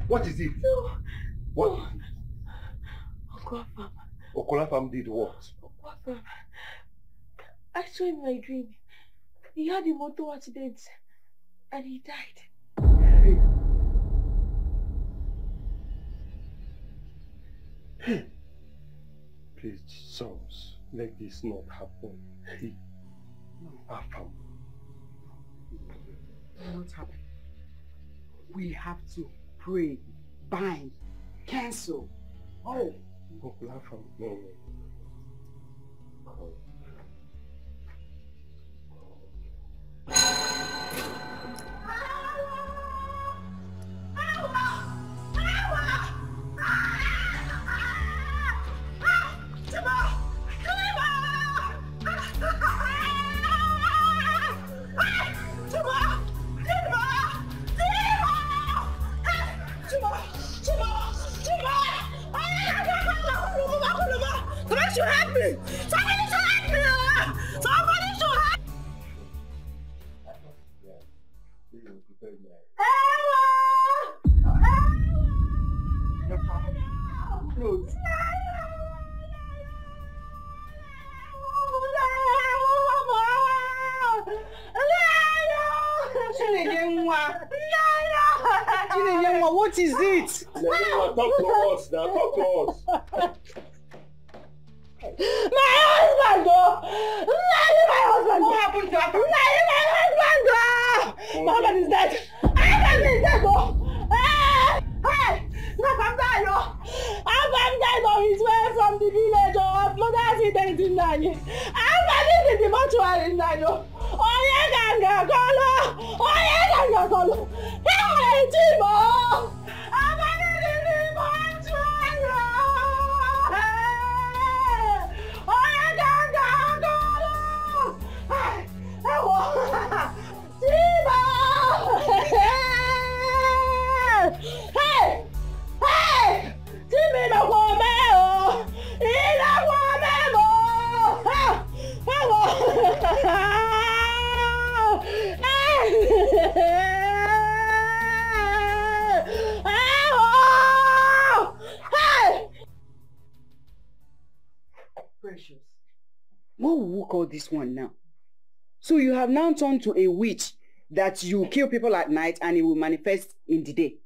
What is it? No. What? No. Okwafam. Okwafam did what? Okwafam. I saw in my dream. He had a motor accident and he died. Hey. Hey. Please, sons, let this not happen. Hey. Afam. It will not happen. We have to pray, bind, cancel. Oh. Okwafam, no. Somebody should help me! Somebody should help me! Somebody should help me! What is it? Talk to us now, talk to us. My husband, go! My husband! What happened to him? My husband, go! My husband is dead! My husband is dead, go! Hey! Look, I'm dying, yo! I'm died on his way from the village, oh! Mother accident in Nani. I'm in the mortuary in Nani. Oh, yeah, ganga, colo! Oh, yeah, ganga, colo! Hey, Timo! I'm in the mortuary! Oh, yeah, ganga, colo! Hey, Timo! Hey! Hey! Timo, no come here! He no come here, mo! Precious. What will we call this one now? So you have now turned to a witch that you kill people at night and it will manifest in the day.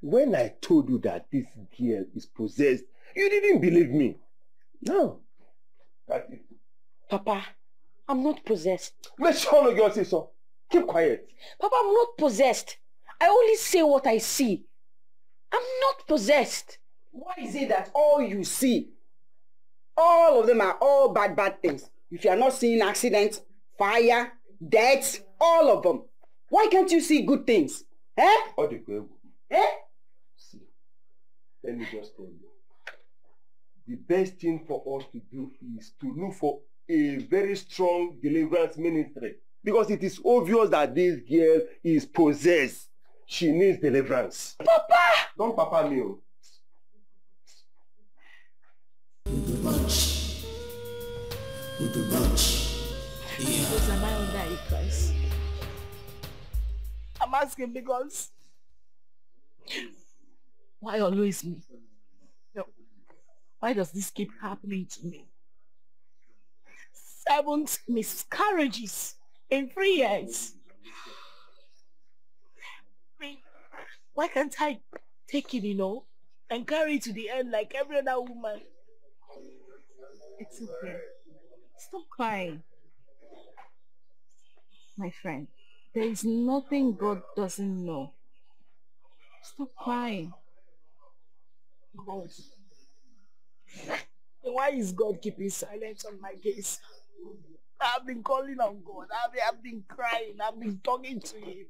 When I told you that this girl is possessed, you didn't believe me. No. That's it. Papa, I'm not possessed. Make sure you say so. Keep quiet. Papa, I'm not possessed. I only say what I see. I'm not possessed. Why is it that all you see, all of them are all bad things? If you are not seeing accidents, fire, death, all of them. Why can't you see good things? Eh? Eh? See, let me just tell you. The best thing for us to do is to look for a very strong deliverance ministry. Because it is obvious that this girl is possessed. She needs deliverance. Papa! Don't papa me. With the bunch. Because am I under a curse? I'm asking because why always me? No. Why does this keep happening to me? 7 miscarriages in 3 years. I mean, why can't I take it, and carry it to the end like every other woman? It's okay. Stop crying. My friend, there is nothing God doesn't know. Stop crying. God. Why is God keeping silence on my case? I've been calling on God. I've been crying. I've been talking to Him.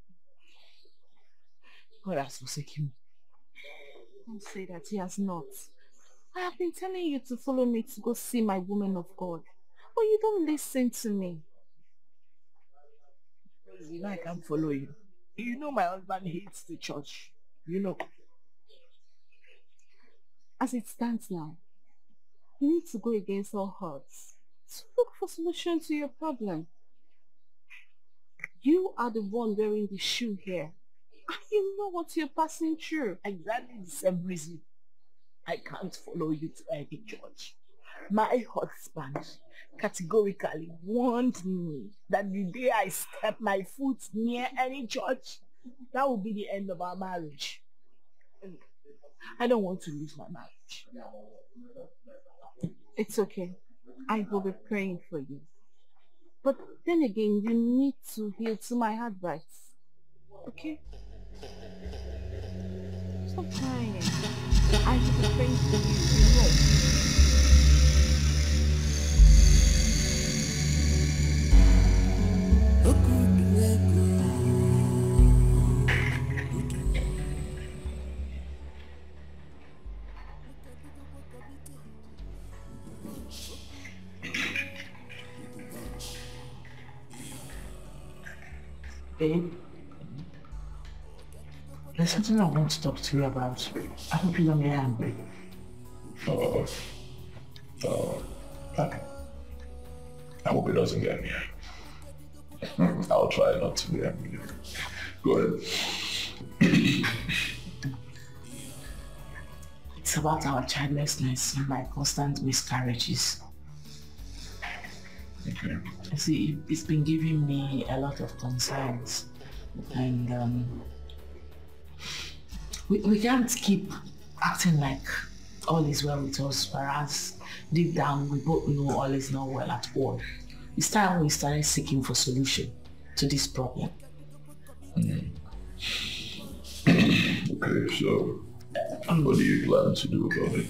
God has forsaken me. Don't say that He has not. I have been telling you to follow me to go see my woman of God. But you don't listen to me. You know I can't follow you. You know my husband hates the church. You know. As it stands now, you need to go against all odds to look for solution to your problem. You are the one wearing the shoe here. You know what you're passing through. Exactly the same reason I can't follow you to any church. My husband categorically warned me that the day I step my foot near any church, that will be the end of our marriage. And I don't want to lose my marriage. It's okay. I will be praying for you. But then again, you need to heal to my advice. Okay? Stop crying. I will be praying for you, Babe, there's something I want to talk to you about. I hope you don't get angry. I hope it doesn't get me. I'll try not to be angry. Go ahead. It's about our childlessness and my constant miscarriages. Okay. See, it's been giving me a lot of concerns. And we can't keep acting like all is well with us, whereas deep down we both know all is not well at all. It's time we started seeking for solution to this problem. Okay, so what do you plan to do about it?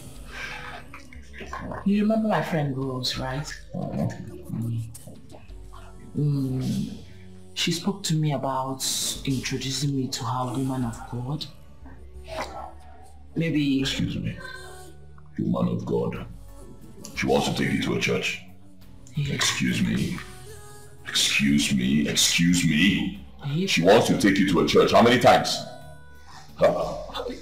You remember my friend Rose, right? She spoke to me about introducing me to her woman of God. Maybe... Excuse me. Woman of God. She wants to take you to a church. Yeah. Excuse me. Excuse me. Excuse me. She wants to take you to a church. How many times? Huh?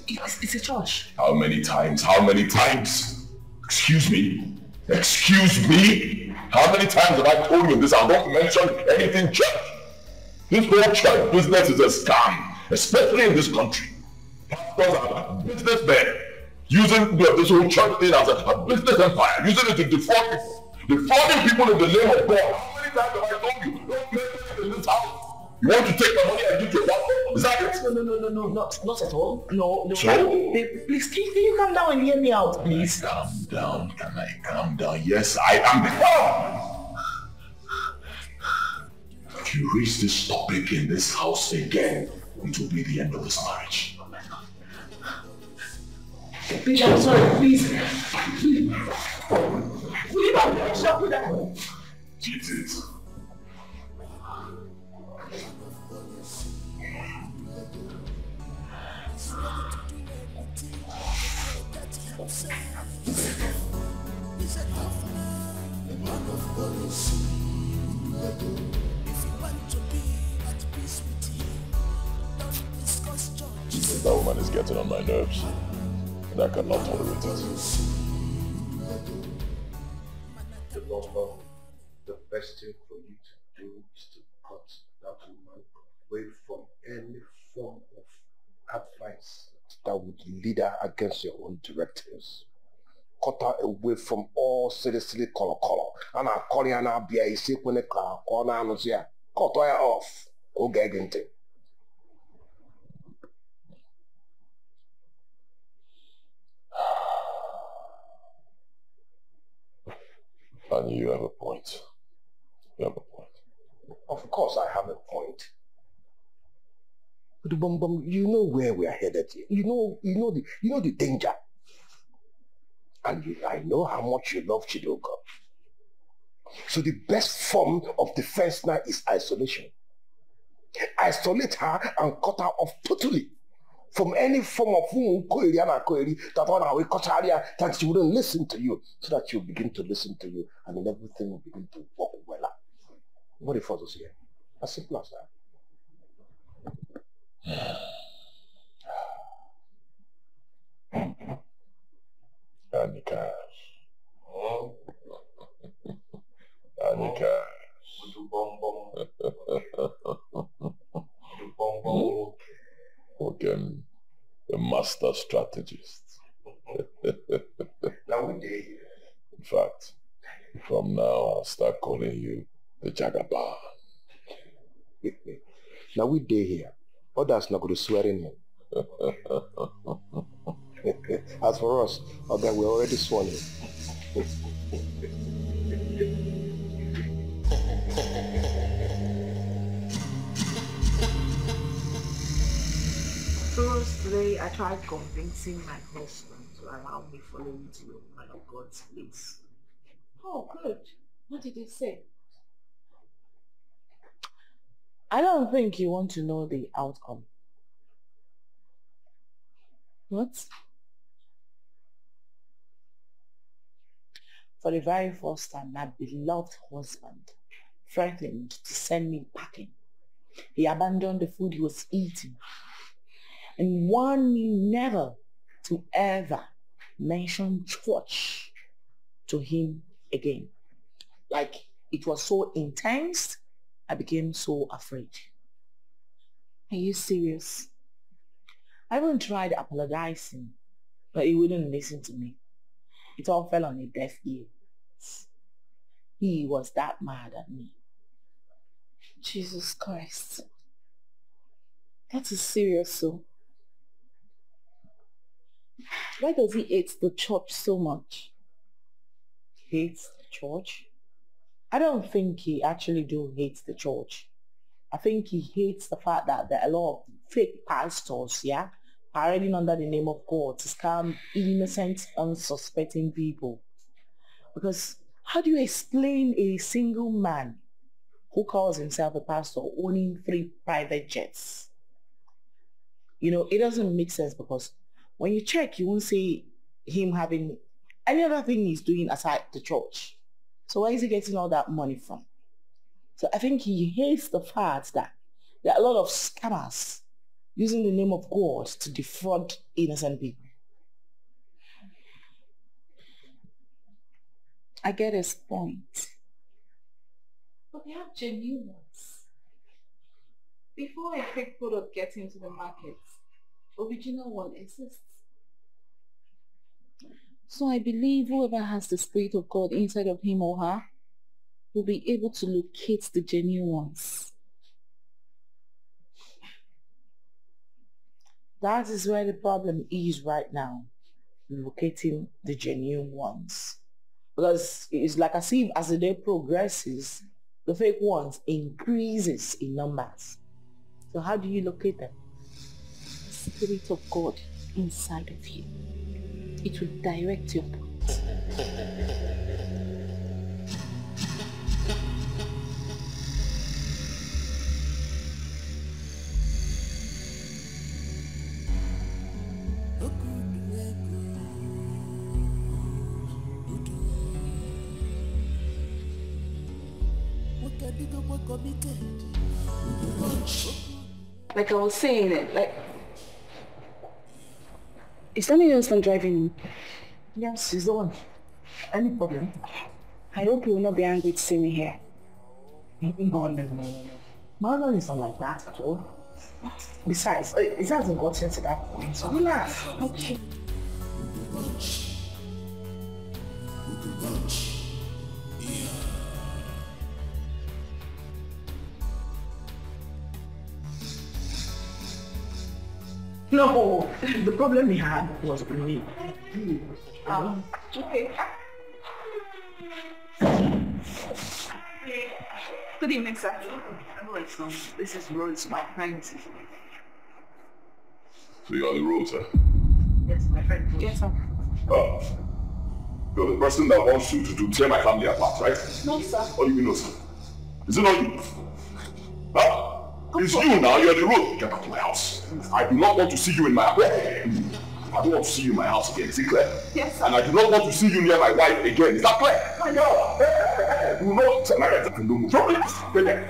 It's a church. How many times? How many times? Excuse me. Excuse me. How many times have I told you this? I don't mention anything church. This whole church business is a scam, especially in this country. Pastors are businessmen using this whole church thing as a business empire, using it to defraud people. Defrauding people in the name of God. How many times have I told you? Don't mention it in this house. You want to take the money and give to your pastor? Is that it? No, not at all. No. So? Babe, please, can you come down and hear me out, please? Calm down. Can I calm down? Yes, I am calm. If you raise this topic in this house again, it will be the end of this marriage. Please, I'm sorry, please. Will you not shut me down? Eat it. That woman is getting on my nerves, and I cannot tolerate it. The best thing for you to do is to cut that woman away from any form of advice that would lead her against your own directives. Cut her away from all silly color. And I call you and I'll be a sick when cut her off. Go get into. And you have a point. You have a point. Of course I have a point. But you know where we are headed here. You know the danger. And I know how much you love Chidoka. So the best form of defense now is isolation. Isolate her and cut her off totally from any form of that she wouldn't listen to you, so that she'll begin to listen to you and then everything will begin to work well. What if us here? As simple as that. Anika. Anika. master strategist. Now we day here. In fact, from now I'll start calling you the Jagaban. Now we day here. Others not going to swear in him. As for us, okay, we're already sworn in. Firstly, I tried convincing my husband to allow me following to your man of God's place. Oh, good. What did he say? I don't think you want to know the outcome. What? For the very first time, my beloved husband threatened to send me packing. He abandoned the food he was eating and warned me never to ever mention church to him again. Like, it was so intense, I became so afraid. Are you serious? I even tried apologizing, but he wouldn't listen to me. It all fell on a deaf ear. He was that mad at me. Jesus Christ. That is serious, so. Why does he hate the church so much? Hates the church? I don't think he actually do hate the church. I think he hates the fact that there are a lot of fake pastors, yeah, parading under the name of God to scam innocent, unsuspecting people. Because how do you explain a single man who calls himself a pastor owning 3 private jets? You know, it doesn't make sense, because when you check, you won't see him having any other thing he's doing aside the church. So where is he getting all that money from? So I think he hates the fact that there are a lot of scammers using the name of God to defraud innocent people. I get his point. But they have genuine ones. Before a fake product gets into the market, original one exists. So I believe whoever has the Spirit of God inside of him or her will be able to locate the genuine ones. That is where the problem is right now, locating the genuine ones. Because it's like as if as the day progresses, the fake ones increases in numbers. So how do you locate them? The Spirit of God inside of you. It will direct your path. Like I was saying it, like, is somebody else from driving? Yes, he's the one. Any problem? I hope you will not be angry to see me here. No. My husband is not like that at all. Besides, it hasn't gotten to that point, so relax. Okay. No, the problem he had was with me. Okay. Good evening, sir. This is Rose, my friend. So you're the Rosa? Yes, my friend. Yes, sir. You're the person that wants you to tear my family apart, right? No, sir. What do you mean, no, sir? Is it not you? Huh? It's you now, you're the road. Get back to my house. I do not want to see you in my house. I don't want to see you in my house again, is it clear? Yes, sir. And I do not want to see you near my wife again, is that clear? My God! Do not tell my wife to move. Stop there!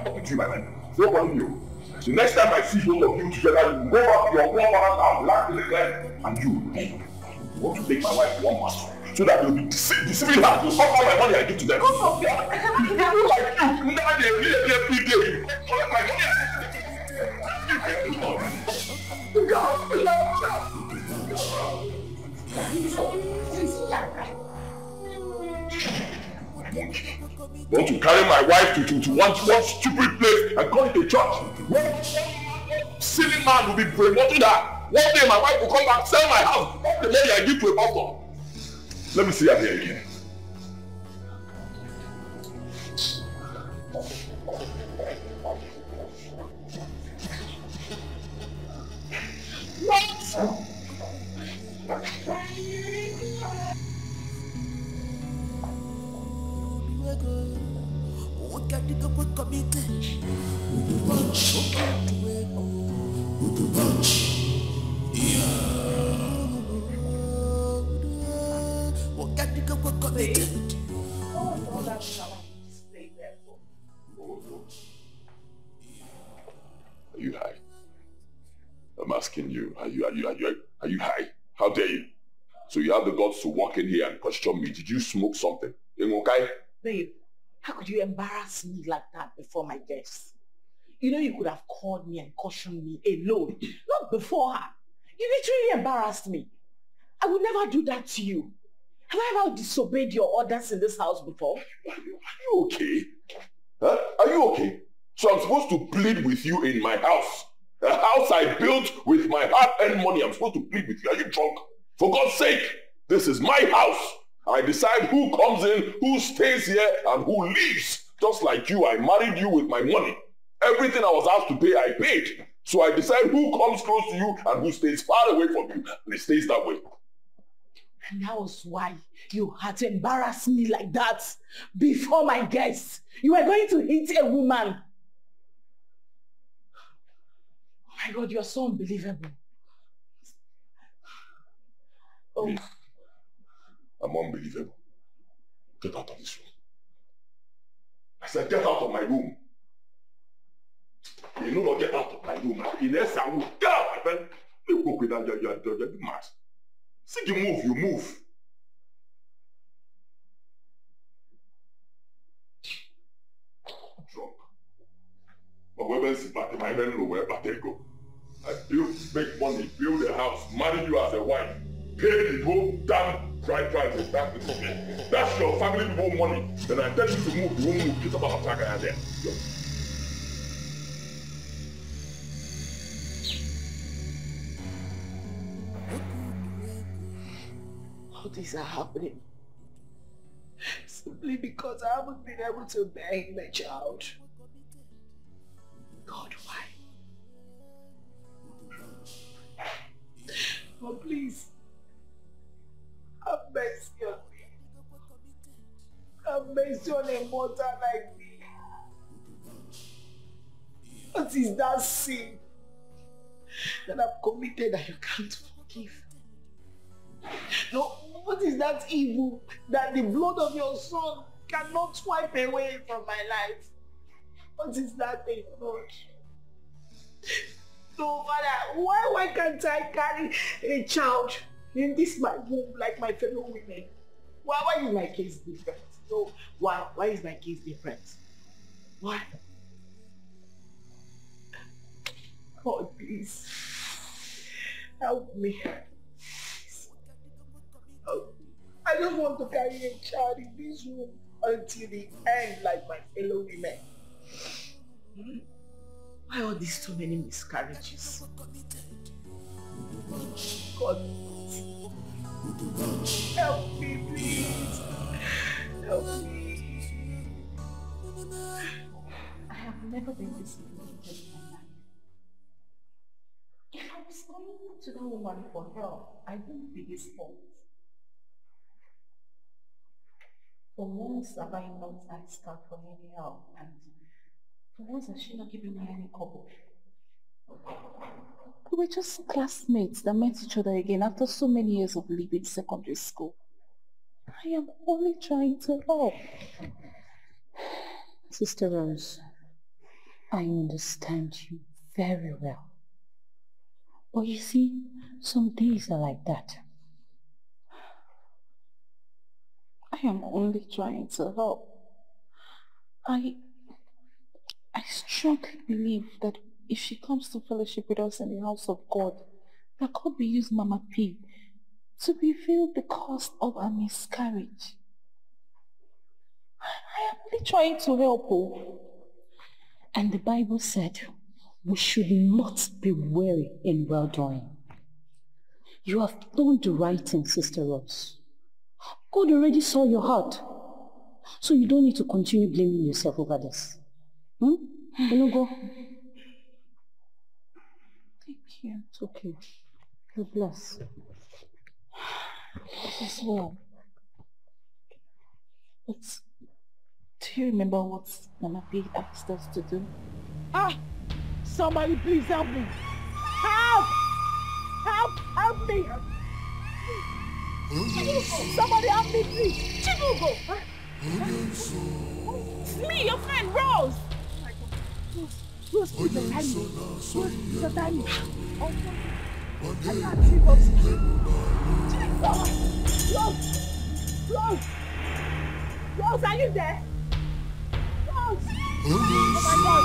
Talking to you, my man. No problem, you. The next time I see both of you together, you go back to your grandmother's house, black, is it clear? And you want to take my wife one master, so that you'll be deceiving her to suck all my money I give to them. People like you, now they every day. Collect my money. Want to carry my wife to one stupid place and call it a church? What silly man will be promoting her? One day my wife will come back, sell my house, all the money I give to a pastor. Let me see her here again. Are you high? I'm asking you, are you high? How dare you? So you have the guts to walk in here and question me. Did you smoke something? Okay? Babe, how could you embarrass me like that before my guests? You know you could have called me and cautioned me alone, not before her. You literally embarrassed me. I would never do that to you. Have I ever disobeyed your orders in this house before? Are you okay? Huh? Are you okay? So I'm supposed to plead with you in my house. A house I built with my hard-earned money. I'm supposed to plead with you. Are you drunk? For God's sake, this is my house. I decide who comes in, who stays here, and who leaves. Just like you, I married you with my money. Everything I was asked to pay, I paid. So I decide who comes close to you and who stays far away from you. And it stays that way. And that was why you had to embarrass me like that before my guests. You were going to hit a woman. Oh my God, you're so unbelievable. Oh. Me? I'm unbelievable. Get out of this room. I said, get out of my room. You know not get out of my room. In essence, I will get out, my friend. You go with that, you're mad. See you move, you move. Drunk. But when it's back in my friend, where back go. I build, make money, build a house, marry you as a wife, pay the whole damn bride prices. That's your family people money. Then I tell you to move, you won't move. Get up on the track there. All these are happening simply because I haven't been able to bear him a child. God, why? Oh, please, have mercy on me. Have mercy on a mother like me. What is that sin that I've committed that you can't forgive? No, what is that evil that the blood of your son cannot wipe away from my life? What is that thing, Lord? No, Father, why can't I carry a child in this my womb like my fellow women? Why is my case different? No, why is my case different? Why? God, please, help me. I don't want to carry a child in this room until the end like my fellow women. Why are these so many miscarriages? God, help me, please. Help me. I have never been disappointed in my life. If I was coming to that woman for help, I wouldn't be this fault. For once have I not asked her for any help, and for once has she not given me any cover. We were just classmates that met each other again after so many years of leaving secondary school. I am only trying to help. Sister Rose, I understand you very well. But you see, some days are like that. I am only trying to help. I strongly believe that if she comes to fellowship with us in the house of God, that God will use Mama P to reveal the cause of her miscarriage. I am only trying to help her. And the Bible said, we should not be weary in well-doing. You have done the right thing, Sister Rose. God already saw your heart. So you don't need to continue blaming yourself over this. You know, go. Thank you. It's okay. You're blessed. As well. But do you remember what Mama P asked us to do? Somebody please help me. Help! Help me! Somebody help me, please. Chibugo! It's me, your friend, Rose! Rose, please, the time. Rose, the time. Oh, I can't see Rose. Rose, are you there? Rose! Oh my God!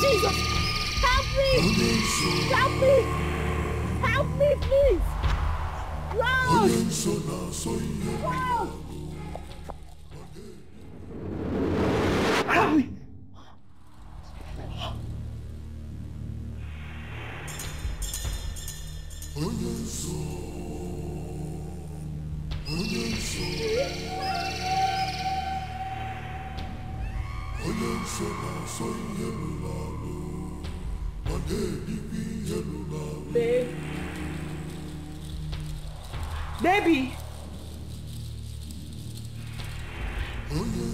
Jesus! Help me! Help me! Help me, please! Rose! Rose! Help me! Babe. Baby.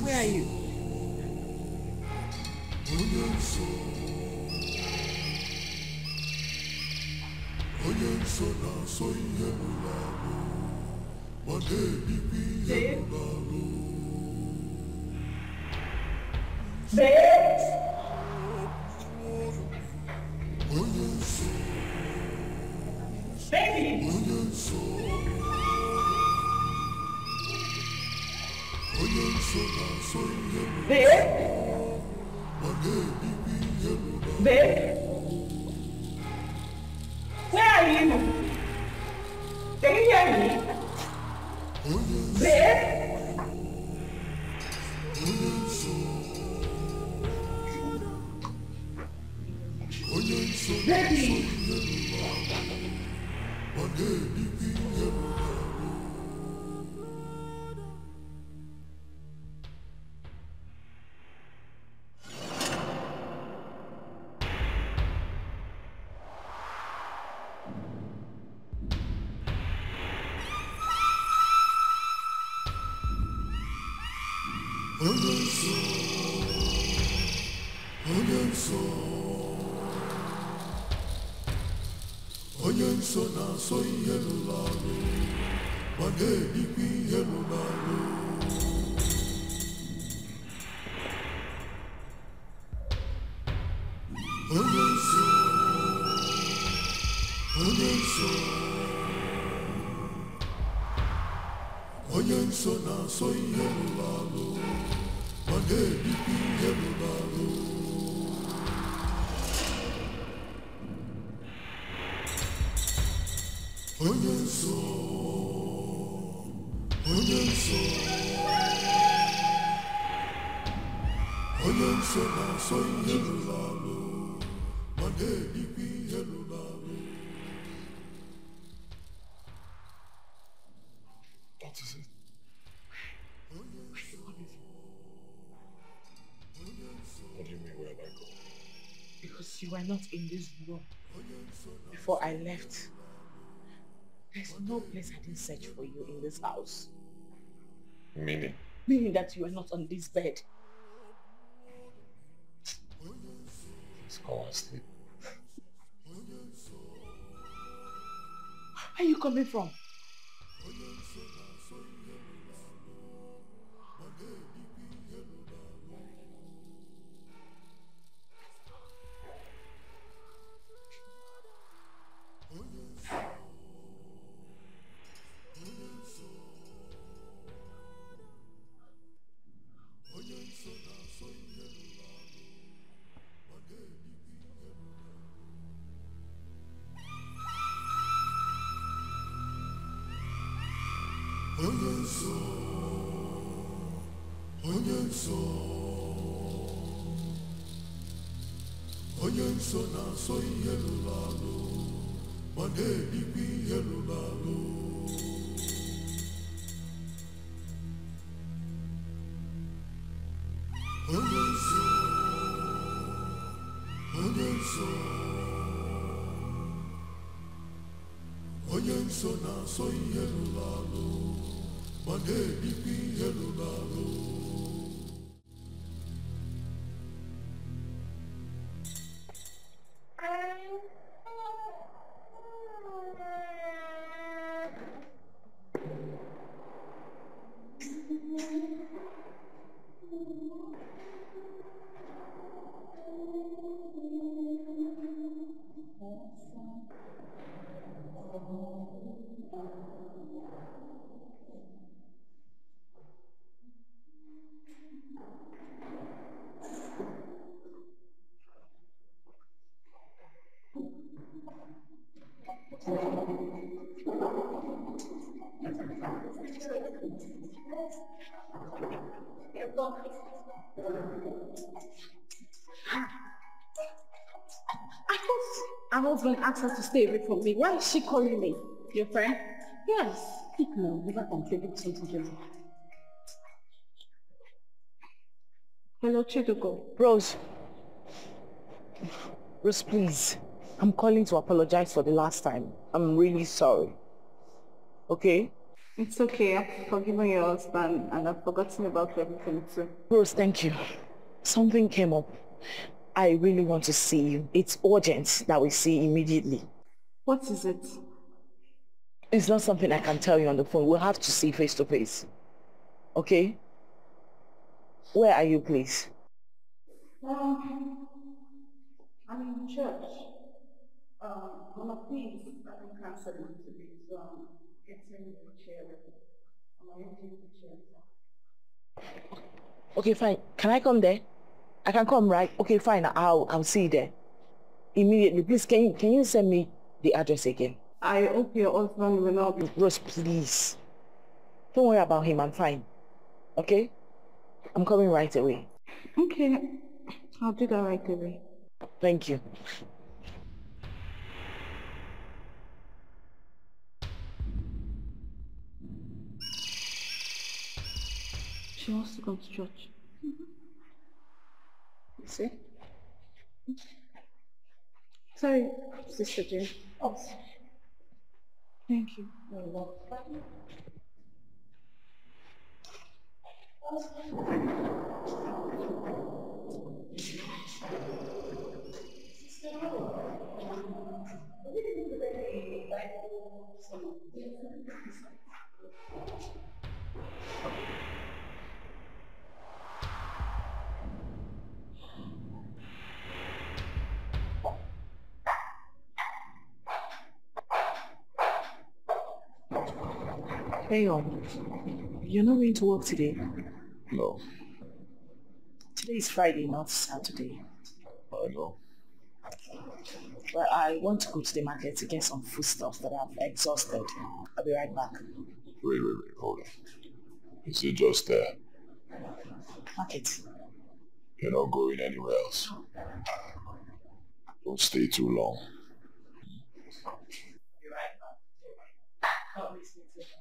Where are you? Babe. Babe. Baby! Babe? Babe? Where are you? Can you hear me? Babe? Baby! What is it? What do you mean, where did I go? Because you were not in this room before I left. There's no place I didn't search for you in this house. Meaning? Meaning that you were not on this bed. Let's go and sleep. Where are you coming from? Her husband asked her to stay away from me. Why is she calling me? Your friend? Yes. Speak now. Never contribute something to me. Hello, Chiduko. Rose. Rose, please. I'm calling to apologize for the last time. I'm really sorry. Okay? It's okay. I've forgiven your husband and I've forgotten about everything too. Rose, thank you. Something came up. I really want to see you. It's urgent that we see immediately. What is it? It's not something I can tell you on the phone. We'll have to see face to face. Okay? Where are you, please? I'm in church. Mama, please, I can cancel it today. So I'm getting the chair. I'm arranging the chair. Okay, fine. Can I come there? I can come, right? Okay, fine. I'll see you there. Immediately. Please, can you send me the address again? I hope your husband will not be... Rose, please. Don't worry about him. I'm fine. Okay? I'm coming right away. Okay. I'll do that right away. Thank you. She wants to come to church. See? Sorry, Sister Jane. Oh. Thank you. You're welcome. Hey, you're not going to work today? No. Today is Friday, not Saturday. I know. Well, I want to go to the market to get some food stuff that I've exhausted. I'll be right back. Wait, hold on. Is it just there? Market. You're not going anywhere else. Don't stay too long. Be right back. Help me stay too long.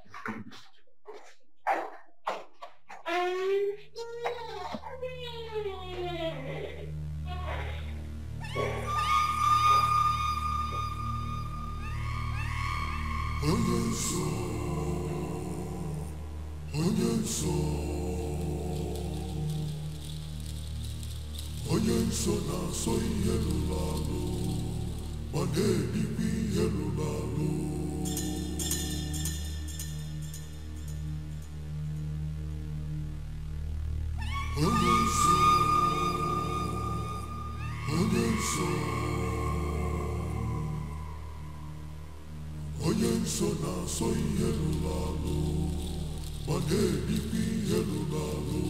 Onye nso na-asọ ihe lụrụ alụ, ma na-ebikwa ihe lụrụ alụ. Onye nso, onye nso, onye nso na-asọ ihe lụrụ alụ, ma na-ebikwa ihe lụrụ alụ.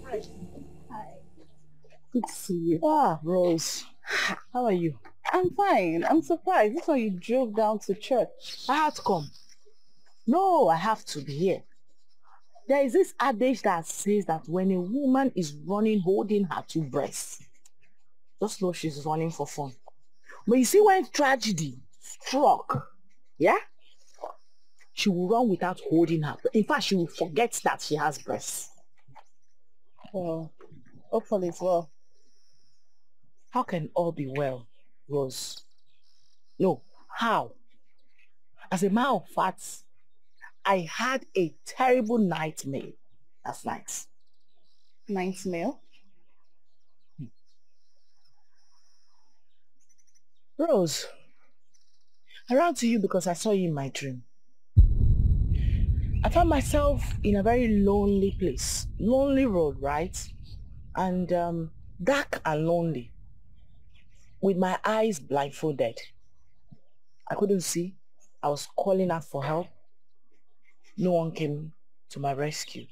Hi. Good to see you. Ah, Rose. How are you? I'm fine. I'm surprised. This one you drove down to church. I had to come. No, I have to be here. There is this adage that says that when a woman is running holding her two breasts, just know she's running for fun. But you see, when tragedy struck, yeah, she will run without holding her. In fact, she will forget that she has breasts. Well, hopefully it's well. How can all be well, Rose? No, how? As a matter of fact, I had a terrible nightmare last night. Nightmare? Rose, I ran to you because I saw you in my dream. I found myself in a very lonely place. Lonely road, right? And dark and lonely. With my eyes blindfolded. I couldn't see. I was calling out for help. No one came to my rescue.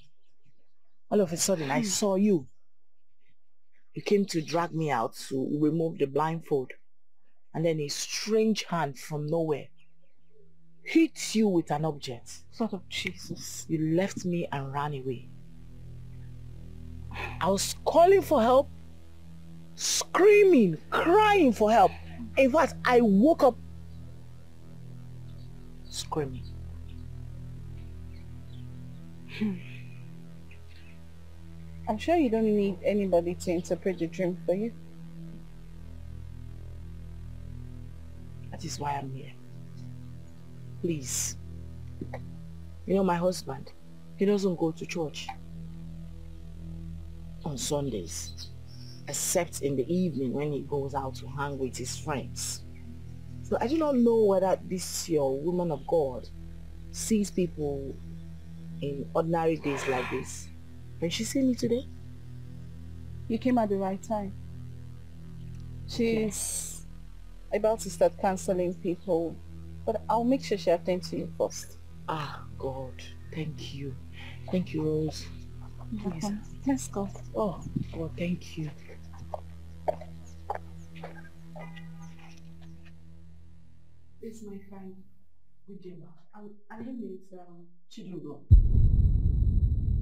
All of a sudden, I saw you. You came to drag me out to remove the blindfold. And then a strange hand from nowhere hit you with an object. Sort of Jesus. You left me and ran away. I was calling for help, screaming, crying for help. In fact, I woke up screaming. I'm sure you don't need anybody to interpret your dream for you. That is why I'm here. Please. You know my husband, he doesn't go to church on Sundays, except in the evening when he goes out to hang with his friends. So I do not know whether this your woman of God sees people in ordinary days like this. Can she see me today? You came at the right time. She's about to start counseling people, but I'll make sure she attends to you first. Ah, God. Thank you. Thank you, Rose. Please. Let's go. Oh, God, thank you. It's my friend, Ujima. And her name is Chidugo.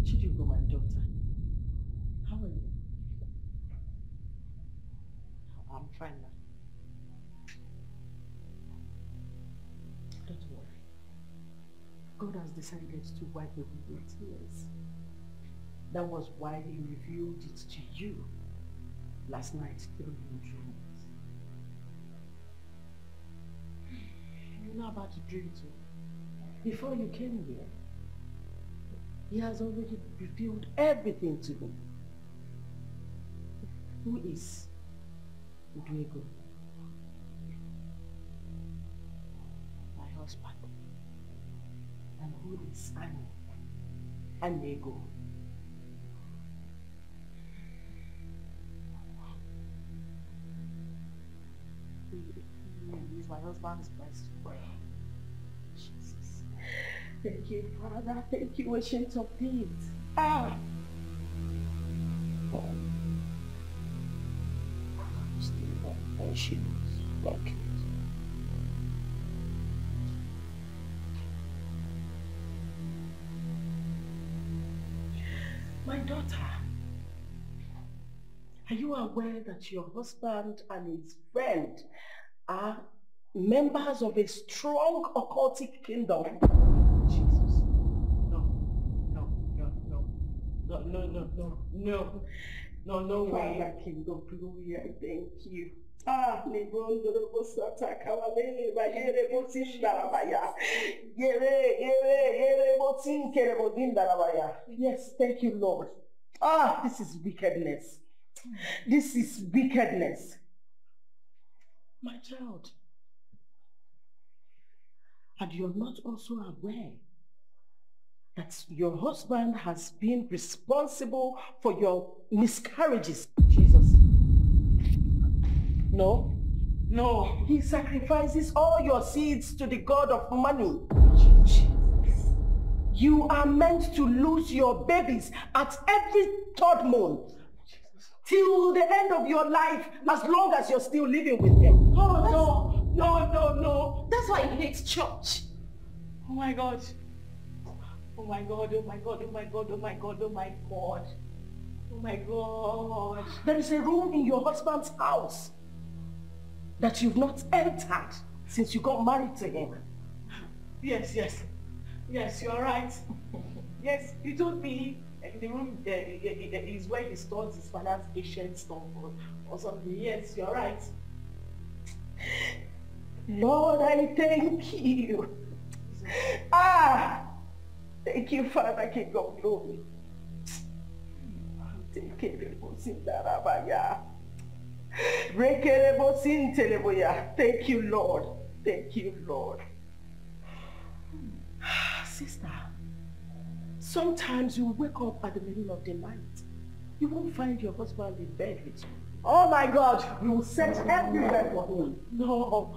Chidugo, my daughter. How are you? I'm fine now. Don't worry. God has decided to wipe away your tears. That was why he revealed it to you last night through your dreams. You know about the dream too. Before you came here, he has already revealed everything to me. Who is Diego? My husband. And who is Annie? Anego. He is my husband's best friend. Jesus. Thank you, Father. Thank you, Ancient of Days. Ah! My daughter, are you aware that your husband and his friend are members of a strong occultic kingdom? Jesus. No way. Father, King of Glory, I thank you. Ah, yes, thank you, Lord. Ah, this is wickedness. This is wickedness. My child, and you're not also aware that your husband has been responsible for your miscarriages. Jesus. No. He sacrifices all your seeds to the God of money. Jesus. You are meant to lose your babies at every third month. till the end of your life, as long as you're still living with him. Oh, no. That's why he hates church. Oh my God. Oh my God, oh my God, oh my God, oh my God, oh my God. Oh my God. There is a room in your husband's house that you've not entered since you got married to him. Yes, you're right. Yes, you told me the room is where he stores his father's ancient stuff or something. Yes, you're right. Lord, I thank you. Thank you, Father, King of Glory. Thank you, Lord. Thank you, Lord. Sister, sometimes you wake up at the middle of the night. You won't find your husband in bed with you. Oh my God, you will search everywhere for him. No.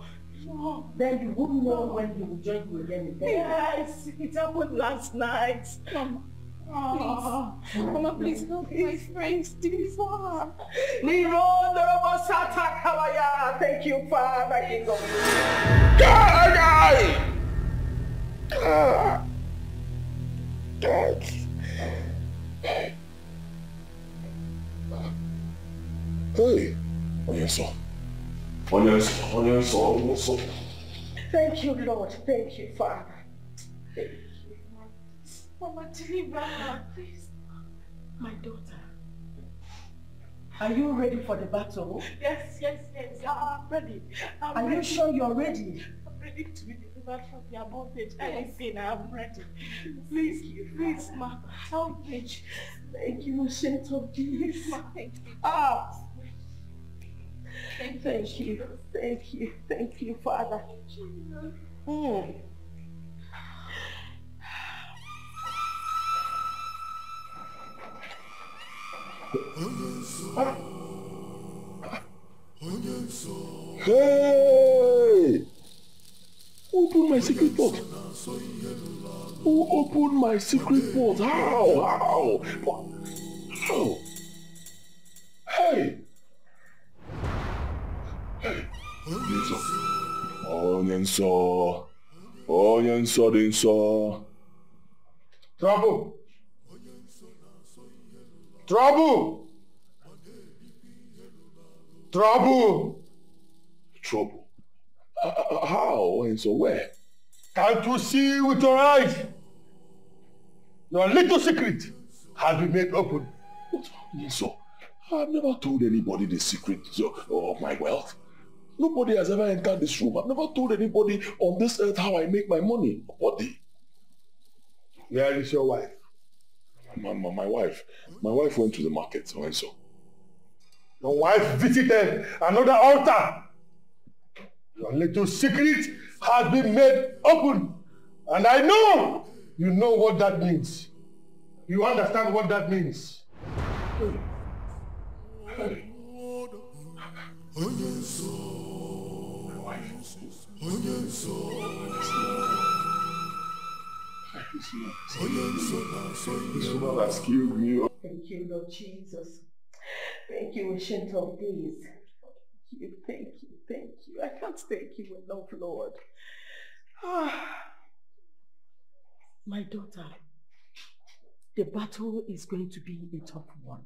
Then you won't know when he will join you again in bed. Yes, it happened last night. Mama, please help my friends deliver. Thank you, Father, King of Hey, Onyenso. Thank you, Lord. Thank you, Father. Thank you. Mama, deliver her, please. My daughter, are you ready for the battle? Yes. I'm ready. Are you sure you're ready? I'm ready to be delivered from their bondage. Anything, I'm ready. Please, ma, help me. Thank you, Saint of Peace. Thank you. Thank you, Father. Hey! Who opened my secret port? Who opened my secret port? How? How? Hey! Onyenso. Trouble. How? And so where? Can't you see with your eyes? Your little secret has been made open. What? So, I've never told anybody the secret of my wealth. Nobody has ever entered this room. I've never told anybody on this earth how I make my money. Nobody. Where is your wife? My wife went to the market, so. Your wife visited another altar. Your little secret has been made open. And I know you know what that means. You understand what that means. Hey. My wife. This woman has killed me. Thank you, Lord Jesus. Thank you, Ancient of Days. Thank you. I can't thank you enough, Lord. My daughter, the battle is going to be a tough one.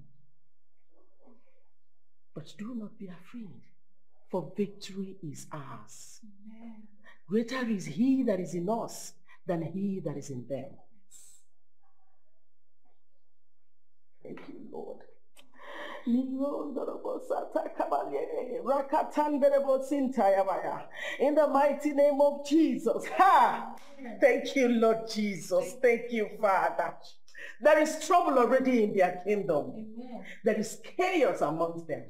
But do not be afraid, for victory is ours. Amen. Greater is he that is in us than he that is in them. Thank you, Lord. In the mighty name of Jesus. Thank you, Lord Jesus. Thank you, Father. There is trouble already in their kingdom. Amen. There is chaos amongst them.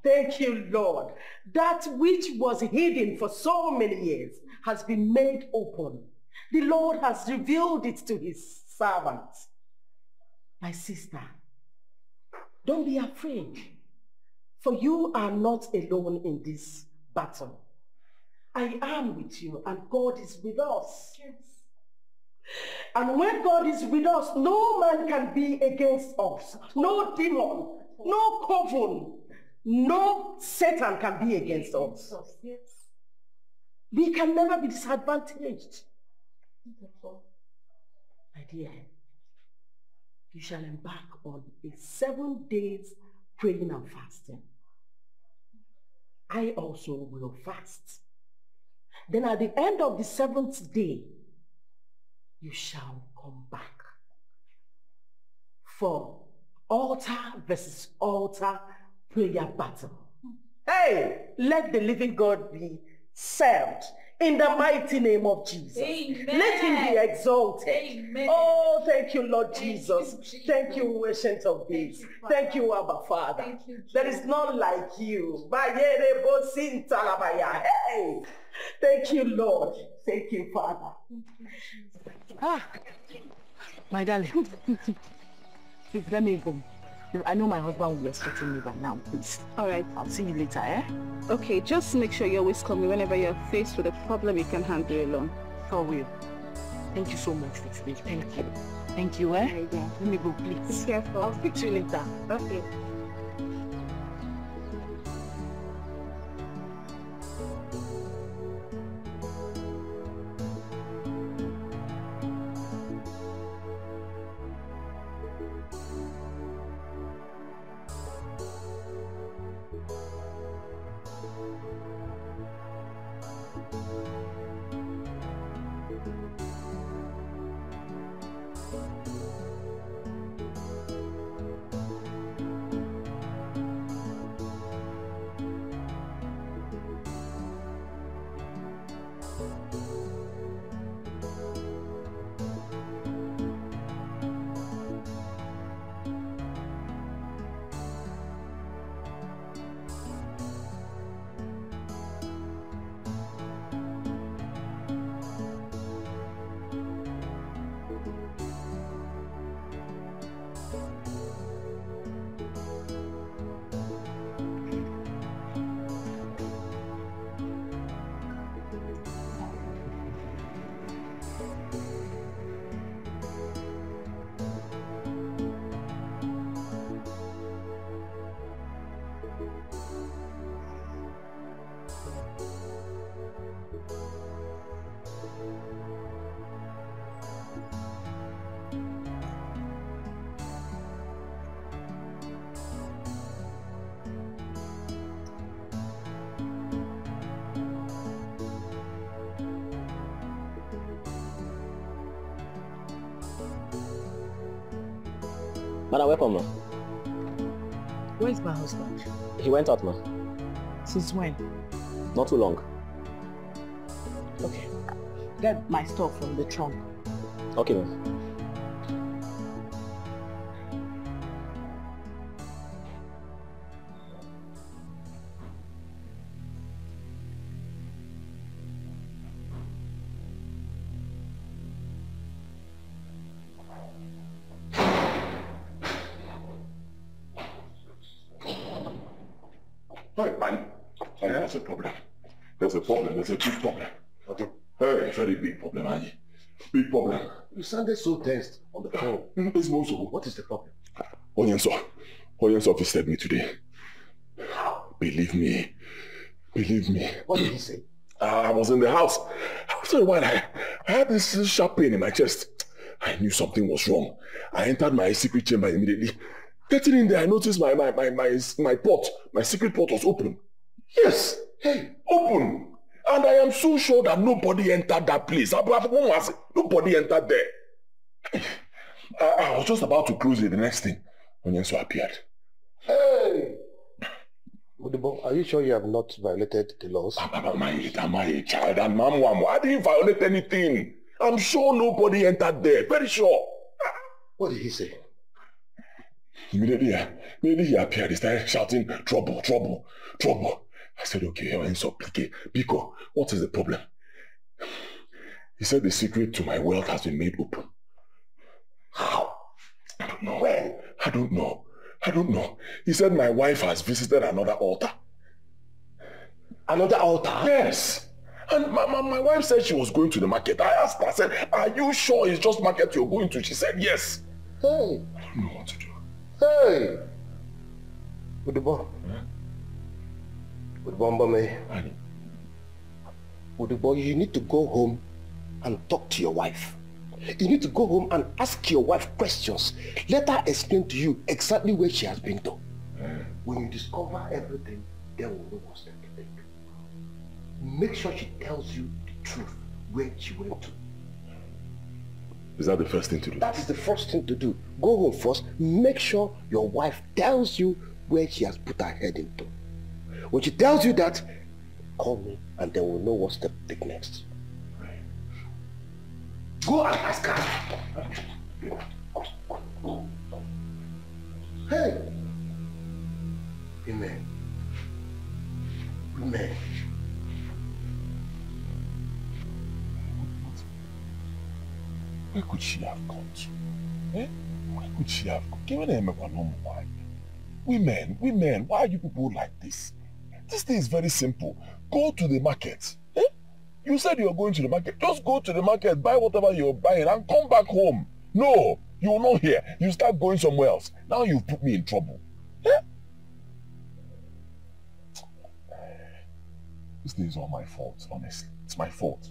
Thank you, Lord. That which was hidden for so many years has been made open. The Lord has revealed it to his servants. My sister, don't be afraid, for you are not alone in this battle. I am with you, and God is with us. Yes. And when God is with us, no man can be against us. No demon, no coven, no Satan can be against us. We can never be disadvantaged. My dear, you shall embark on a 7 days praying and fasting. I also will fast. Then at the end of the 7th day, you shall come back for altar versus altar prayer battle. Hey, let the living God be served in the mighty name of Jesus. Amen. Let him be exalted. Amen. Oh, thank you, Lord Jesus. Thank you, Ancient of Days. Thank you, Abba Father. Thank you, there is none like you. Hey, thank you, Lord. Thank you, Father. My darling, please let me go. I know my husband will be expecting me by now, please. All right. I'll see you later, eh? Okay, just make sure you always call me whenever you're faced with a problem you can handle alone. Sure will. Thank you so much for today. Thank you. Thank you, eh? Right, yeah. Let me go, please. Be careful. I'll speak to you later. Okay. Madam, where from, ma? Where's my husband? He went out, ma. Since when? Not too long. Okay. Get my stuff from the trunk. Okay, ma'am. There's a problem. There's a problem. There's a big problem. Okay. Hey, very big problem, Angie. Big problem. You sounded so tense on the phone. It's Mozo. What is the problem? Onyenso visited me today. Believe me. Believe me. What did he say? I was in the house. After a while, I had this sharp pain in my chest. I knew something was wrong. I entered my secret chamber immediately. Getting in there, I noticed my port, my secret port was open. Yes, hey, open. And I am so sure that nobody entered that place. Nobody entered there. I was just about to close it. The next thing, Onyenso appeared. Hey! Udibo, are you sure you have not violated the laws? Am I a child? And Mama, I didn't violate anything. I'm sure nobody entered there. Very sure. What did he say? Immediately he appeared. He started shouting, trouble, trouble, trouble. I said, okay, Onyenso, Biko, what is the problem? He said the secret to my wealth has been made open. How? I don't know. When? I don't know. He said my wife has visited another altar. Another altar? Yes. And my wife said she was going to the market. I asked her, I said, are you sure it's just market you're going to? She said, yes. Hey. I don't know what to do. Hey. Udubo. Udubo, you need to go home and talk to your wife. You need to go home and ask your wife questions. Let her explain to you exactly where she has been to. When you discover everything, then we'll know what's to take. Make sure she tells you the truth, where she went to. Is that the first thing to do? That is the first thing to do. Go home first, make sure your wife tells you where she has put her head into. When she tells you that, call me and then we'll know what step to take next. Go and ask her. Hey! Amen. Amen. Where could she have gone to? Eh? Where could she have gone? Women, why are you people like this? This thing is very simple. Go to the market. Eh? You said you were going to the market. Just go to the market, buy whatever you're buying and come back home. No, you will not hear. You start going somewhere else. Now you've put me in trouble. Eh? This thing is all my fault, honestly. It's my fault.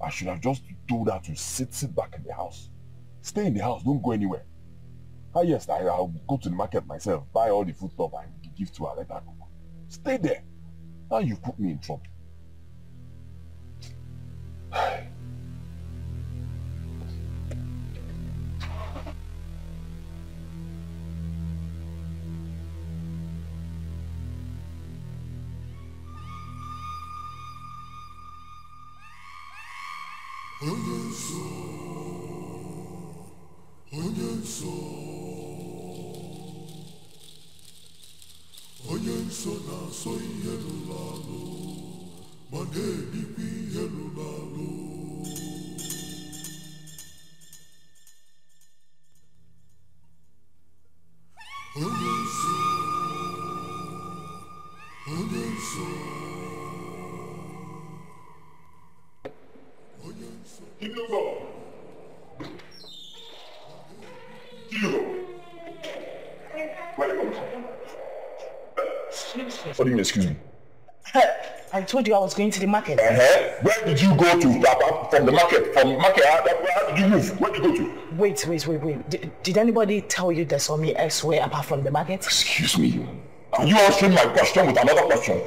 I should have just told her to sit back in the house. Stay in the house, don't go anywhere. Yes, I'll go to the market myself, buy all the food stuff and give to her, let her cook. Stay there. Now you've put me in trouble. What do you mean, excuse me? I told you I was going to the market. Where did you go to? From the market? How did you move? Where did you go to? Wait. Did anybody tell you they saw me elsewhere apart from the market? Excuse me. Are you answering my question with another question?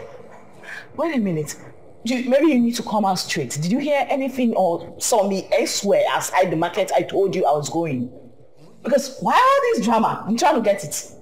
Wait a minute. Maybe you need to come out straight. Did you hear anything or saw me elsewhere outside the market I told you I was going? Because why all this drama? I'm trying to get it.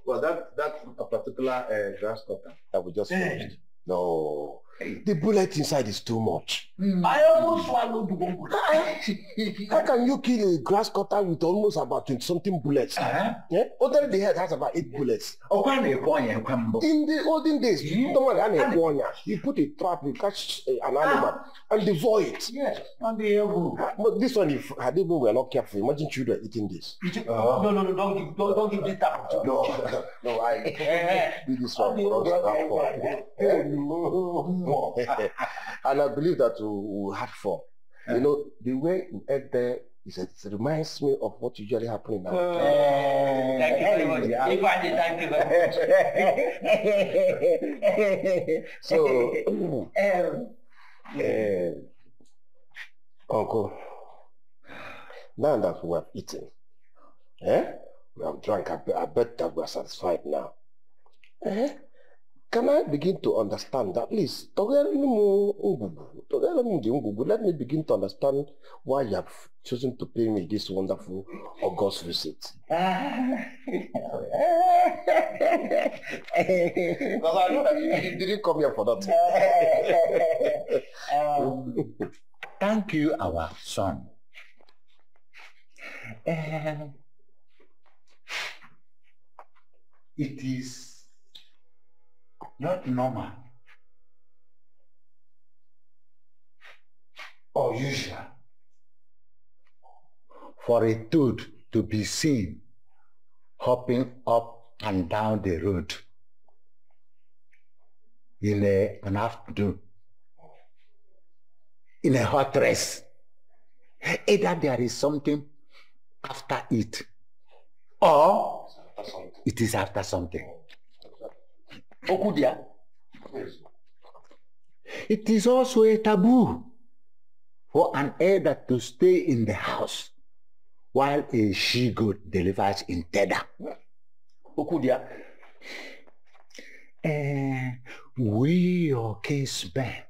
Well, that a particular grass cutter that we just finished. No, the bullet inside is too much. I almost swallowed one bullet. How can you kill a grass cutter with almost about 20-something bullets? Yeah? Other the head has about 8 bullets. In the olden days, you put a trap, you catch an animal, and devour it. Yes, on the elbow. But this one, if we were not careful, imagine children eating this. No, don't give this type of No, I do this one for us. And I believe that we had fun. You know, the way you ate there, it reminds me of what usually happens now. Thank you very much. Thank you very much. So, Uncle, now that we have eaten, we have drunk, I bet that we are satisfied now. Can I begin to understand at least? Let me begin to understand why you have chosen to pay me this wonderful August visit. Because I know that you didn't come here for that. Thank you, our son. It is not normal or usual for a dude to be seen hopping up and down the road in an afternoon in a hot dress. Either there is something after it or it is after something. Okudia. It is also a taboo for an elder to stay in the house while a she-goat delivers in tether. Okudia. We, your kinsmen,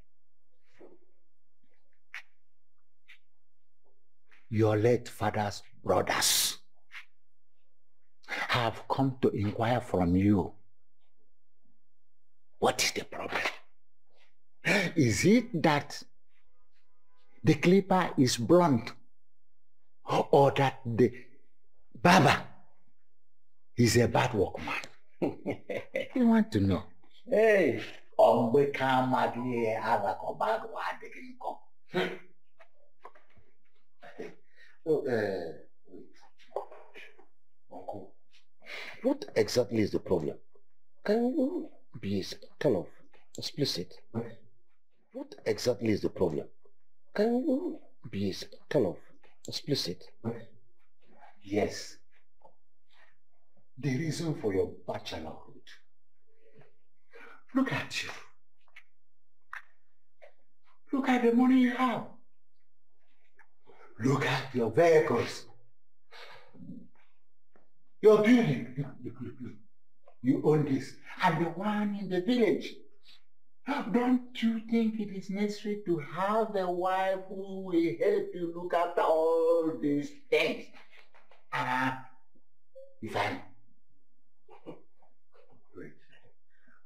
your late father's brothers, have come to inquire from you. What is the problem? Is it that the clipper is blunt, or that the barber is a bad workman? You want to know? Hey, Uncle, what exactly is the problem? Can you be kind of explicit? What exactly is the problem? Can you be kind of explicit? Yes. The reason for your bachelorhood. Look at you. Look at the money you have. Look at your vehicles. Your building. You own this. And the one in the village. Don't you think it is necessary to have a wife who will help you look after all these things? Ifeanyi. Wait,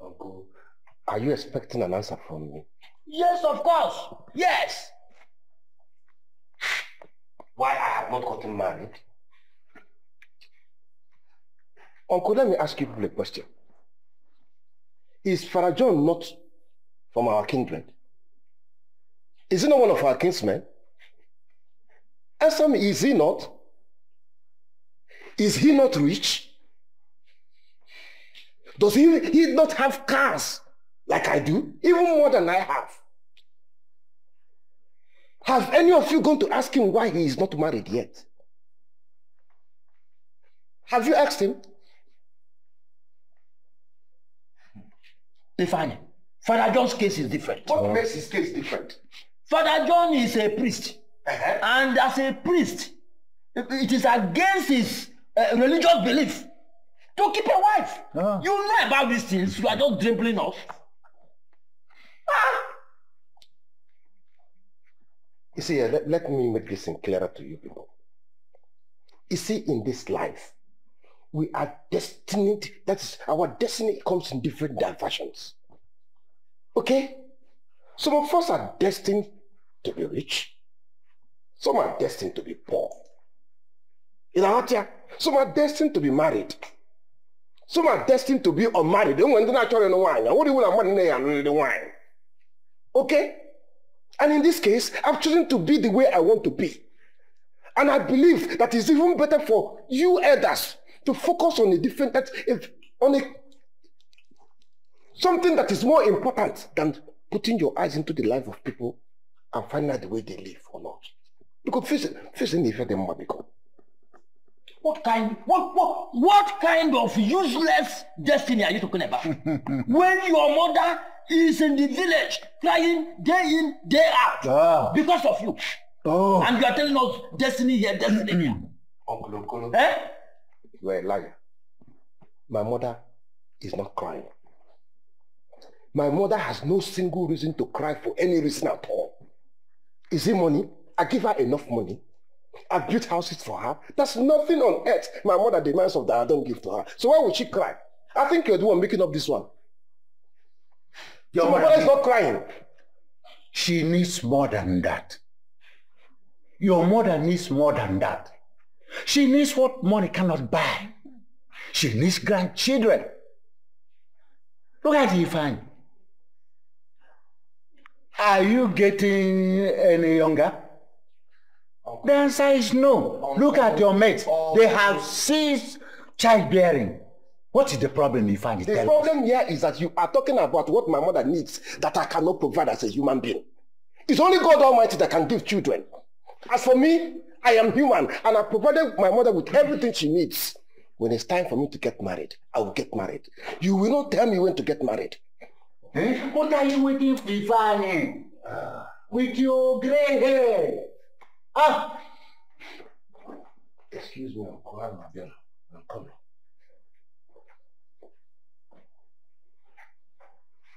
Uncle, are you expecting an answer from me? Yes, of course. Yes. Why I have not gotten married? Uncle, let me ask you a question. Is Father John not from our kindred? Is he not one of our kinsmen? Answer me, is he not? Is he not rich? Does he not have cars like I do? Even more than I have. Have any of you gone to ask him why he is not married yet? Have you asked him? Ifeanyi, Father John's case is different. What makes his case different? Father John is a priest. And as a priest, it is against his religious belief to keep a wife. You know about these things. You are just dribbling off. You see, let me make this thing clearer to you people. You see, in this life, we are destined, that's our destiny comes in different diversions. Okay? Some of us are destined to be rich. Some are destined to be poor. Some are destined to be married. Some are destined to be unmarried. They want to naturally know wine. What do you want to the wine? Okay? And in this case, I've chosen to be the way I want to be. And I believe that it's even better for you elders to focus on a different, something that is more important than putting your eyes into the life of people and finding out the way they live or not. Because facing the effect of become. What kind of useless destiny are you talking about? When your mother is in the village crying day in, day out because of you. Oh. And you are telling us destiny here, destiny here. Uncle Okolo. Eh? You are a liar. My mother is not crying. My mother has no single reason to cry for any reason at all. Is it money? I give her enough money. I built houses for her. There's nothing on earth my mother demands of that I don't give to her. So why would she cry? I think you're the one making up this one. Your mother is not crying. She needs more than that. Your mother needs more than that. She needs what money cannot buy. She needs grandchildren. Look at you, fine. Are you getting any younger? The answer is no. Look at your mates. They have ceased childbearing. What is the problem you find? The problem here is that you are talking about what my mother needs that I cannot provide as a human being. It's only God Almighty that can give children. As for me, I am human and I provided my mother with everything she needs. When it's time for me to get married, I will get married. You will not tell me when to get married. Eh? What are you waiting for, Ifeanyi? With your grey hair. Excuse me, Uncle. I'm coming.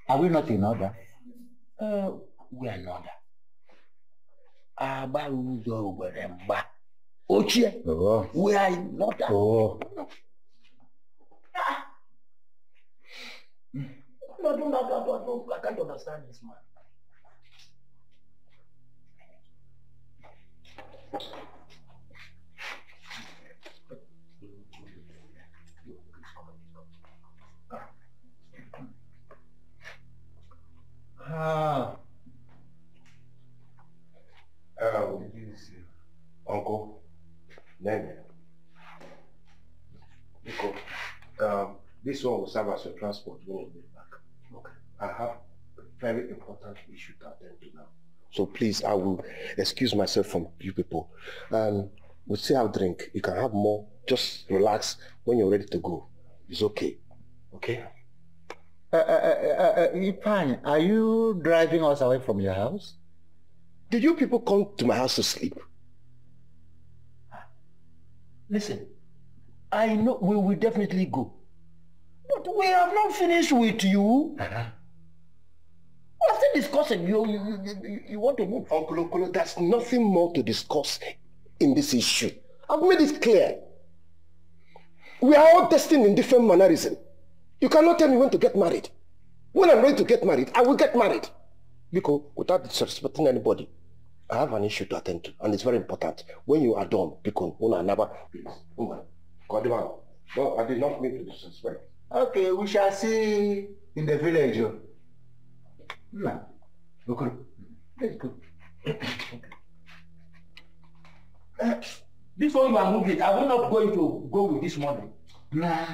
Are we not in order? We are in order. We are in order. Oh. No, I can't understand this, man. Uncle, Nene. This one will serve as your transport when you get back. Okay. I have a very important issue to attend to now. So please, I will excuse myself from you people. We'll say I'll drink. You can have more. Just relax. When you're ready to go, it's okay. Okay? Ifeanyi, are you driving us away from your house? Did you people come to my house to sleep? Listen, I know we will definitely go. But we have not finished with you. We're still discussing. You want to move? Uncle Okolo, there's nothing more to discuss in this issue. I've made it clear. We are all destined in different mannerism. You cannot tell me when to get married. When I'm ready to get married, I will get married. Because without disrespecting anybody, I have an issue to attend to, and it's very important. When you are done, because when I never, please, no, I did not mean to disrespect. Okay, we shall see in the village. No. Okay. Let's go. This one you are moving, I will not going to go with this money. Nah.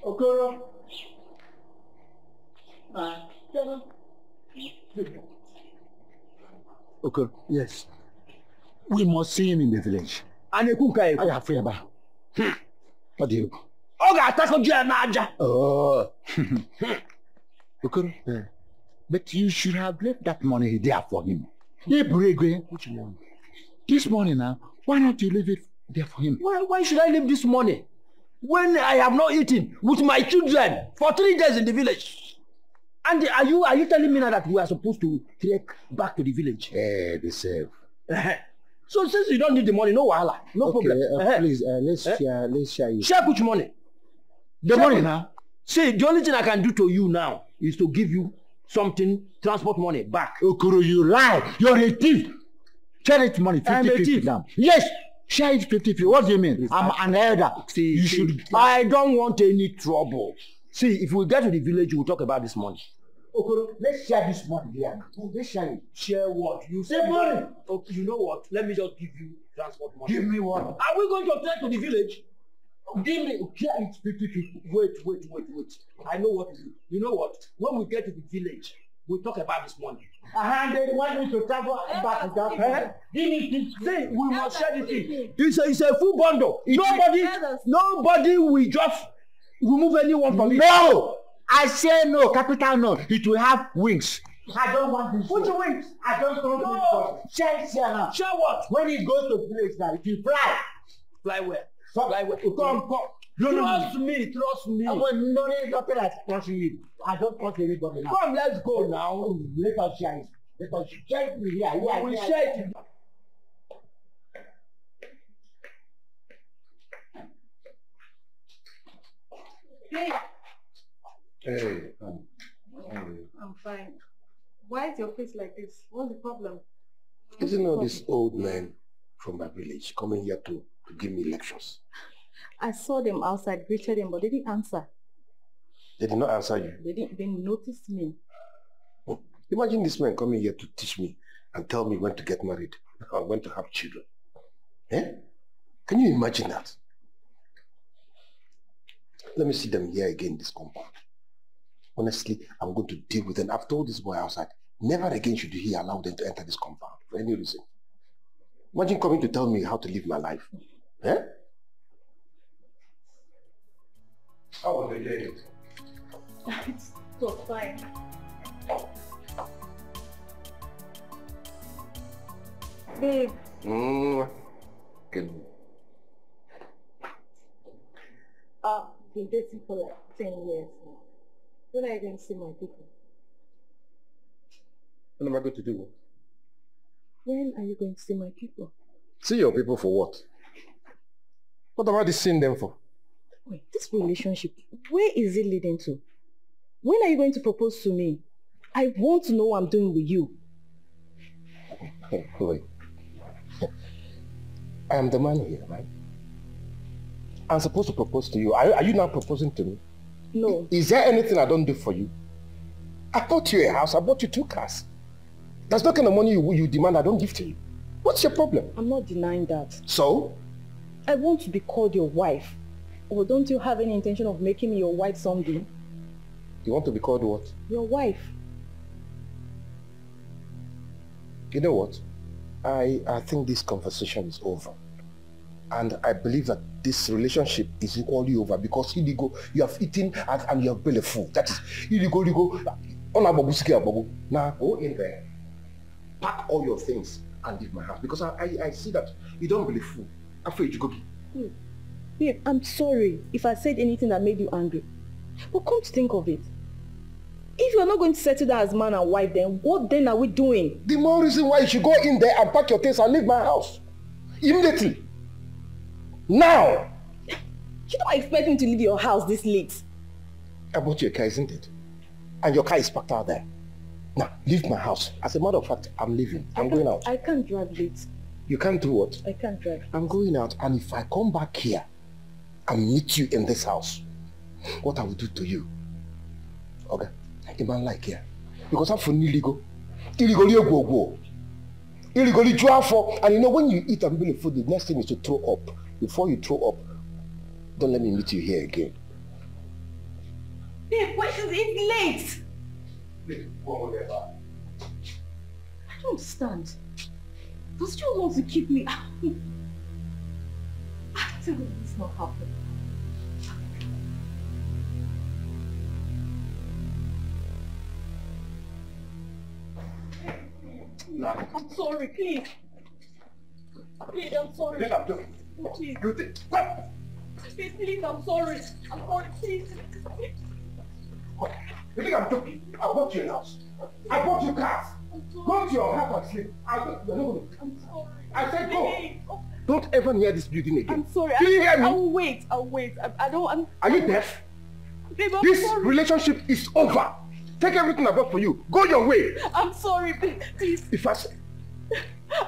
Okoro. Okay, yes. We must see him in the village. And a cook. I have fear about. What do you? Oh. Okay. But you should have left that money there for him. Yeah, Bregwe. Which money? This money now, why not you leave it there for him? Why should I leave this money? when I have not eaten with my children for 3 days in the village? And are you telling me now that we are supposed to trek back to the village? They save. So since you don't need the money, no wahala, no problem. Please, let's share it. Share which money? The money now. See, the only thing I can do to you now is to give you something, transport money back. Okoro, you lie. You're a thief. Share it money, 50-50 now. Yes, share it 50-50. What do you mean? I'm an elder. See, you should. I don't want any trouble. See, if we get to the village, we'll talk about this money. Okoro, let's share this money here. Let's share it. Share what? You say money. Okay, you know what? Let me just give you transport money. Give me what? Are we going to trek to the village? Give me, share it 50-50. Wait. I know what to do. You know what? When we get to the village, we'll talk about this money. And they want me to travel back and down. Give me this. See, we must share this thing. It's a full bundle. Nobody will just remove anyone from it. No! I say no, capital no. It will have wings. I don't want this. Which wings? I don't want this. Share now. Share what? When you go to place now, it will fly. Fly where? Fly where? Come. Trust me. No, nothing like trusting you. I don't trust anybody now. Come, let's go now. Let us share it. Let us share it here. We share it. Hey. I'm fine. Why is your face like this? What's the problem? Isn't all this old man from my village coming here to give me lectures? I saw them outside, greeted them, but they didn't answer. They did not answer you? They didn't notice me. Oh, imagine this man coming here to teach me and tell me when to get married and when to have children. Eh? Can you imagine that? Let me see them here again in this compound. Honestly, I'm going to deal with them. I've told this boy outside, never again should he allow them to enter this compound for any reason. Imagine coming to tell me how to live my life. Eh? How was the day? It's so fine. Babe. Good. Been dating for like 10 years now. When are you going to see my people? What am I going to do? When are you going to see my people? See your people for what? What am I seeing them for? Wait, this relationship, where is it leading to? When are you going to propose to me? I want to know what I'm doing with you. Wait. I am the man here, right? I'm supposed to propose to you. Are you now proposing to me? No. Is there anything I don't do for you? I bought you a house. I bought you 2 cars. There's no kind of money you demand I don't give to you. What's your problem? I'm not denying that. So? I want to be called your wife. Or don't you have any intention of making me your wife someday? You want to be called what? Your wife. You know what? I think this conversation is over. And I believe that this relationship is equally over because you have eaten and you have belly full. That is, you go. Now go in there, pack all your things and leave my house because I see that you don't believe full. I'm afraid you go. Babe, I'm sorry if I said anything that made you angry. But come to think of it, if you're not going to settle down as man and wife, then what then are we doing? The more reason why you should go in there and pack your things and leave my house. Immediately. Now! You don't expect me to leave your house this late. I bought you a car, isn't it? And your car is parked out there. Now, leave my house. As a matter of fact, I'm leaving. I'm going out. I can't drive late. You can't do what? I can't drive. I'm going out, and if I come back here and meet you in this house, what I will do to you? Okay? A man like here. Because I'm for illegal. Illegally go. Illegally draw for. And you know, when you eat and build food, the next thing is to throw up. Before you throw up, don't let me meet you here again. Babe, why is it late? Please, go there. I don't understand. Does you want to keep me? I tell you this not happening. I'm sorry, please. Please, I'm sorry. Please. You think? What? Please, I'm sorry. I'm sorry, please. You think I'm joking? I bought you a house. I bought you cars. Go to your house and sleep. I'm sorry. I said go. Don't ever near this building again. I'm sorry. Do you hear me? I'll wait. I don't... Are you deaf? Babe, I'm this sorry. relationship is over. Take everything I bought for you. Go your way. I'm sorry, babe. Please. If I...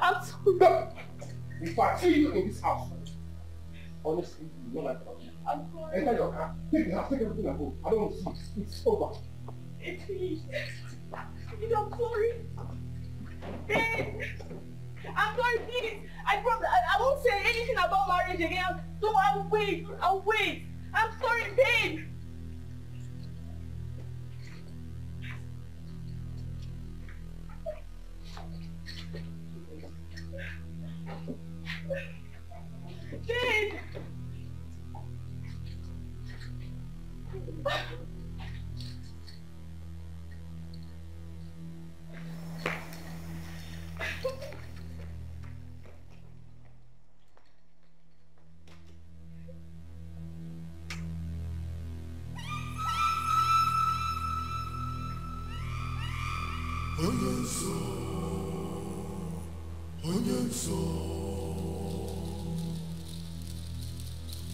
I'm sorry. No. If I see you in this house, honestly, you know like that. I'm sorry. Enter your car. Take the house. Take everything I go. I don't want to see it. It's over. Please. Please, I'm sorry. Babe. I'm sorry, please. I promise. I won't say anything about marriage again. So I'll wait. I'll wait. I'm sorry, babe. Babe.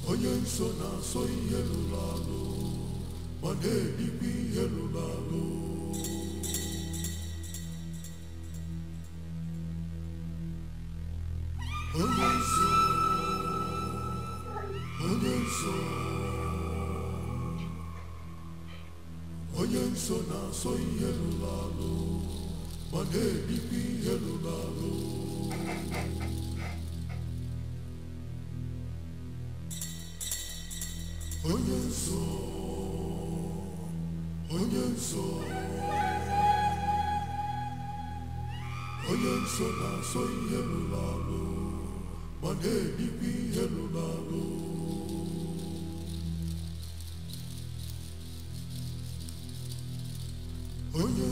Onye nsọ na-asọ ihe lụrụ alụ ma na-ebikwa ihe lụrụ alụ. Onye nsọ na-asọ ihe lụrụ alụ ma na-ebikwa ihe lụrụ alụ. Onye nsọ na-asọ ihe lụrụ alụ ma na-ebikwa ihe lụrụ alụ. Onye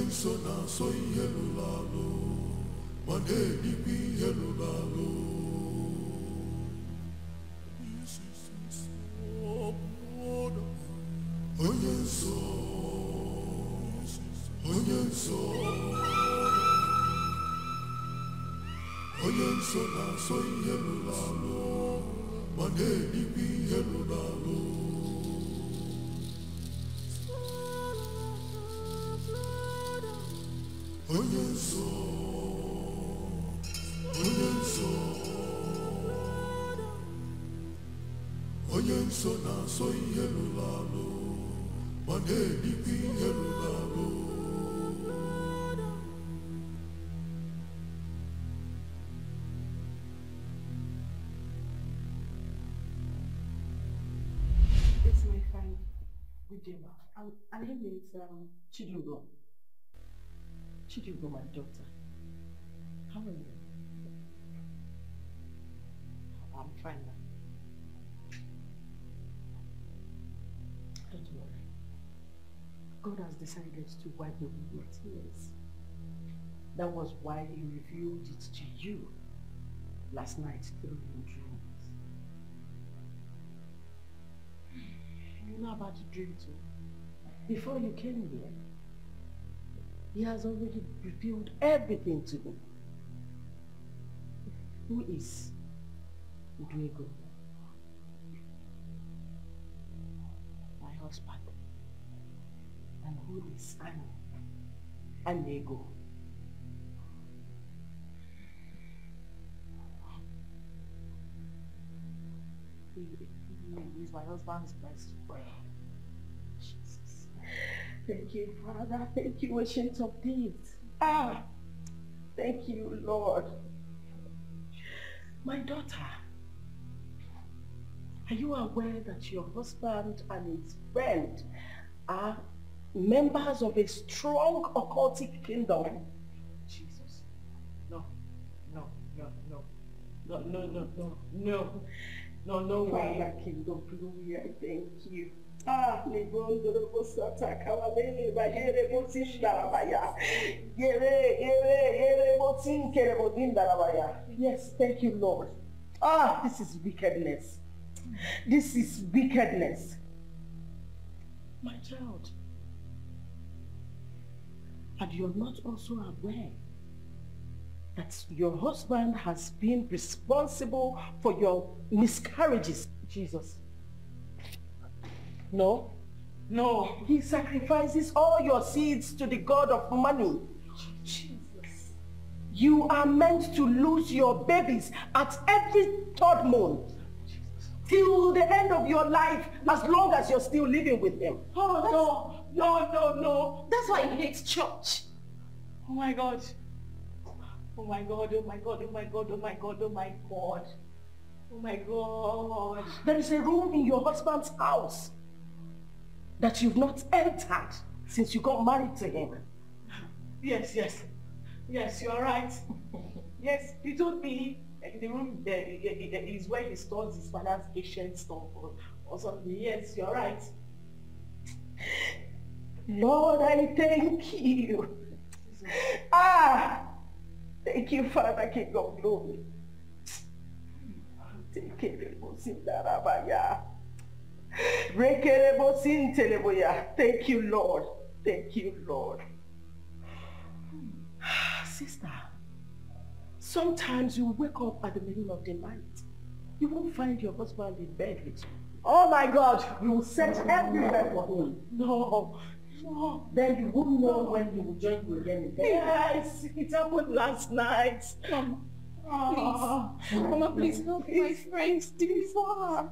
nsọ na-asọ ihe lụrụ alụ ma na-ebikwa ihe lụrụ alụ. Onye nsọ na-asọ ihe lụrụ alụ ma na-ebikwa ihe lụrụ alụ. Onye nsọ na-asọ ihe lụrụ alụ ma na-ebikwa ihe lụrụ alụ. It's my friend, Ujema. Her name is Chidugo. Chidugo, my daughter. How are you? I'm fine now. Don't worry. God has decided to wipe away your tears. That was why He revealed it to you last night through your dreams. You know about the dream too. Before you came here, He has already revealed everything to me. Who is Diego? My husband. And who is Anego? He is my husband's best friend. Jesus. Thank you, Father. Thank you, Ancient of Days. Thank you, Lord. My daughter, are you aware that your husband and his friend are members of a strong occultic kingdom? Jesus. No way. Father, King of Glory, I thank you. Ah, Ligondo Bosata Kawale, Bayere Botin Darabaya. Yere Botin Kerebodin Darabaya. Yes, thank you, Lord. Ah, this is wickedness. This is wickedness. My child. And you're not also aware that your husband has been responsible for your miscarriages, Jesus. No, no. He sacrifices all your seeds to the God of money. Jesus. You are meant to lose your babies at every third month. Till the end of your life, as long as you're still living with him. Oh, no. That's why he hates church. Oh my God. Oh my God, oh my God, oh my God, oh my God, oh my God. Oh my God. There is a room in your husband's house that you've not entered since you got married to him. Yes, you are right. Yes, he told me the room is where he stores his father's ancient stuff or something. Yes, you're right. Lord, I thank you. Thank you, Father, King of Glory. Thank you, Lord. Thank you, Lord. Sister, sometimes you wake up at the middle of the night. You won't find your husband in bed with you. Oh my God, you will search everywhere for him. No. Then you won't know when he will join you again in bed. Yes, it happened last night. Mama, please help my friends. Thank you, Father.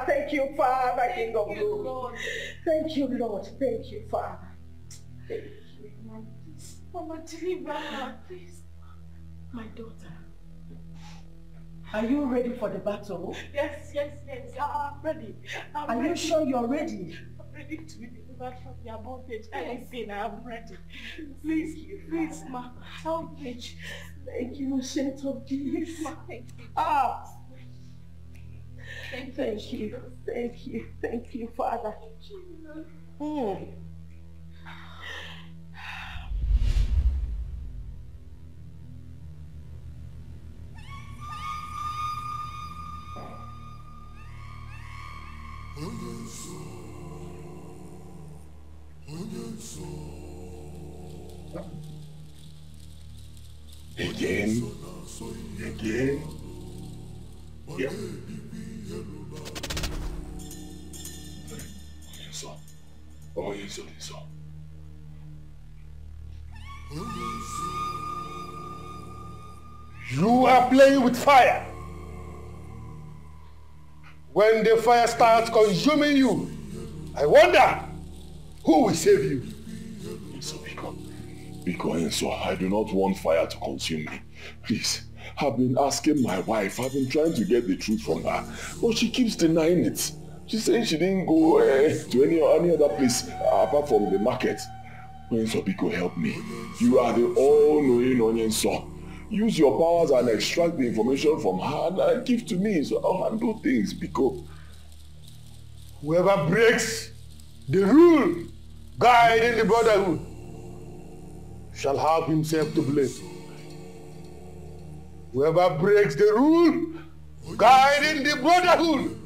Thank you, Father, King of Glory. Thank you, Lord. Thank you, Father. Thank you. Mama, deliver, please. My daughter. Are you ready for the battle? Yes. I'm ready. Are you sure you're ready? I'm ready to be delivered from your bondage. Anything, I'm ready. Please, Ma, help me. Thank you, Saint of Jesus. Thank you, Father. Again. Yeah. So. You are playing with fire. When the fire starts consuming you, I wonder who will save you. Because I do not want fire to consume me. Please, I've been asking my wife, I've been trying to get the truth from her, but she keeps denying it. She's saying she didn't go to any other place apart from the market. Biko, help me. You are the all-knowing Onyenso. Use your powers and extract the information from her and give to me so I'll handle things, Biko. Whoever breaks the rule guiding the brotherhood shall have himself to blame. Whoever breaks the rule guiding the brotherhood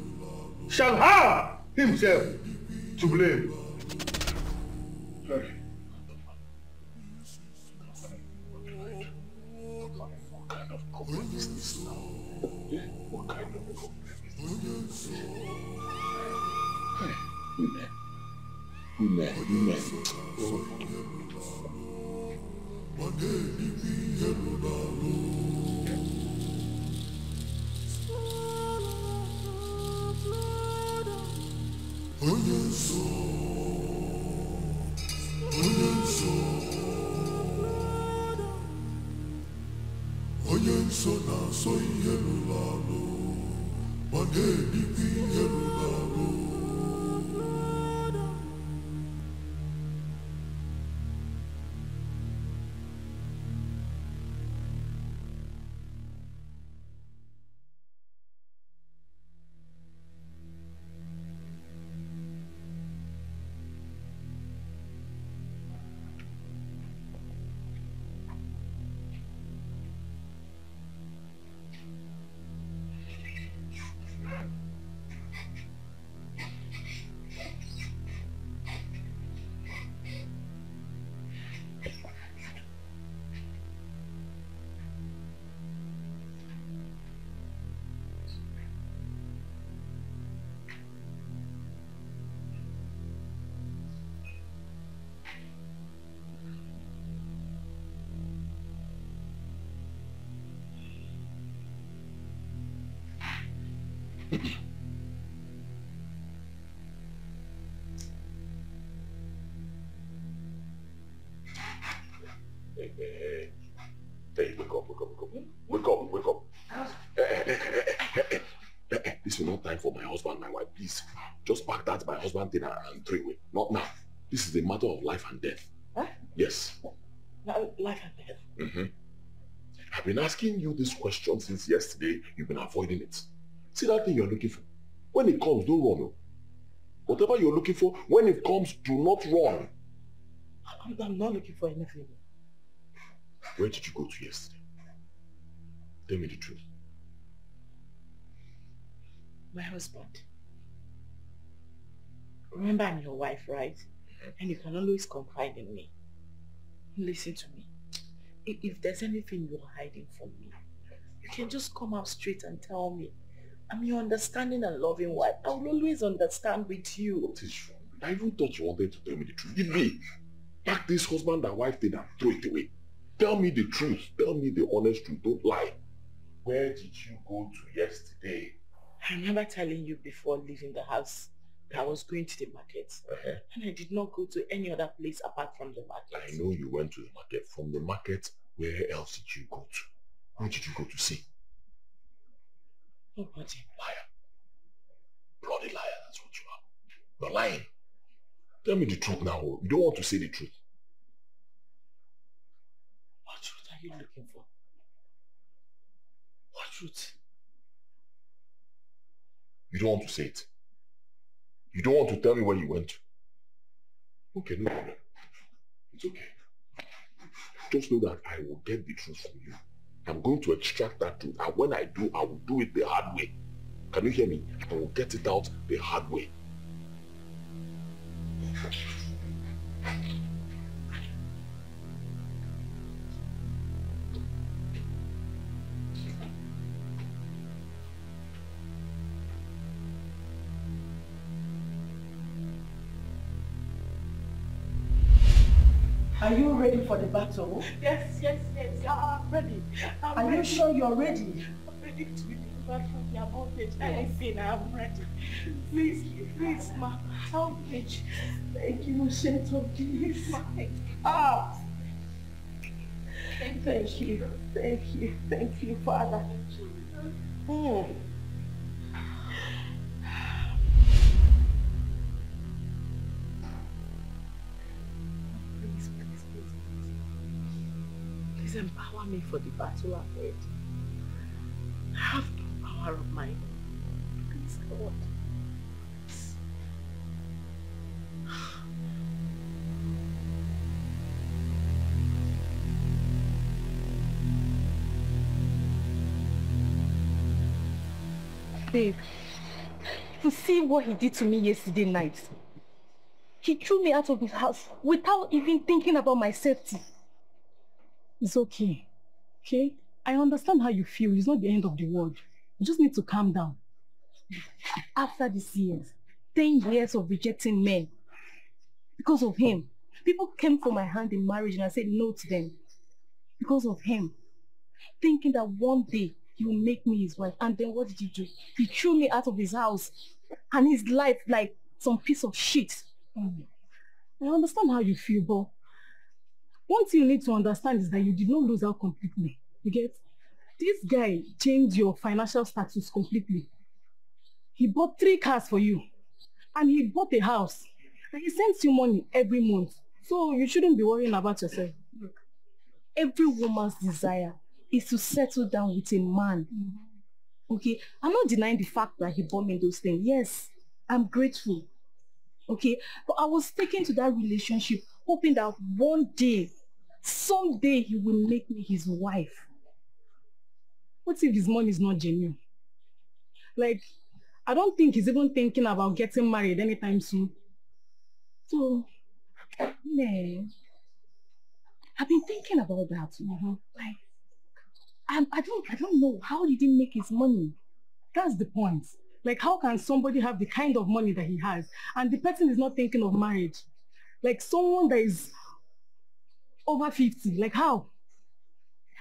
shall have himself to blame. What kind of problem is this now? What kind of problem is this? Women. Onyenso na soy helulalo, manedi pi helulalo. Hey, wake up. Wake up. This is not time for my husband, my wife. Please, just pack that my husband thing and throw away. Not now. This is a matter of life and death. Huh? Yes. Life and death? Mm-hmm. I've been asking you this question since yesterday. You've been avoiding it. See that thing you're looking for? When it comes, don't run. Whatever you're looking for, when it comes, do not run. I'm not looking for anything. Where did you go to yesterday? Tell me the truth. My husband. Remember, I'm your wife, right? And you can always confide in me. Listen to me. If there's anything you're hiding from me, you can just come out straight and tell me. I'm your understanding and loving wife. I will always understand with you. What is wrong? I even thought you wanted to tell me the truth. Give me. Pack this husband and wife thing and throw it away. Tell me the truth. Tell me the honest truth. Don't lie. Where did you go to yesterday? I remember telling you before leaving the house that I was going to the market. And I did not go to any other place apart from the market. I know you went to the market. From the market, where else did you go to? Who did you go to see? Nobody. Liar. Bloody liar, that's what you are. You're lying. Tell me the truth now. You don't want to say the truth. What truth are you looking for? What truth? You don't want to say it. You don't want to tell me where you went to. Okay, no problem. It's okay. Just know that I will get the truth from you. I'm going to extract that truth. And when I do, I will do it the hard way. Can you hear me? I will get it out the hard way. Are you ready for the battle? Yes, I'm ready. Are you sure you're ready? I'm ready to be delivered from your bondage. Anything, I'm ready. Please, ma, help me. Thank you, Saint of Jesus. Thank you, Father. Please empower me for the battle ahead. I have no power of my own. Please, God. Babe, to see what he did to me yesterday night. He threw me out of his house without even thinking about my safety. It's okay. Okay? I understand how you feel. It's not the end of the world. You just need to calm down. After these years, 10 years of rejecting men, because of him, people came for my hand in marriage and I said no to them. Because of him, thinking that one day he will make me his wife. And then what did he do? He threw me out of his house and his life like some piece of shit. I understand how you feel, but one thing you need to understand is that you did not lose out completely. You get? This guy changed your financial status completely. He bought 3 cars for you. And he bought a house. And he sends you money every month. So you shouldn't be worrying about yourself. Every woman's desire is to settle down with a man. Okay? I'm not denying the fact that he bought me those things. Yes, I'm grateful. Okay? But I was taken to that relationship hoping that one day, someday he will make me his wife. What if his money is not genuine? Like, I don't think he's even thinking about getting married anytime soon. So, man, I've been thinking about that. Like, I don't know, how did he make his money? That's the point. Like, how can somebody have the kind of money that he has and the person is not thinking of marriage? Like someone that is over 50, like how?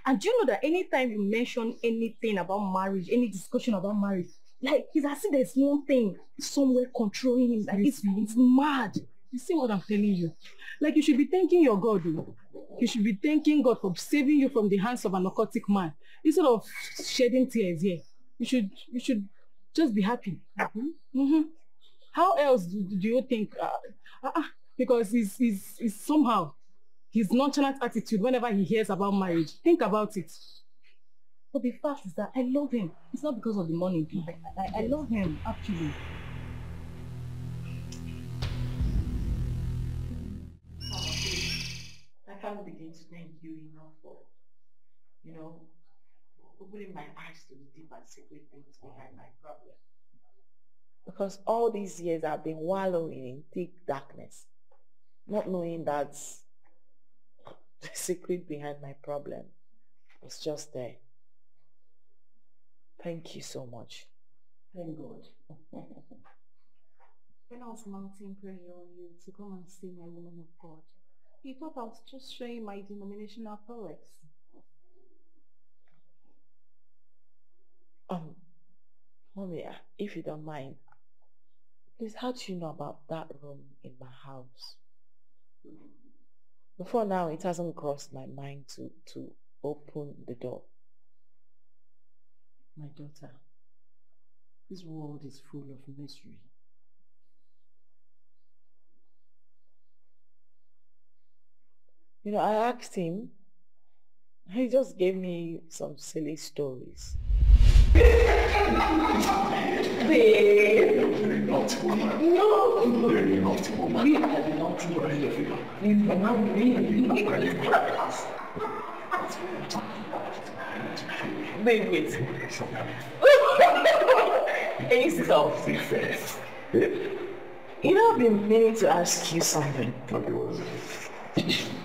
And do you know that anytime you mention anything about marriage, any discussion about marriage, Like, it's as if there's one thing somewhere controlling him. Like, it's mad. You see what I'm telling you? Like, you should be thanking your God. You should be thanking God for saving you from the hands of an narcotic man. Instead of shedding tears here. You should just be happy. How else do you think? Because it's somehow his nonchalant attitude whenever he hears about marriage. Think about it. But the fact is that I love him. It's not because of the money. I love him, actually. I can't begin to thank you enough for, opening my eyes to the deep and secret things behind my problem. Because all these years I've been wallowing in thick darkness, not knowing that the secret behind my problem was just there. Thank you so much. Thank God. When I was mounting prayer on you to come and see my woman of God, you thought I was just showing my denominational prowess. Mommy, if you don't mind, please, how do you know about that room in my house? Before now, it hasn't crossed my mind to open the door. My daughter, this world is full of misery. I asked him. He just gave me some silly stories. Babe! No! You're naughty woman. You're naughty woman. You're Babe, wait. Hey, stop. I've been meaning to ask you something. Okay, what is it?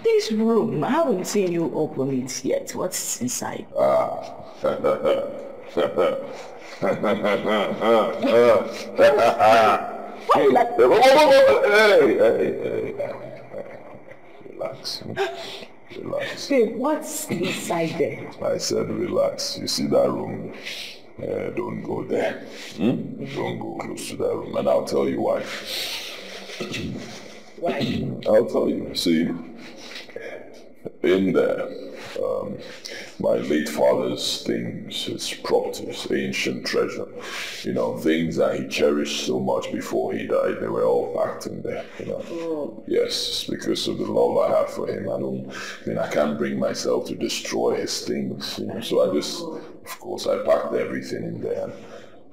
This room, I haven't seen you open it yet. What's inside? Why you like Hey. Relax. Relax. Babe, what's inside there? I said relax. You see that room? Don't go there. Don't go close to that room, and I'll tell you why. Why? I'll tell you. See, in there, my late father's things, his properties, ancient treasure, things that he cherished so much before he died, they were all packed in there, Yes, because of the love I have for him. I can't bring myself to destroy his things, So I just, of course, I packed everything in there.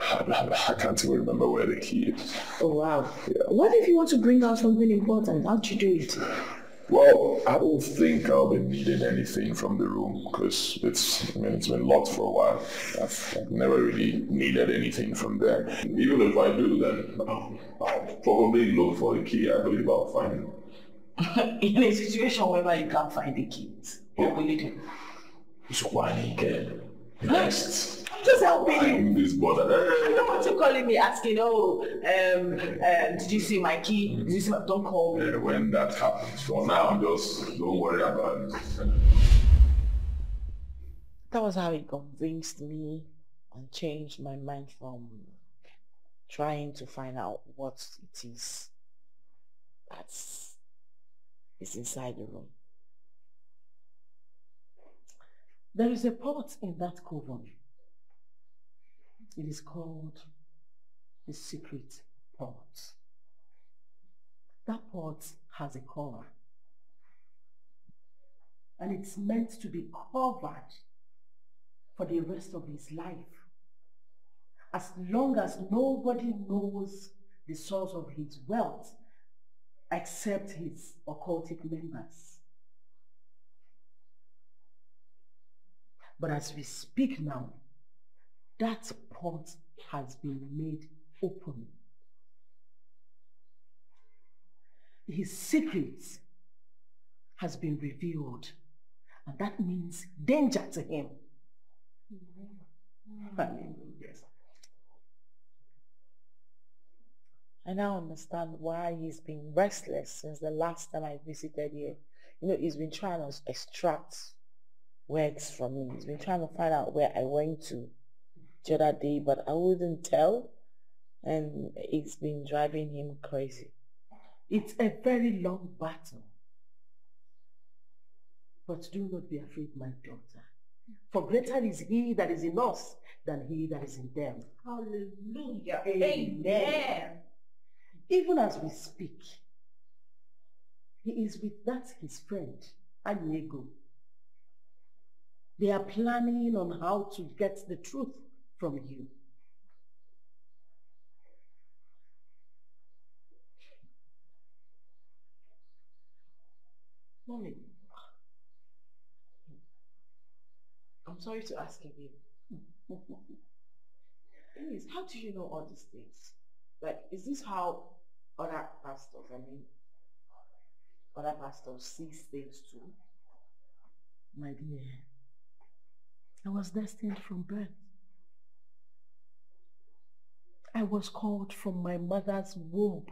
I can't even remember where the key is. Oh, wow. Yeah. What if you want to bring out something important? How'd you do it? Well, I don't think I'll be needing anything from the room because it's been locked for a while. I've never really needed anything from there. Even if I do, then I'll probably look for the key. I believe I'll find it. In a situation where you can't find the keys, what will you do? So why again? Next. I'm just helping you. I'm this bothered. I don't want you calling me asking, did you see my key? Did you see my... Don't call me. When that happens. For now, just don't worry about it. That was how he convinced me and changed my mind from trying to find out what it is that's inside the room. There is a pot in that coven. It is called the secret pot. That pot has a cover. And it's meant to be covered for the rest of his life. As long as nobody knows the source of his wealth except his occultic members. But as we speak now, that pot has been made open. His secret has been revealed, and that means danger to him. Yes. I now understand why he's been restless since the last time I visited here. He's been trying to extract words from me. He's been trying to find out where I went to. the other day, but I wouldn't tell. And it's been driving him crazy. It's a very long battle. But do not be afraid, my daughter. For greater is he that is in us than he that is in them. Hallelujah. Amen. Even as we speak, he is with that his friend, Anyego. They are planning on how to get the truth from you. Mommy, I'm sorry to ask again. Please, how do you know all these things? Like, is this how other pastors see things too? My dear, I was destined from birth. I was called from my mother's womb.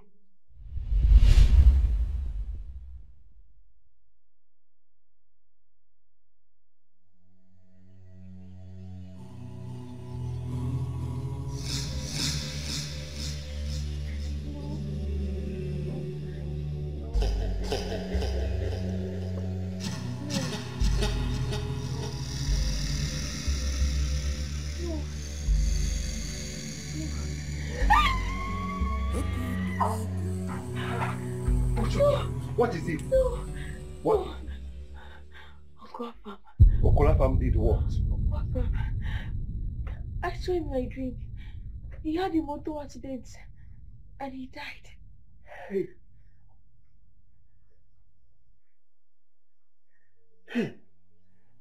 What is it? No. What? No. Uncle Afam. Uncle Afam did what? Uncle Afam. I saw in my dream. He had a motor accident and he died. Hey. Hey.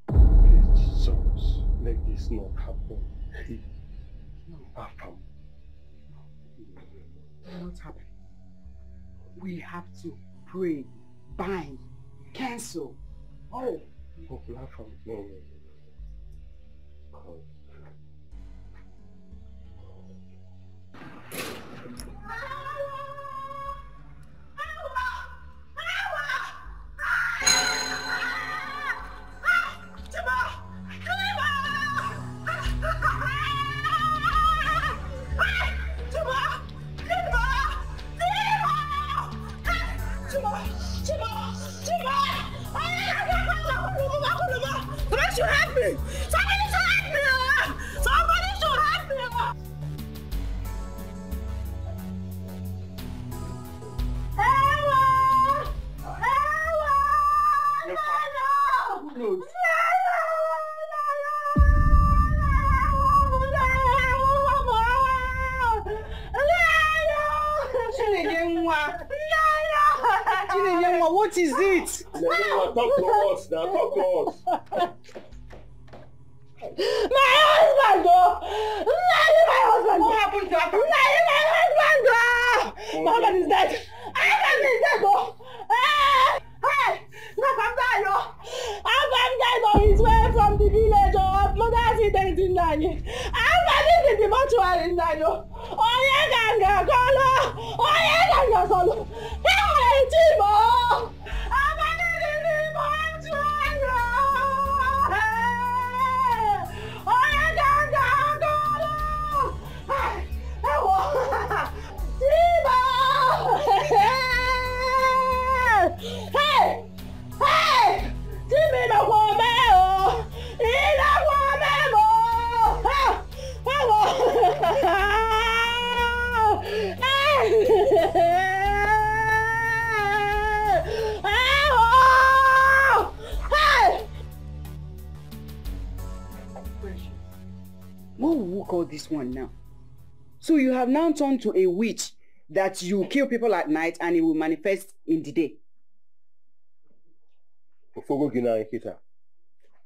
Please, Jesus, let this not happen. Hey. Afam. Not happen. We have to pray, bind, cancel. Oh. Uncle Afam, no. God. What is it? Talk to us now, talk to us. My husband, oh! My husband! What happened to Afam? My husband, oh! My husband is dead! Afam is dead, oh! Hey! Afam died, oh! Afam died on his way from the village, oh! Mother accident in Nani. Afam is in the mortuary in Nani, oh! Oye ganga kolo! Oye ganga kolo! Hey, Timo! Afam is in the mortuary, oh! Hey! Oye ganga kolo! Hey! Timo! Hey! Hey! Timi no kwame o! Ina kwame mo! Ha! What will we call this one now? So you have now turned to a witch that you kill people at night and it will manifest in the day.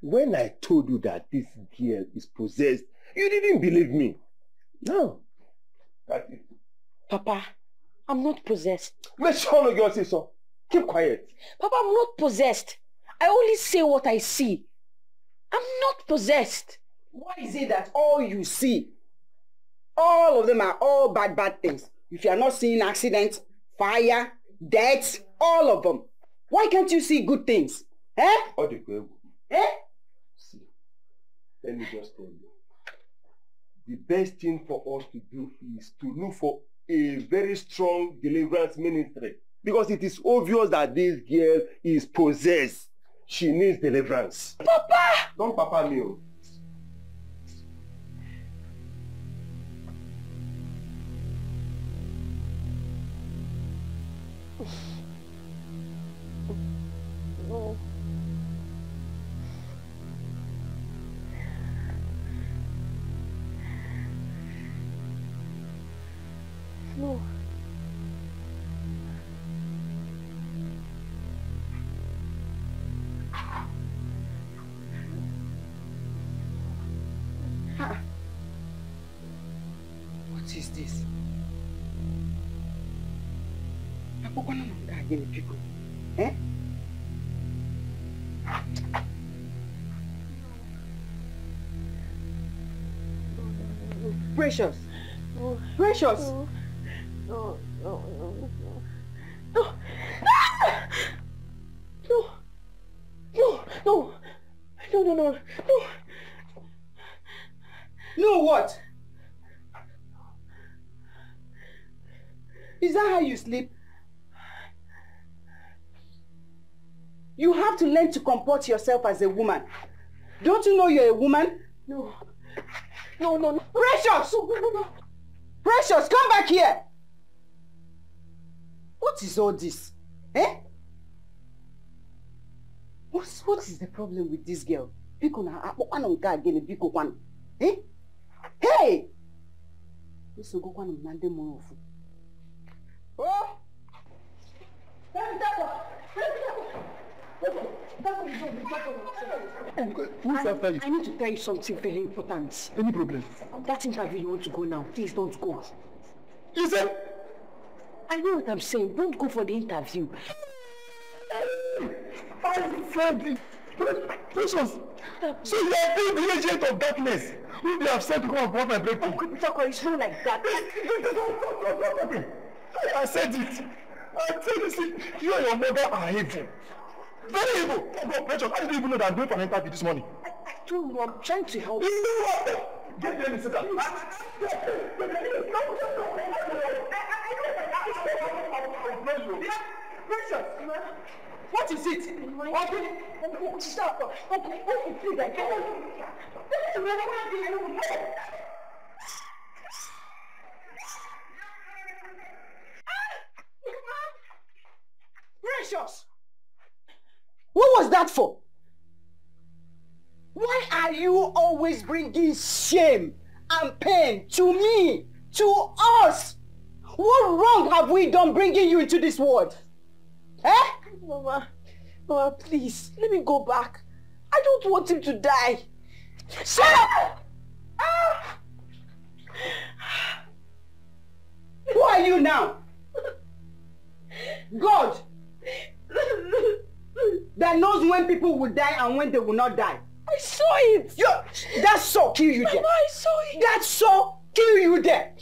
When I told you that this girl is possessed, you didn't believe me. No. That's it. Papa, I'm not possessed. Make sure you say so. Keep quiet. Papa, I'm not possessed. I only say what I see. I'm not possessed. Why is it that all you see, all of them are all bad things? If you are not seeing accidents, fire, death, all of them. Why can't you see good things? Eh? Eh? Eh? See, let me just tell you. the best thing for us to do is to look for a very strong deliverance ministry. Because it is obvious that this girl is possessed. She needs deliverance. Papa! Don't papa me. No. No. What is this? People. Eh? Precious. No. Precious. No. No. No. No. No. No. No. No. No. No. No. No what? Is that how you sleep? You have to learn to comport yourself as a woman. Don't you know you're a woman? No. No, no, no. Precious! No, no, no. Precious, come back here! What is all this? Eh? What is the problem with this girl? Eh? Hey! Oh! Who's after you? I need to tell you something very important. Any problem? That interview you want to go now, please don't go. Listen! I know what I'm saying. Don't go for the interview. I said Precious! So you are being the agent of darkness who they have sent to come and block my breakthrough. Uncle Bitako, it's not like that. I said it. I tell you, see, you and your mother are evil. Very evil. Oh God, Precious, I didn't even know that I'm going for an interview this morning. I don't know. I'm trying to help. Get there and sit down. Precious, what is it? Okay, stop. Okay, please, I can't. Precious! What was that for? Why are you always bringing shame and pain to me, to us? What wrong have we done bringing you into this world? Eh? Mama, please, let me go back. I don't want him to die. Shut up! Who are you now? God that knows when people will die and when they will not die. I saw it. That saw kill you there. Mama, I saw it. That saw kill you there.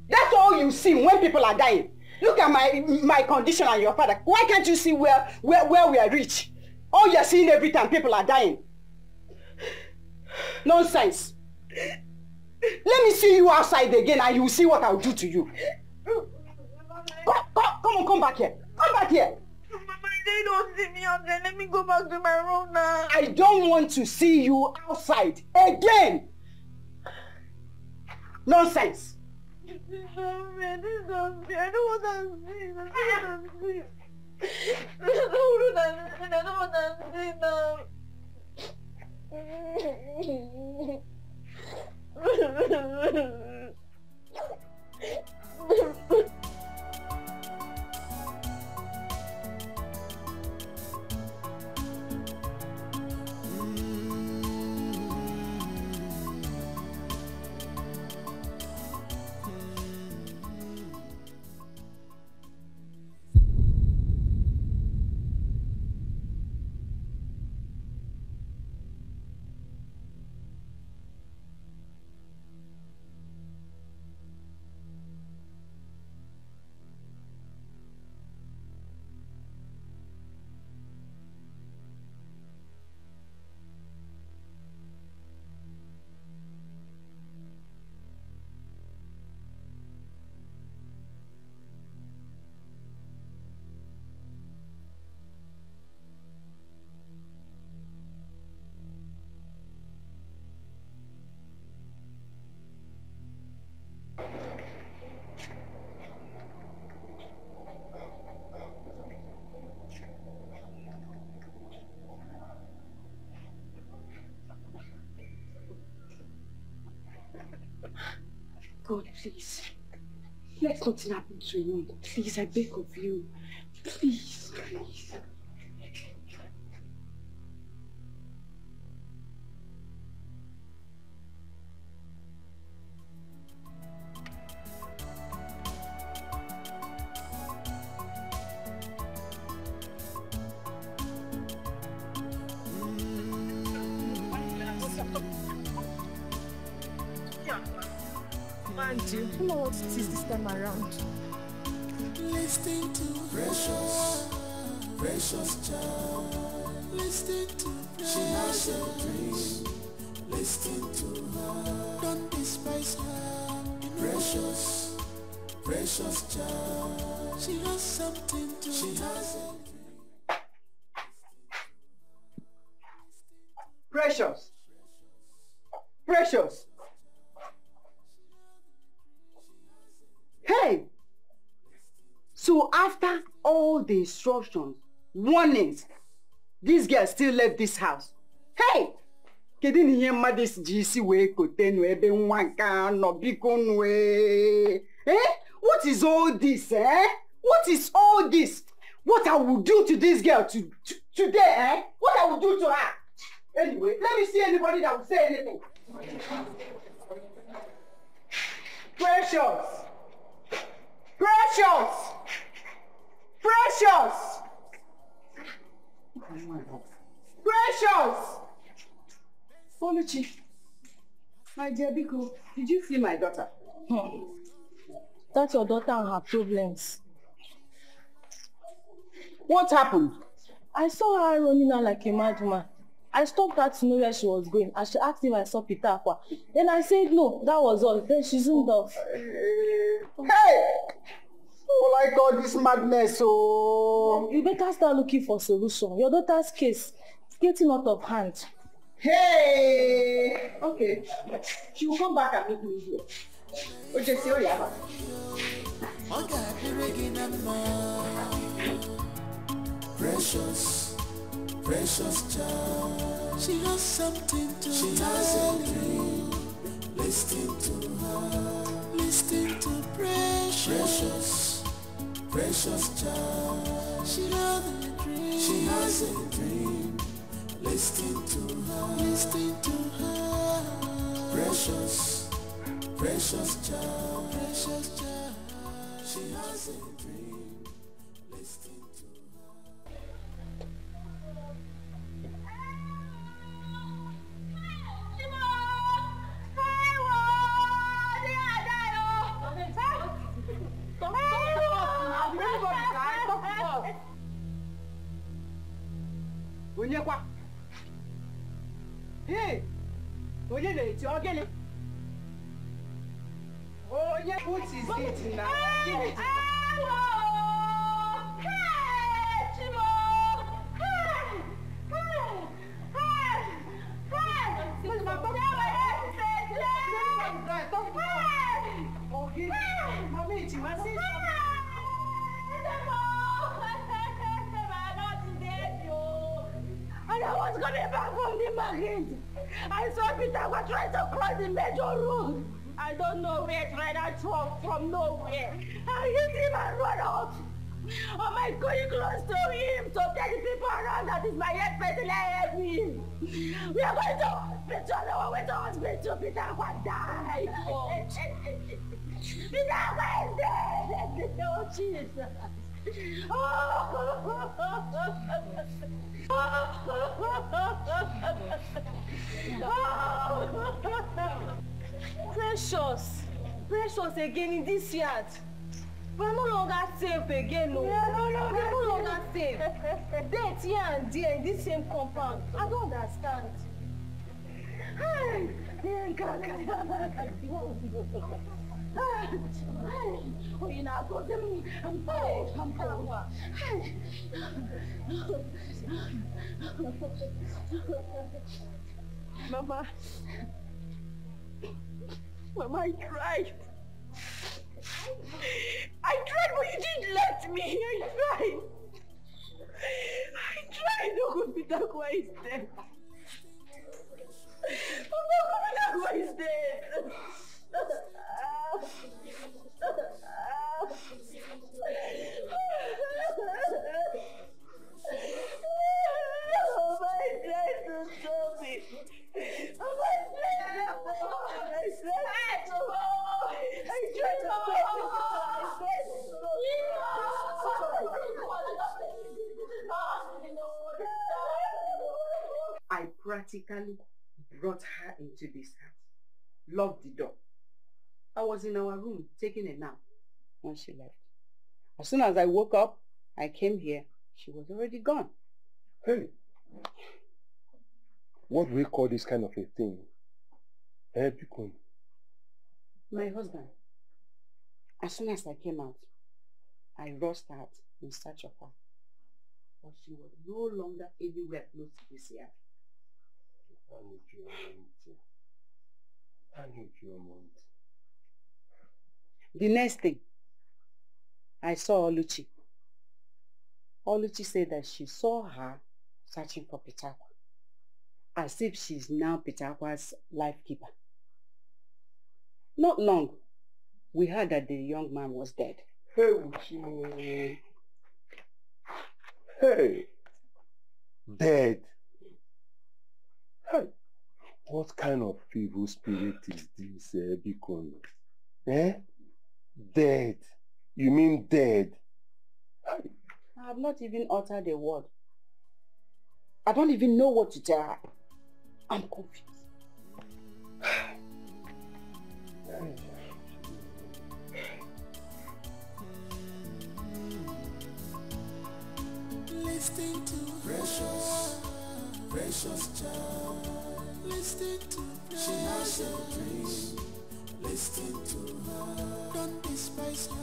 That's all you see when people are dying. Look at my condition and your father. Why can't you see where we are rich? All you're seeing every time people are dying. Nonsense. Let me see you outside again and you will see what I'll do to you. Come on, come back here. Come back here. Mama, they don't see me out there. Let me go back to my room now. I don't want to see you outside again. Nonsense. I don't want to see. I don't want to see. God, please. Let nothing happen to him. Please, I beg of you. Please, please. You don't know what it is this time around. Listen to precious, precious child. Listen to precious. She has a dream. Listen to her. Don't despise her. Precious, precious child. She has something to. She has a dream. Precious. Precious. Hey! So after all the instructions, warnings, this girl still left this house. Hey! Kedu ni ihe mmadụ ji isi wee kote nu ebe nwa nke anọ biko nu What is all this, eh? What is all this? What I will do to this girl today, eh? What I will do to her? Anyway, let me see anybody that will say anything. Precious! Precious! Precious! Precious! Oluchi, my dear Biko, did you see my daughter? That's your daughter and her problems. What happened? I saw her running out like a madman. I stopped her to know where she was going. And she asked if I saw Peter Aqua. Then I said no, that was all. Then she zoomed off. Hey! Oh, like all this madness, oh. You better start looking for solution. Your daughter's case is getting out of hand. Hey! Okay. She will come back and meet me here. Okay, see you, Yaba. Precious, precious child. She has something to. She has a dream. Listen to her. Listen to precious, precious child. She has a dream. She has a dream. Listen to her. Listen to her. Precious, precious child. Precious child. She has a dream. Listen to her. Onyekwa. Hey! Onye na-eti ogene? Onye, what is it now? Hey! Chimo! Hey! Hey! Hey! Hey! What's my problem? Hey! Mommy, it's my sister. And I was coming back from the market. I saw Peter was trying to cross the major road. I don't know where to ride that truck from nowhere. I hit him and run out. Oh my God, close to him to tell the people around that is my head person help me. We are going to hospital. We went to hospital. Peter was died. Peter was dead. Oh Jesus. Precious again in this yard. We're no longer safe again, no. We're no longer safe. Death here and there in this same compound. I don't understand. Oh, you know, go to me. I'm Mama. Mama, I tried. I tried, but you didn't let me. I tried. Uncle Peter Aqua is dead. Uncle Peter Aqua is dead. I practically brought her into this house, locked the door. I was in our room taking a nap when she left. As soon as I woke up, I came here. She was already gone. Hey, what do we call this kind of a thing? Bikon. My husband. As soon as I came out, I rushed out in search of her. But she was no longer anywhere close to this yard. The next thing, I saw Oluchi. Oluchi said that she saw her searching for Pitakwa, as if she's now Pitakwa's life keeper. Not long, we heard that the young man was dead. Hey, Uchi. Hey, dead. Hey, what kind of evil spirit is this, Bikon? Dead. You mean dead? Hey. I have not even uttered a word. I don't even know what to tell her. I'm confused. Listen to precious, precious child. Listen to precious. She has a dream. Listen to her. Don't despise her.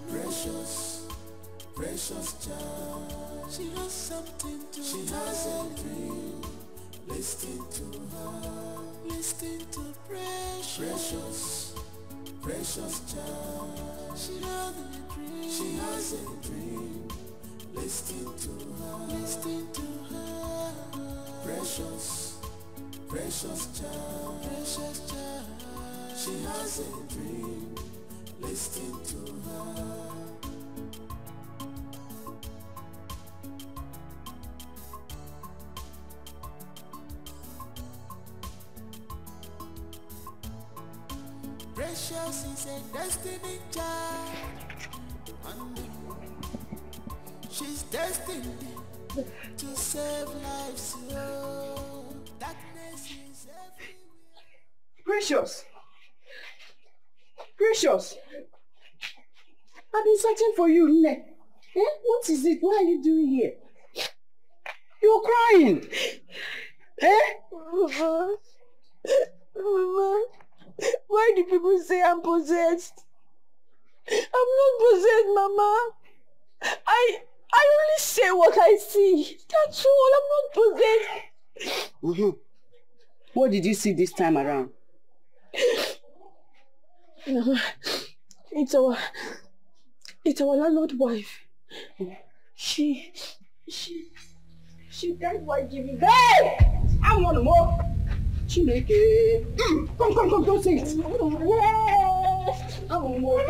Precious, precious child. She has something to. She has a dream. Listen to her. Listen to precious, precious, precious child. She has a dream. She has a dream. Listen to her, listen to her. Precious, precious child, precious child. She has a dream. Listen to her. Precious is a destiny child. She's destined to save lives. Oh, darkness is everywhere. Precious! Precious! I've been searching for you, Nne. What is it? What are you doing here? You're crying. Mama. Mama. Why do people say I'm possessed? I'm not possessed, Mama. I only say what I see. That's all. I'm not possessed. What did you see this time around? Mama, it's our landlord wife. She died while giving birth. Hey! I want more. Chineke. Come, don't say it. I want more.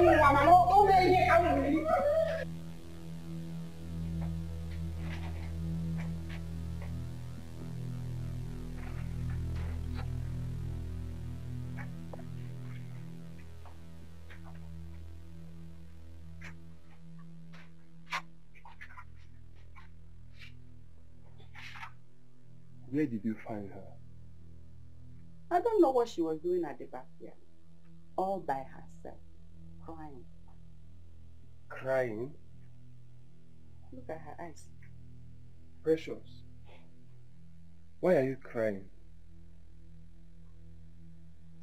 Where did you find her? I don't know what she was doing at the backyard. All by herself. Crying. Crying? Look at her eyes. Precious. Why are you crying?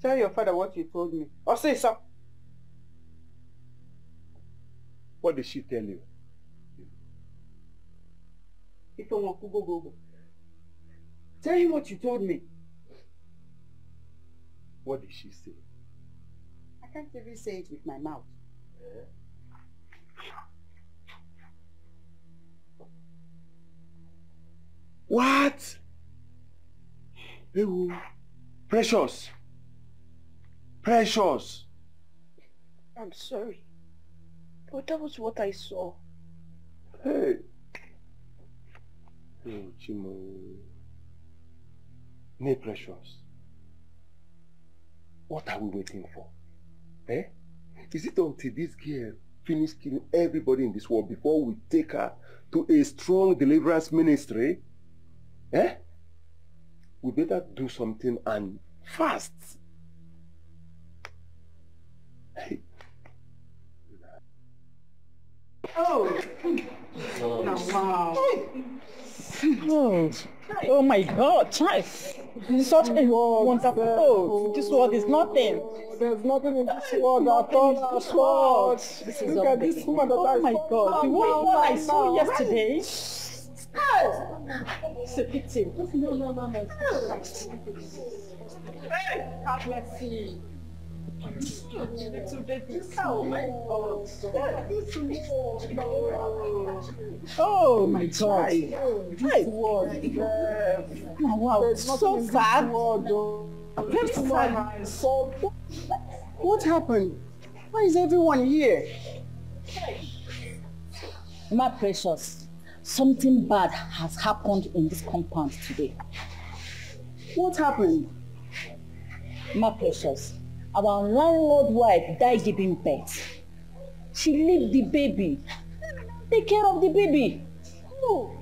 Tell your father what you told me. Or say so. What did she tell you? Tell him what you told me. What did she say? I can't even say it with my mouth. What? Precious. Precious. I'm sorry. But that was what I saw. Hey. Oh, Chimo. Nay, Precious. What are we waiting for? Eh? Is it until this girl finishes killing everybody in this world before we take her to a strong deliverance ministry? Eh? We better do something and fast. Hey. Oh. Wow. Oh, oh my God, child. Such a wonderful. Oh, this world is nothing. There's nothing in this world at all. Look at this woman that Oh my God, the one I saw yesterday. It's a pity. No. Hey, have mercy. Little baby. Oh my God. Oh my God. This world. Oh, wow, so sad. Very sad. So, what happened? Why is everyone here? My precious, something bad has happened in this compound today. What happened? My precious, our landlord wife died giving birth. She left the baby. Take care of the baby. Oh.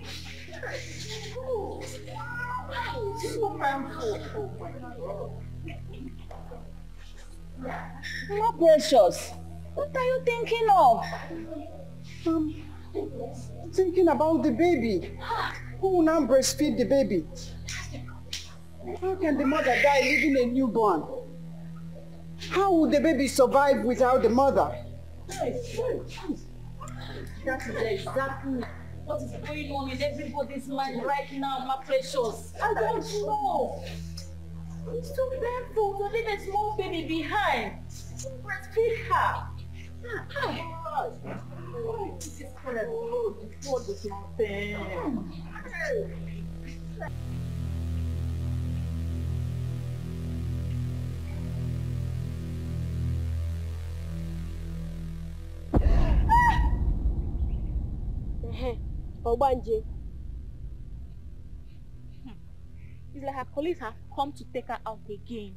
So painful. My precious, what are you thinking of? Thinking about the baby. Who will now breastfeed the baby? How can the mother die leaving a newborn? How will the baby survive without the mother? That is exactly what is going on in everybody's mind right now, my precious. I don't know. It's too painful to leave a small baby behind. Breastfeed her. This is terrible. This world is nothing. Obanje. It's like her colleagues have come to take her out again.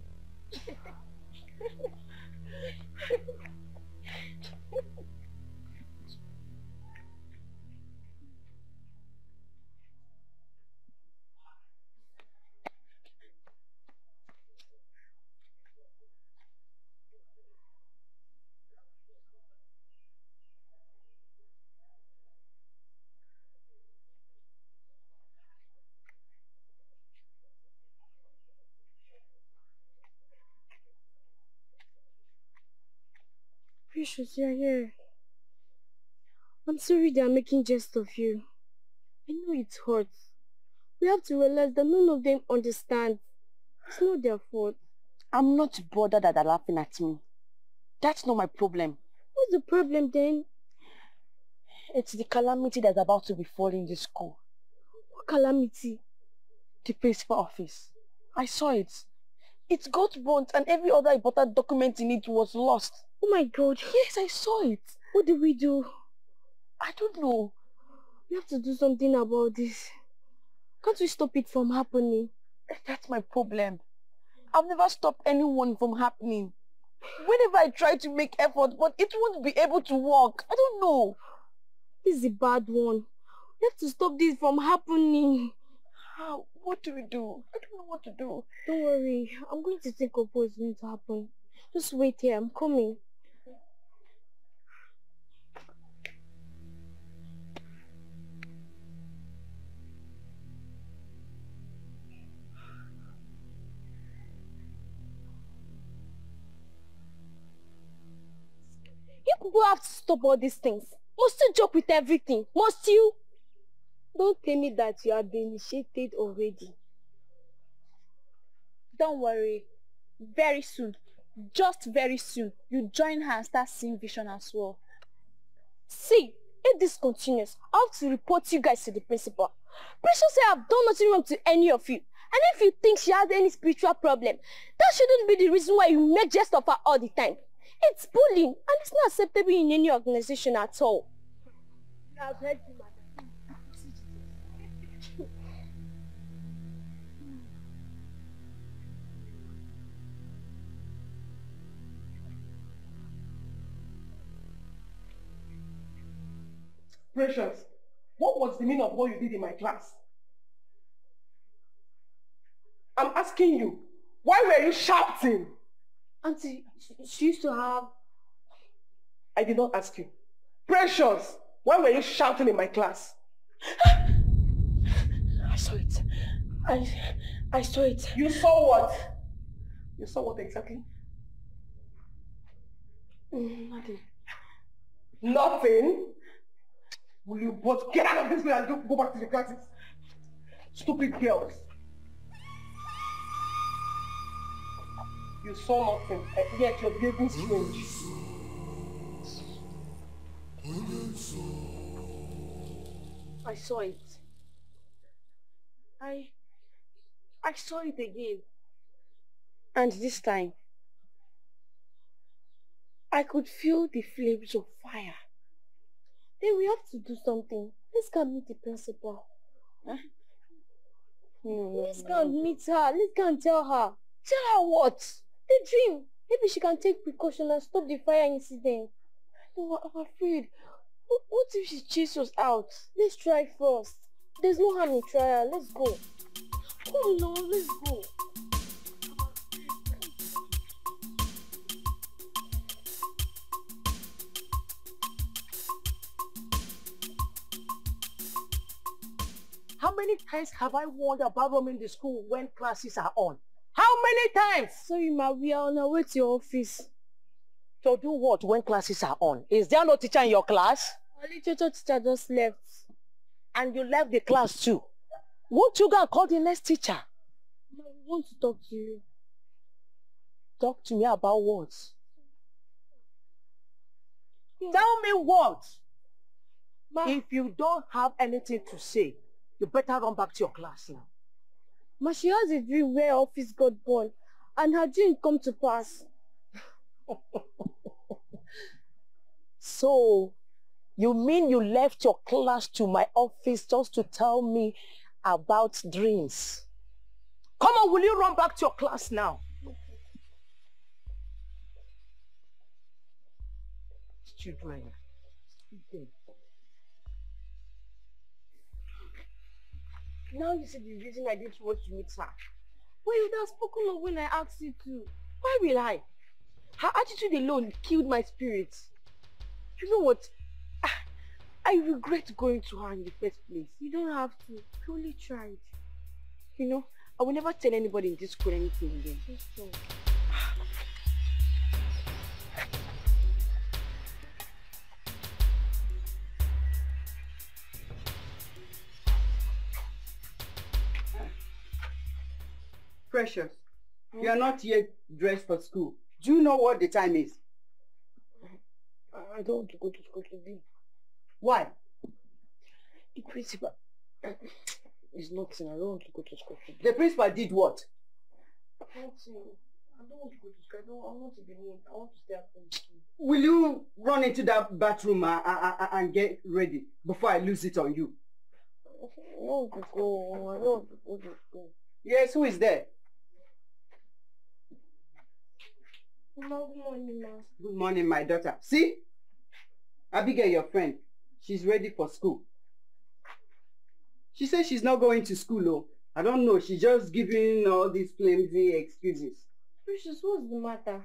Precious, you're here. I'm sorry they are making jest of you. I know it hurts. We have to realize that none of them understand. It's not their fault. I'm not bothered that they're laughing at me. That's not my problem. What's the problem then? It's the calamity that's about to befall in this school. What calamity? The principal office. I saw it. It got burnt and every other important document in it was lost. Oh my God. Yes, I saw it. What do we do? I don't know. We have to do something about this. Can't we stop it from happening? That's my problem. I've never stopped anyone from happening. Whenever I try to make effort, but it won't be able to work. I don't know. This is a bad one. We have to stop this from happening. How? What do we do? I don't know what to do. Don't worry. I'm going to think of what's going to happen. Just wait here. I'm coming. You people have to stop all these things. Must you joke with everything? Must you? Don't tell me that you have been initiated already. Don't worry. Very soon, just very soon, you join her and start seeing vision as well. See, if this continues, I have to report you guys to the principal. Precious say I've done nothing wrong to any of you. And if you think she has any spiritual problem, that shouldn't be the reason why you make jest of her all the time. It's bullying, and it's not acceptable in any organization at all. I've heard you, madam. Precious, what was the meaning of what you did in my class? I'm asking you, why were you shouting? Auntie, she used to have... I did not ask you. Precious, why were you shouting in my class? I saw it. I saw it. You saw what? You saw what exactly? Nothing. Nothing? Will you both get out of this place and go back to your classes? Stupid girls. You saw nothing, and yet you're behaving strange. I saw it. I saw it again. And this time, I could feel the flames of fire. Then we have to do something. Let's go and meet the principal. Huh? Let's go and meet her. Let's go and tell her. Tell her what? The dream. Maybe she can take precaution and stop the fire incident. No, I'm afraid. What if she chases us out? Let's try first. There's no harm in trial. Let's go. Come on, let's go. How many times have I warned about roaming the school when classes are on? How many times? Sorry, ma, we are on our way to your office. To do what when classes are on? Is there no teacher in your class? Our literature teacher just left. And you left the class too. Won't you go and call the next teacher? Ma, we want to talk to you. Talk to me about what? Tell me what? Ma, if you don't have anything to say, you better run back to your class now. Ma, she has a dream where her office got burned and her dream come to pass. So, you mean you left your class to my office just to tell me about dreams? Come on, will you run back to your class now? Children. Now you see the reason I didn't want to meet her. Well, you would have spoken of when I asked you to. Why will I? Her attitude alone killed my spirit. You know what? I regret going to her in the first place. You don't have to. I only tried. You know, I will never tell anybody in this school anything again. Just don't. Precious, you are not yet dressed for school. Do you know what the time is? I don't want to go to school today. Why? The principal is nothing. I don't want to go to school today. The principal did what? Nothing. I don't want to go to school. I want to be alone. I want to stay at home. Will you run into that bathroom and get ready before I lose it on you? I don't want to go. I don't want to go to school. Yes, who is there? Good morning, ma. Good morning, my daughter. See? Abigail, your friend. She's ready for school. She says she's not going to school, oh. I don't know. She's just giving all these flimsy excuses. Precious, what's the matter?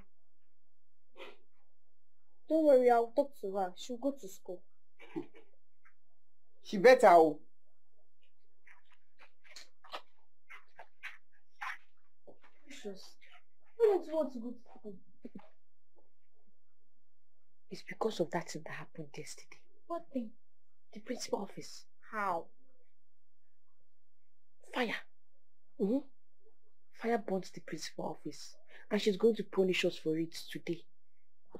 Don't worry, I'll talk to her. She'll go to school. She better, oh. Precious, I don't want to go to school. It's because of that thing that happened yesterday. What thing? The principal office. How? Fire. Fire burns the principal office. And she's going to punish us for it today.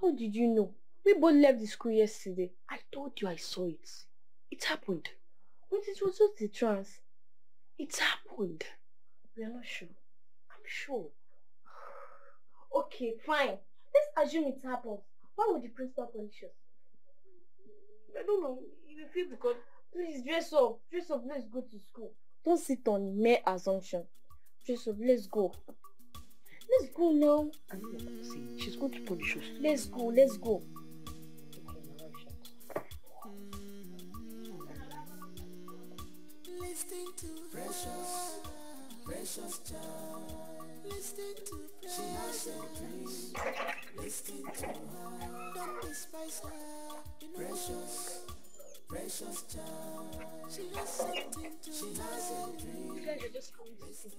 How did you know? We both left the school yesterday. I told you I saw it. It happened. But it was just a trance. It happened. We are not sure. I'm sure. Okay, fine. Let's assume it happened. Why would the principal punish us? I don't know. You feel because... Please, dress up. Dress up. Let's go to school. Don't sit on mere assumption. Dress up. Let's go. Let's go now. I know what I'm saying. She's going to punish us. Let's go. Let's go. Listen to her. Don't despise her. Precious, precious child. She has something to She has a dream. You guys are just coming to see.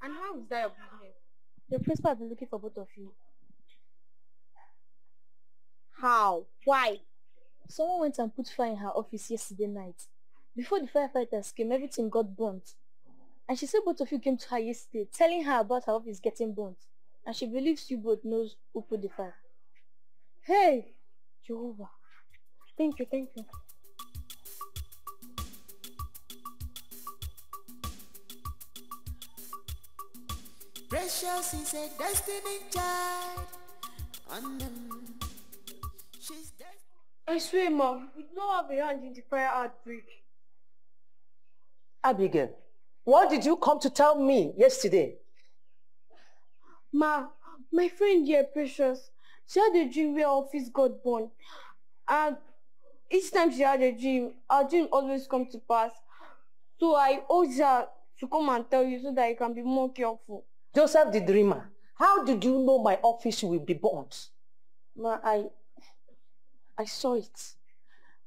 And how is that your business? The principal has been looking for both of you. How? Why? Someone went and put fire in her office yesterday night. Before the firefighters came, everything got burnt. And she said both of you came to her yesterday, telling her about her office getting burnt. And she believes you both knows who put the fire. Hey! Jehovah. Thank you, thank you. Precious is a destiny child. On them. She's I swear, Mom, we don't have a hand in the fire outbreak. Abigail, what did you come to tell me yesterday? Ma, my friend here, Precious, she had a dream where her office got burned. And each time she had a dream, her dream always come to pass. So I urged her to come and tell you so that you can be more careful. Joseph the dreamer, how did you know my office will be burnt? Ma, I saw it.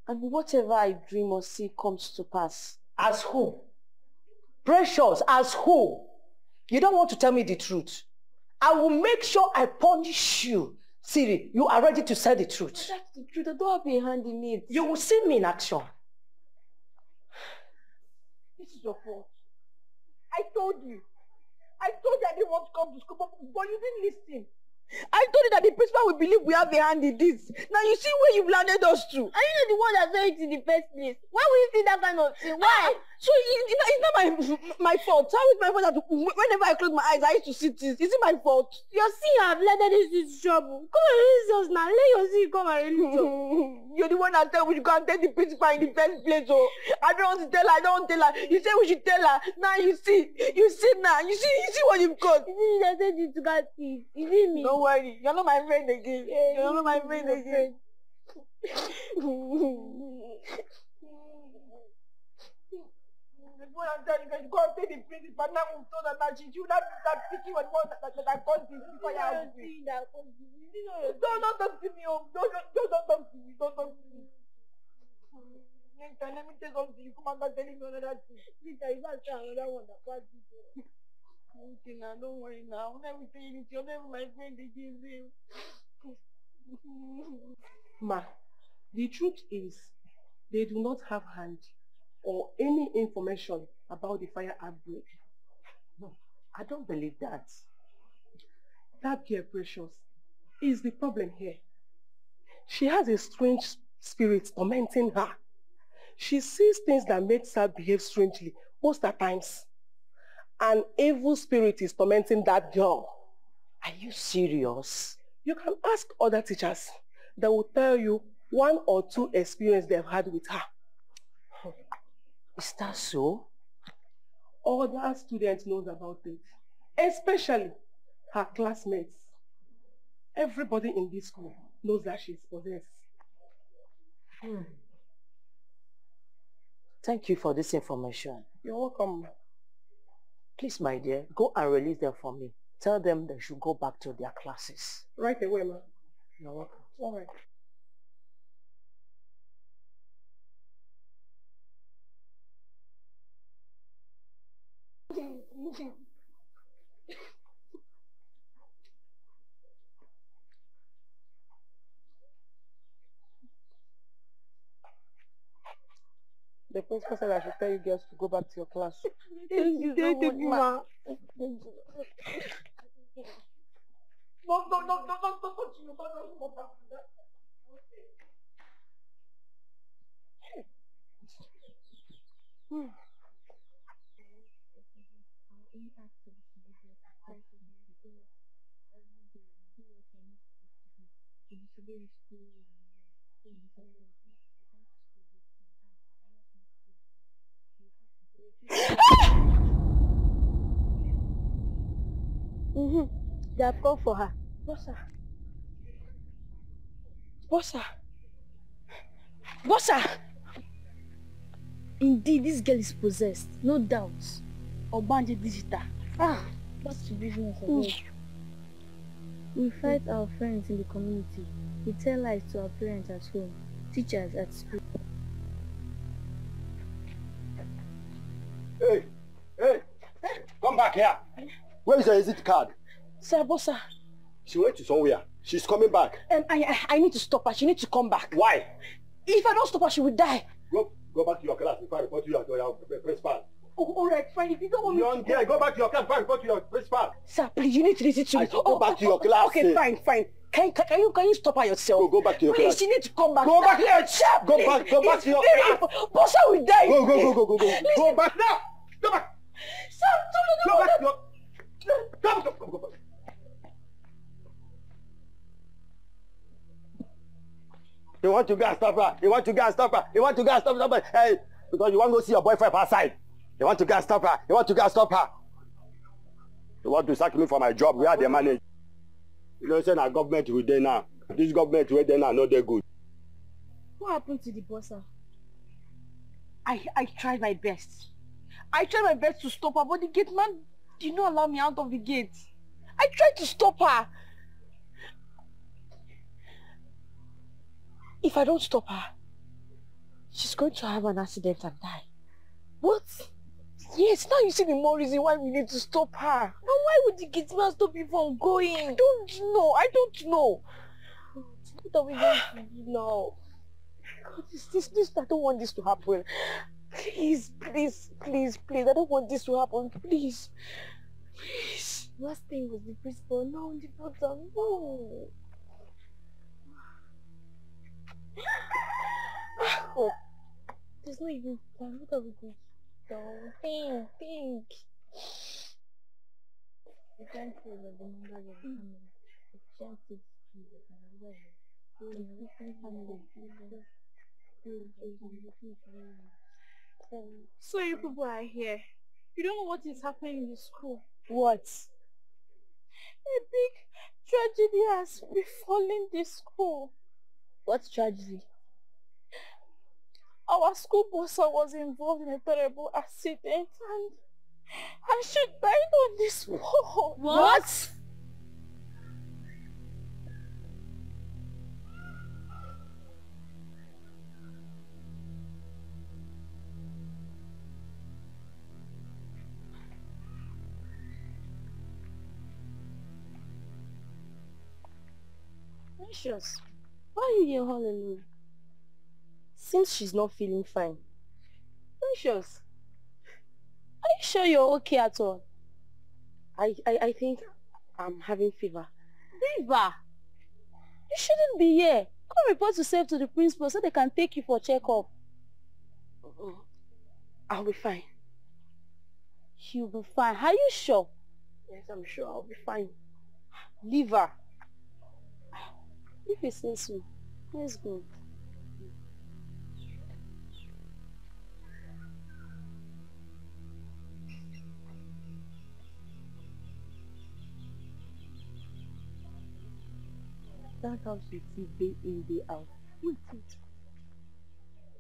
And whatever I dream or see comes to pass. As who? Precious, as who? You don't want to tell me the truth. I will make sure I punish you. Siri, you are ready to say the truth. But that's the truth. I don't have a hand in it. You will see me in action. This is your fault. I told you. I told you I didn't want to come to school, but you didn't listen. I told you that the principal will believe we have a hand in this. Now you see where you've landed us to. Are you not the one that said it in the first place? Why would you see that kind of thing? Why? So it's not my fault. How is my fault that whenever I close my eyes, I used to see this? Is it my fault? Your sin have landed us into trouble. Come and release us now. Let your sin come and release us. You're the one that said we should go and tell the principal in the first place. Oh, I don't want to tell her. I don't want to tell her. You said we should tell her. Now you see now. You see what you've got. You see, I said you to get it. You see me? Don't worry. You're not my friend again. Yeah, you're not my friend again. Go and tell you guys, go and tell the principal. Now we told her that she should not start speaking with one that caused this before you have to. Don't talk to me. Don't talk to me. Don't talk to me. Next time, let me tell something. You come and start telling me another thing. Later, you can't tell another one that caused this. Okay, now don't worry now. Let me tell you this. You're never my friend again. Ma, the truth is, they do not have hand or any information about the fire outbreak. No, I don't believe that. That girl, Precious, is the problem here. She has a strange spirit tormenting her. She sees things that makes her behave strangely most of the times. An evil spirit is tormenting that girl. Are you serious? You can ask other teachers that will tell you one or two experiences they've had with her. Is that so? Other students knows about it, especially her classmates. Everybody in this school knows that she's possessed. Thank you for this information. You're welcome. Please, my dear, go and release them for me. Tell them they should go back to their classes. Right away, ma. You're welcome. All right. The principal said I should tell you girls to go back to your class. Thank you so much, ma. They have called for her. Bossa! Indeed, this girl is possessed, no doubt. Obanje digital. Back to business again. We fight our friends in the community. We tell lies to our parents at home, teachers at school. Hey, come back here. Where is your exit card? Sir, bossa. She went to somewhere. She's coming back. I need to stop her. She needs to come back. Why? If I don't stop her, she will die. Go back to your class before I report to your principal. Oh, all right, fine. If you don't want me Young girl, go back to your class before I report to your principal. Sir, please, you need to listen to me. Go back to your class. Okay, fine. Can you stop her yourself? Go back to your class. Please, she needs to come back. Go back here. Sir, Go back to your class. Bossa will die. Go. Go back now. Go back. Sir, go back to your... Come back. You want to go and stop her. Hey, because you want to see your boyfriend outside. You want to go and stop her. You want to sack me for my job. We are the manager. You know, say our government will there now. This government will there now, not that good. What happened to the bossa? I tried my best. I tried my best to stop her, but the gate man did not allow me out of the gate. I tried to stop her. If I don't stop her, she's going to have an accident and die. What? Yes, now you see the more reason why we need to stop her. And why would the gate man stop you from going? I don't know. What are we going to do now? This, I don't want this to happen. Please, I don't want this to happen. Please. Last thing was the principal, now the doctor. No. Oh, there's no even plan. What are we going to do? Think. The time for the number of the chances So you people are here. You don't know what is happening in the school. What? A big tragedy has befallen the school. What tragedy? Our school bossa was involved in a terrible accident and she died on the spot. What? Precious, why are you here all alone? Seems she's not feeling fine. Precious, are you sure you're okay at all? I think I'm having fever. Fever? You shouldn't be here. Come report yourself to the principal so they can take you for checkup. I'll be fine. You'll be fine. Are you sure? Yes, I'm sure I'll be fine. Liver. If you say so, let's go. That house you see day in, day out. Wait.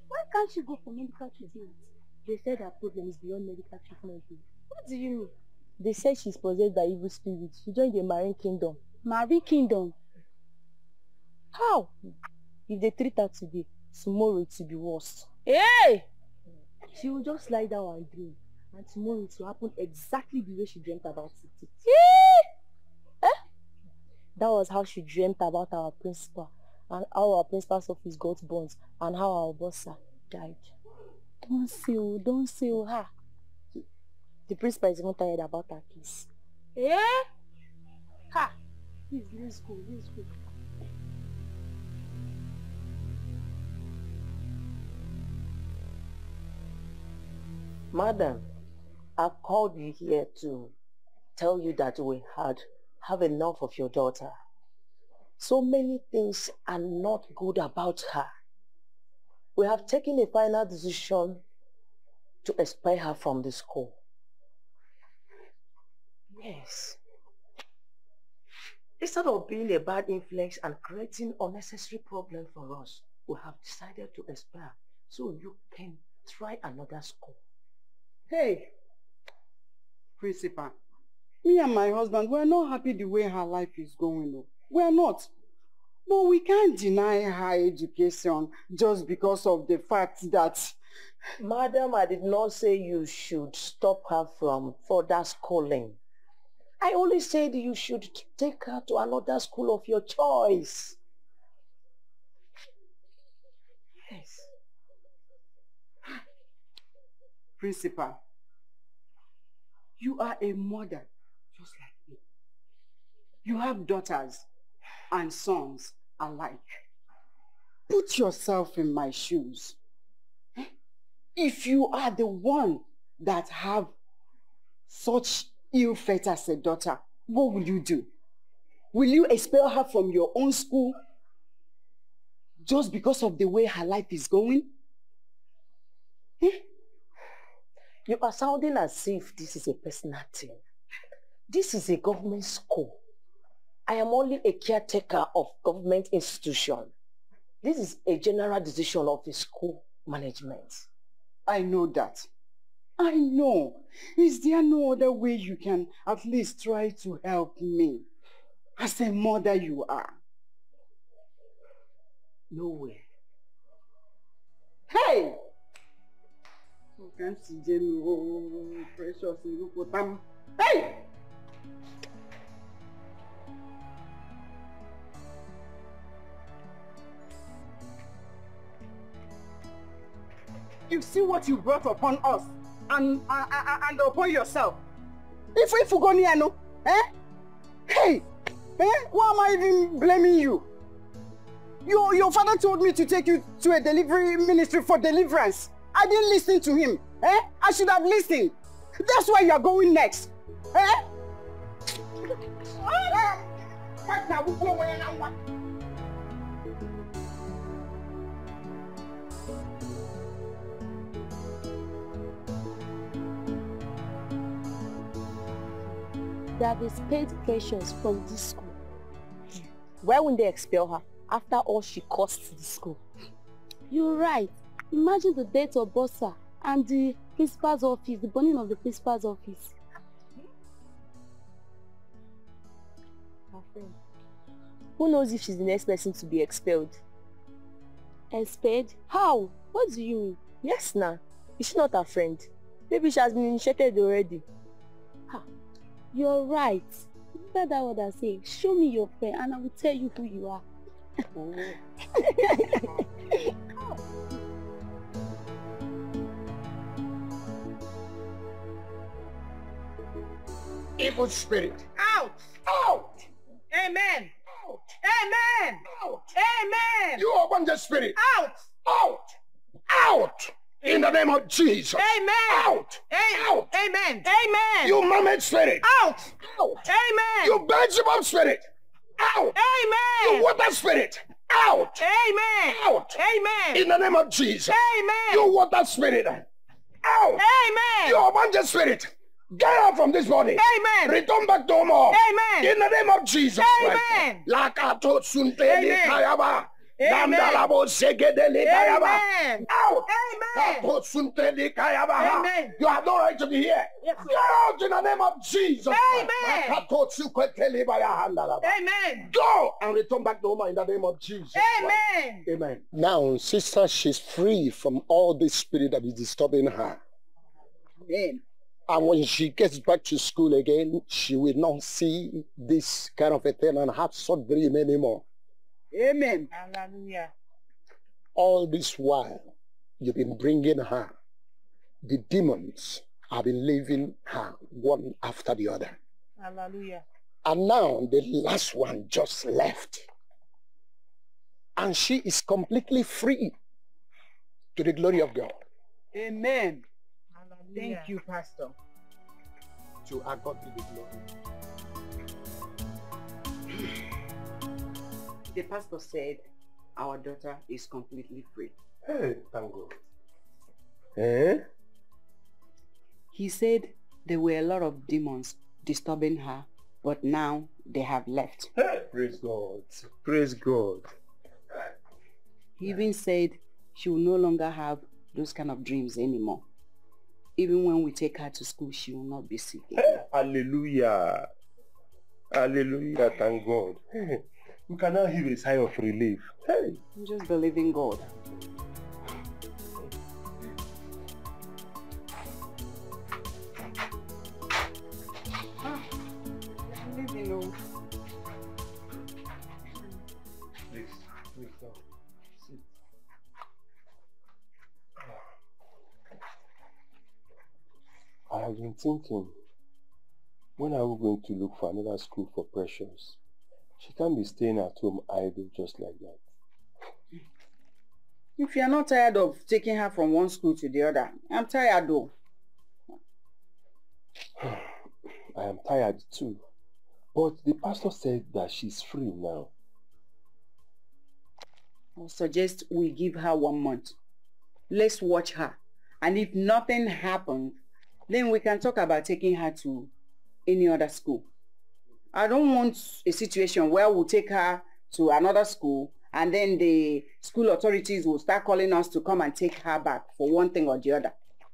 Why can't she go for medical treatment? They said her problem is beyond medical treatment. What do you mean? They said she's possessed by evil spirits. She joined the Marine Kingdom. Marine Kingdom? How? If they treat her today, tomorrow it will be worse. Hey! She will just lie down and dream. And tomorrow it will happen exactly the way she dreamt about it. That was how she dreamt about our principal, and how our principal's office got burnt, and how our bossa died. Don't say her. The principal is even tired about her case. Ha! Please, let's go. Madam, I've called you here to tell you that we have enough of your daughter. So many things are not good about her. We have taken a final decision to expel her from the school. Yes. Instead of being a bad influence and creating unnecessary problems for us, we have decided to expel her so you can try another school. Hey, principal, Me and my husband, we're not happy the way her life is going. No. We're not. But we can't deny her education just because of the fact that... Madam, I did not say you should stop her from further schooling. I only said you should take her to another school of your choice. Yes. Principal, you are a mother just like me. You have daughters and sons alike. Put yourself in my shoes. If you are the one that have such ill fate as a daughter, what will you do? Will you expel her from your own school just because of the way her life is going? You are sounding as if this is a personal thing. This is a government school. I am only a caretaker of government institution. This is a general decision of the school management. I know that. I know. Is there no other way you can at least try to help me? As a mother you are. No way. Hey! Precious. Hey! You see what you brought upon us and upon yourself. If we go near, no? Eh? Hey! Eh? Why am I even blaming you? Your father told me to take you to a delivery ministry for deliverance. I didn't listen to him. Eh? I should have listened. That's why you are going next. Eh? They have expelled Precious from this school. Why wouldn't they expel her after all she cost the school? You're right. Imagine the death of Bossa and the principal's office, the burning of the principal's office. Her friend. Who knows if she's the next person to be expelled? Expelled? How? What do you mean? Yes, now. Is she not her friend? Maybe she has been initiated already. You're right. Remember that what I say. Show me your friend and I will tell you who you are. Oh. Evil spirit. Out! Out! Amen! Out! Amen! Out! Amen! You open the spirit. Out! Out! Out! In the name of Jesus. Amen! Out! Out! Amen! Amen! You mermaid spirit. Out! Out! Amen! You Beelzebub spirit. Out! Amen! You water spirit. Out! Amen! Out! Amen! In the name of Jesus. Amen! You water spirit. Out! Amen! You abandoned spirit. Get out from this body. Amen! Return back to more. Amen! In the name of Jesus. Amen! Lakato sunteli kayaba. Amen! Amen! Out! Amen! Amen! You have no right to be here. Yes, Get out in the name of Jesus. Amen! Amen! Go and return back to home in the name of Jesus. Amen! Amen. Now, sister, she's free from all this spirit that is disturbing her. Amen. And when she gets back to school again, she will not see this kind of a thing and have such dream anymore. Amen. Hallelujah. All this while, you've been bringing her. The demons have been leaving her one after the other. Hallelujah. And now the last one just left. And she is completely free to the glory of God. Amen. Hallelujah. Thank you, Pastor. To our God be the glory. The pastor said our daughter is completely free. Hey, thank God. Eh? He said there were a lot of demons disturbing her, but now they have left. Hey, praise God. Praise God. He even said she will no longer have those kind of dreams anymore. Even when we take her to school, she will not be sick. Hallelujah. Hallelujah, thank God. Hey, we can now heave a sigh of relief. Hey. I'm just believing God. Please, now. Sit. I have been thinking, when are we going to look for another school for Precious? She can't be staying at home idle just like that. If you're not tired of taking her from one school to the other, I'm tired though. I am tired too. But the pastor said that she's free now. I suggest we give her 1 month. Let's watch her. And if nothing happens, then we can talk about taking her to any other school. I don't want a situation where we'll take her to another school and then the school authorities will start calling us to come and take her back for one thing or the other.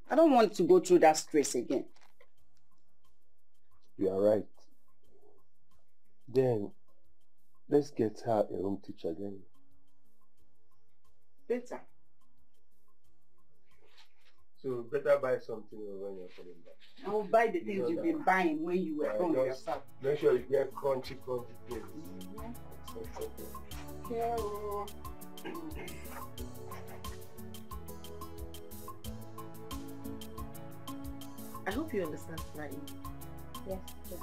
I don't want to go through that stress again. You are right. Then, let's get her a home teacher then. Better. So, better buy something when you're coming back. I will buy the things you've been buying when you were home yourself. Make sure you get crunchy things. Carol. I hope you understand crying. Yes, sir.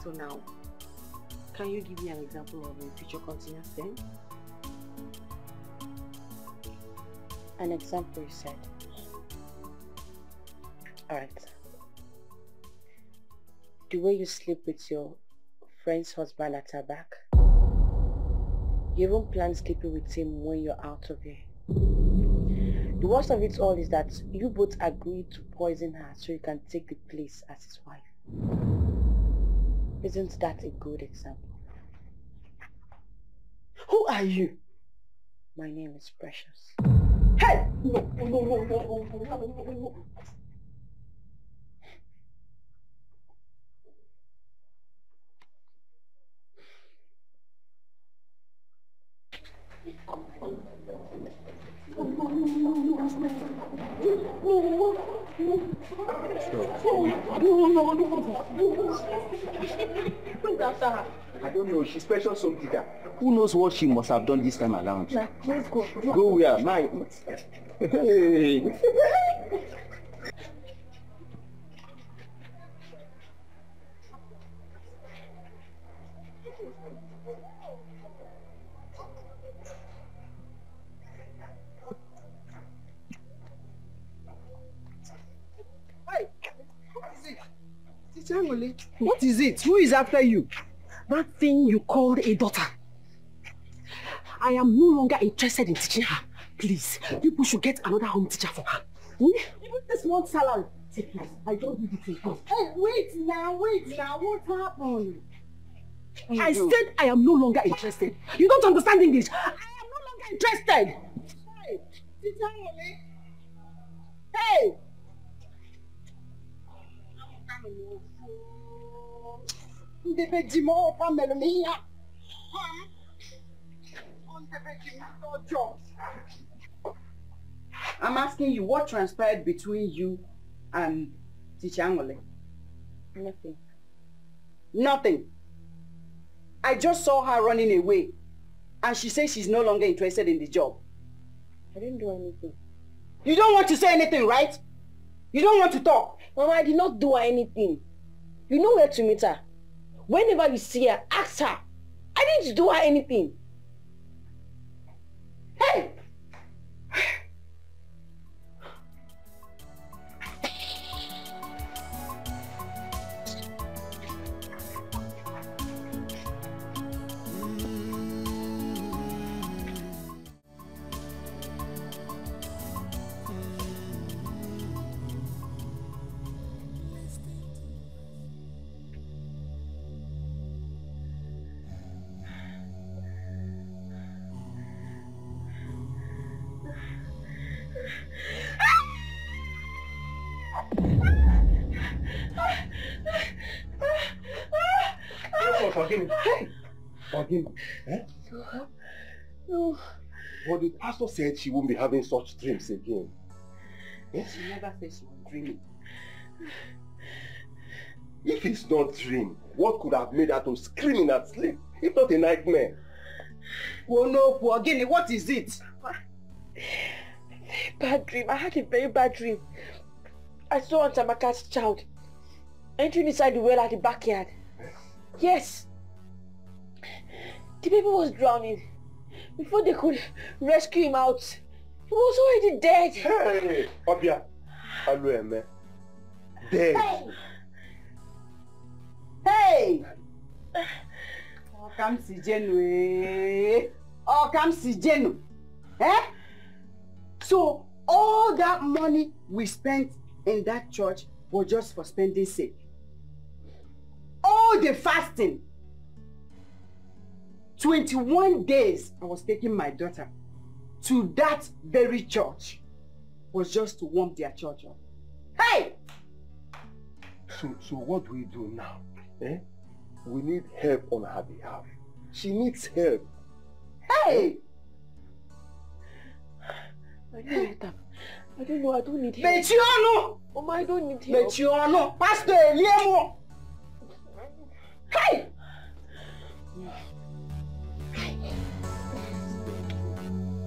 So now, can you give me an example of a future continuous tense? An example, you said. Alright. The way you sleep with your friend's husband at her back. You even plan sleeping with him when you're out of here. The worst of it all is that you both agreed to poison her so you can take the place as his wife. Isn't that a good example? Who are you? My name is Precious. Hey! No. I don't know, she's special some teacher. Who knows what she must have done this time around? Let's go. Go where? My... Hey! What is it? Who is after you? That thing you called a daughter. I am no longer interested in teaching her. Please, people should get another home teacher for her. Even this month's salary. Take it. I don't need it again. Hey, wait now. What happened? I said I am no longer interested. You don't understand English. I am no longer interested. Hey, Teacher Molly. Hey! I'm asking you, what transpired between you and Teacher Angole? Nothing. Nothing. I just saw her running away and she says she's no longer interested in the job. I didn't do anything. You don't want to say anything, right? You don't want to talk. Mama, I did not do her anything. You know where to meet her. Whenever you see her, ask her. I didn't do her anything. Hey! Forgive me. Hey! Forgive me. Eh? No. But the pastor said she won't be having such dreams again. Eh? She never said she was dreaming. If it's not dream, what could have made her to scream in her sleep, if not a nightmare? Oh no, Guinea, what is it? Bad dream. I had a very bad dream. I saw Aunt Amaka's child entering inside the well at the backyard. Yes. The baby was drowning. Before they could rescue him out, he was already dead. Hey, Obia, hello, dead. Hey! Oh, come see Jenu. Oh, come see Jenu. Eh? So, all that money we spent in that church was just for spending sake. All the fasting. 21 days I was taking my daughter to that very church was just to warm their church up. Hey! So what do we do now? Eh? We need help on her behalf. She needs help. Hey! I don't know, I don't need help. Mechiano! Mama, I don't need help. Mechiano! Pastor Eliemo! Hey!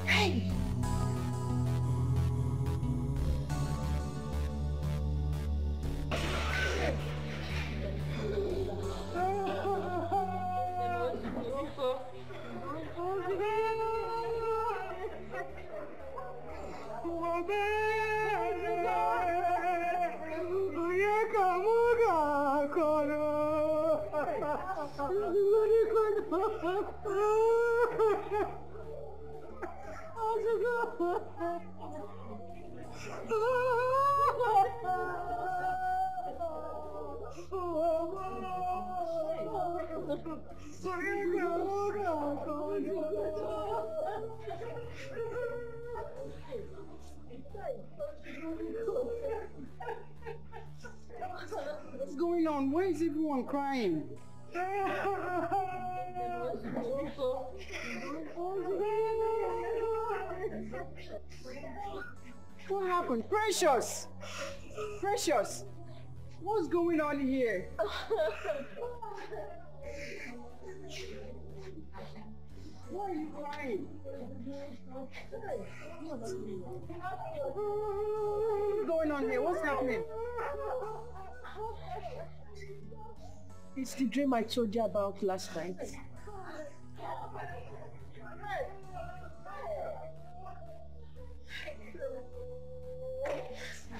Hey! What's going on? Why is everyone crying? What happened? Precious! Precious! What's going on here? Why are you crying? What's going on here? What's happening? It's the dream I told you about last night.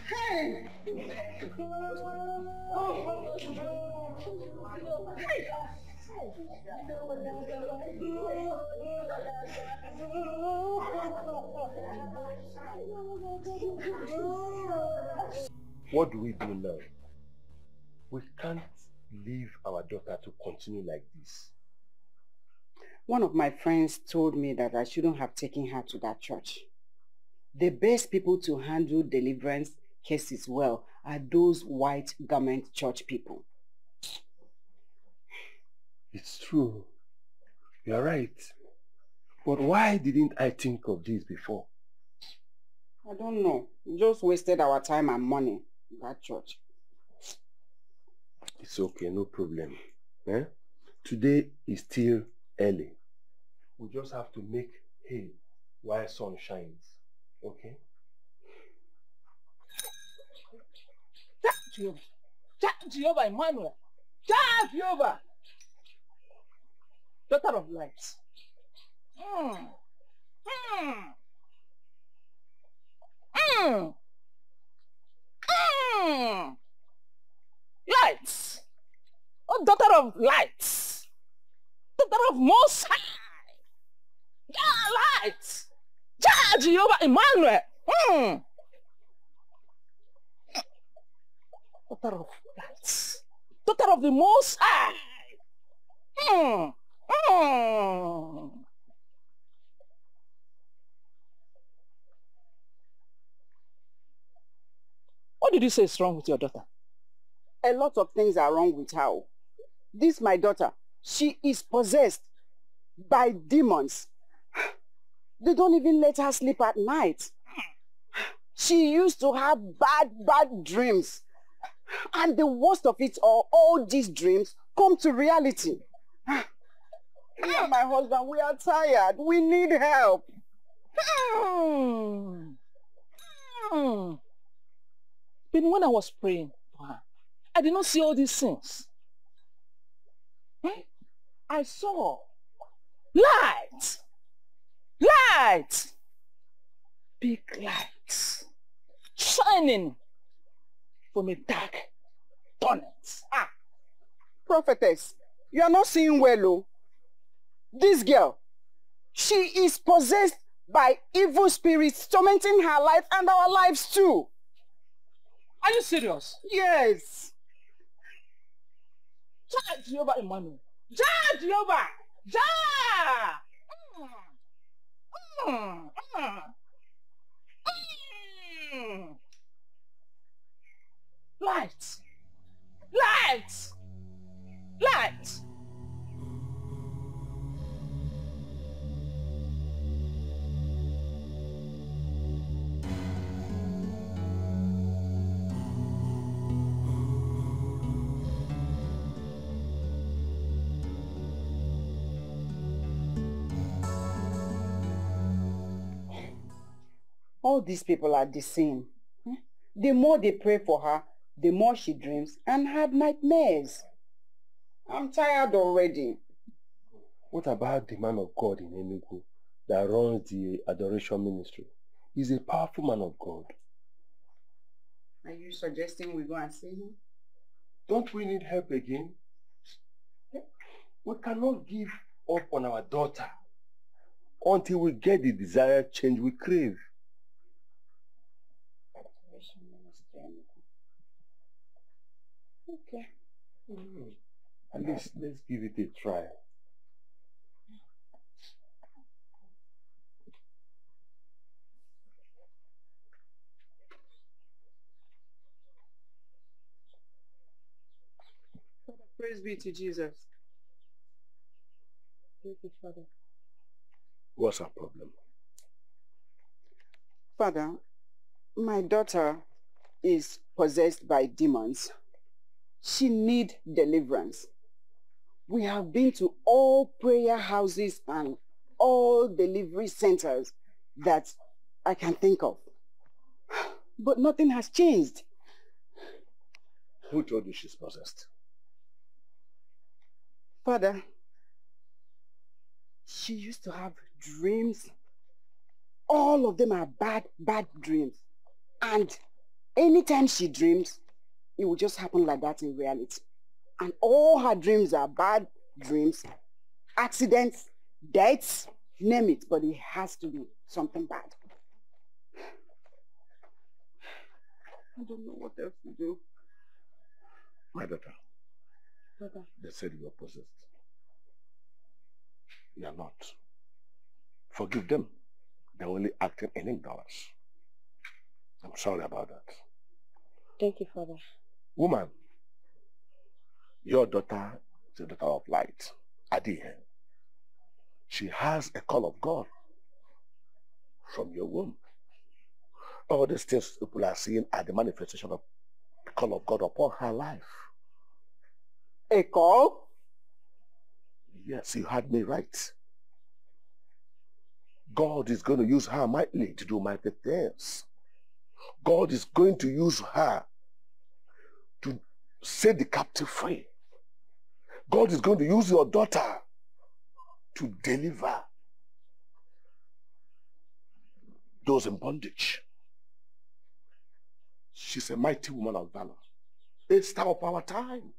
Hey! What do we do now? We can't leave our daughter to continue like this. One of my friends told me that I shouldn't have taken her to that church. The best people to handle deliverance cases well are those white garment church people. It's true. You're right. But why didn't I think of this before? I don't know. We just wasted our time and money in that church. It's okay, no problem. Eh? Today is still early. We just have to make hay while sun shines. Okay? Jehovah Emmanuel. Jehovah. Daughter of light. Lights. Oh, daughter of lights. Daughter of Most High. Yeah, lights. Jehovah Emmanuel. Daughter of lights. Daughter of the Most High. What did you say is wrong with your daughter? A lot of things are wrong with her. This my daughter. She is possessed by demons. They don't even let her sleep at night. She used to have bad dreams. And the worst of it all these dreams come to reality. Me and my husband, we are tired. We need help. But when I was praying for her, I did not see all these things. I saw light. Light. Big lights. Shining from a dark tunnel. Prophetess, you are not seeing well, oh. This girl, she is possessed by evil spirits tormenting her life and our lives too. Are you serious? Yes. Ja Jehovah Emmanuel. Ja Jehovah. Ja. Light. Light. Light. All these people are the same. The more they pray for her, the more she dreams and have nightmares. I'm tired already. What about the man of God in Enugu that runs the adoration ministry? He's a powerful man of God. Are you suggesting we go and see him? Don't we need help again? We cannot give up on our daughter until we get the desired change we crave. Okay. At least let's give it a try. Praise be to Jesus. Thank you, Father. What's our problem? Father, my daughter is possessed by demons. She needs deliverance. We have been to all prayer houses and all delivery centers that I can think of. But nothing has changed. Who told you she's possessed? Father, she used to have dreams. All of them are bad dreams. And anytime she dreams, it will just happen like that in reality. And all her dreams are bad dreams, accidents, deaths, name it, but it has to be something bad. I don't know what else to do. My daughter, Father. they said you are possessed. You are not. Forgive them. They're only acting in ignorance. I'm sorry about that. Thank you, Father. Woman, your daughter is a daughter of light. Adihe. She has a call of God from your womb. All these things people are seeing are the manifestation of the call of God upon her life. A call? Yes, you had me right. God is going to use her mightily to do mighty things. God is going to use her to set the captive free. God is going to use your daughter to deliver those in bondage. She's a mighty woman of valor. It's time of our time.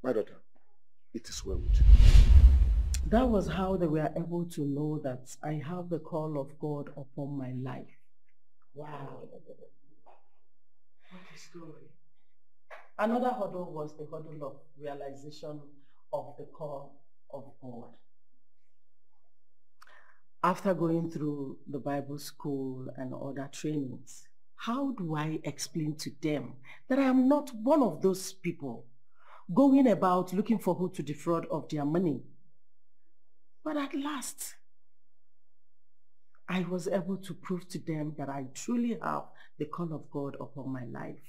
My daughter, it is well with you. That was how they were able to know that I have the call of God upon my life. Wow. What a story. Another hurdle was the hurdle of realization of the call of God. After going through the Bible school and other trainings, How do I explain to them that I am not one of those people going about looking for who to defraud of their money? But at last, I was able to prove to them that I truly have the call of God upon my life.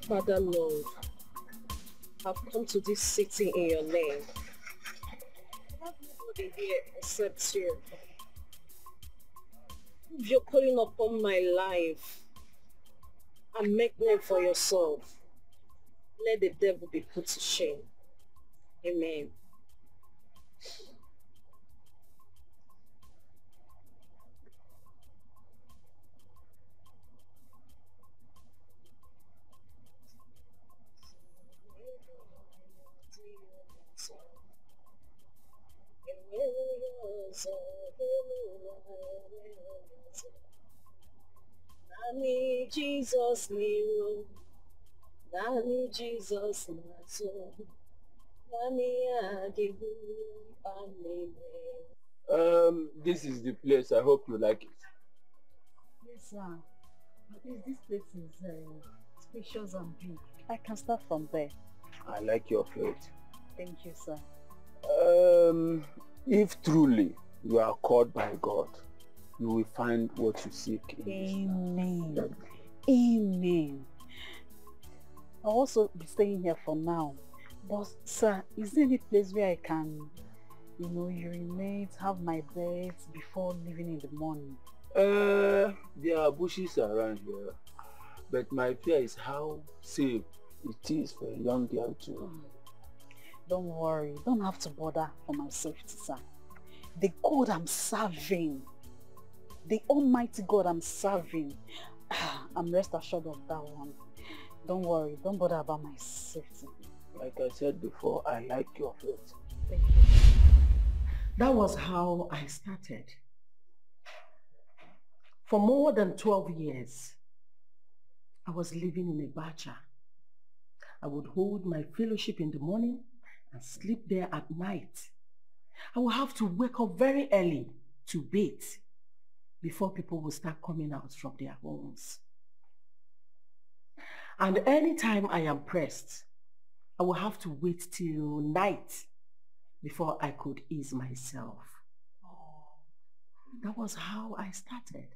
Father Lord, I've come to this city in your name. I have nobody here except you. If you're calling upon my life and make name for yourself, let the devil be put to shame. Amen. Nani Jesus niro, Nani Jesus naso, Nani agihu anime. This is the place. I hope you like it. Yes, sir. This place is spacious and big. I can start from there. I like your faith. Thank you, sir. If truly you are called by God, you will find what you seek in Amen. This life. Amen. I'll also be staying here for now. But, sir, is there any place where I can, urinate, have my bath before leaving in the morning? There are bushes around here, but my fear is how safe it is for a young girl to... Don't worry, don't have to bother for my safety, sir. The God I'm serving, the Almighty God I'm serving, I'm rest assured of that one. Don't worry, don't bother about my safety. Like I said before, I like your faith. Thank you. That was how I started. For more than 12 years, I was living in a bacha. I would hold my fellowship in the morning and sleep there at night. I would have to wake up very early to bathe before people would start coming out from their homes. And anytime I am pressed, I will have to wait till night before I could ease myself. That was how I started.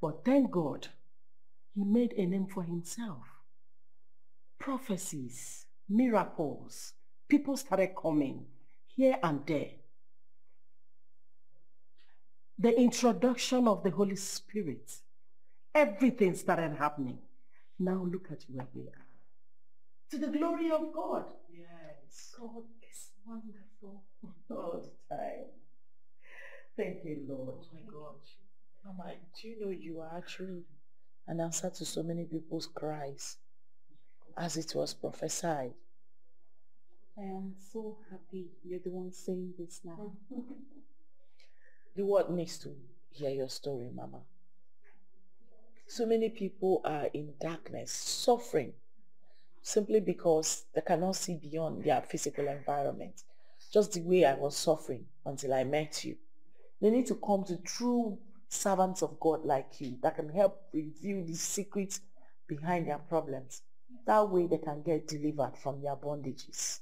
But thank God, he made a name for himself. Prophecies, miracles, people started coming here and there. The introduction of the Holy Spirit, everything started happening. Now look at where we are. To the glory of God. Yes. God is wonderful all the time. Thank you, Lord. Oh my God. Mama, do you know you are actually an answer to so many people's cries? as it was prophesied. I am so happy you're the one saying this now. The world needs to hear your story, Mama. So many people are in darkness, suffering, simply because they cannot see beyond their physical environment. Just the way I was suffering until I met you. They need to come to true servants of God like you that can help reveal the secrets behind their problems. That way they can get delivered from their bondages.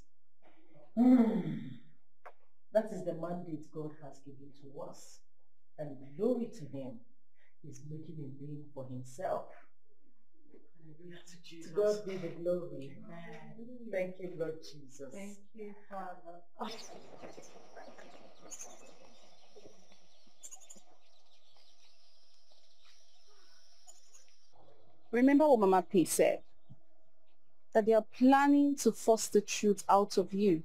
That is the mandate God has given to us. And glory to him. He's making a name for himself. To God be the glory. Thank you, Lord Jesus. Thank you, Father. Remember what Mama P said? That they are planning to force the truth out of you.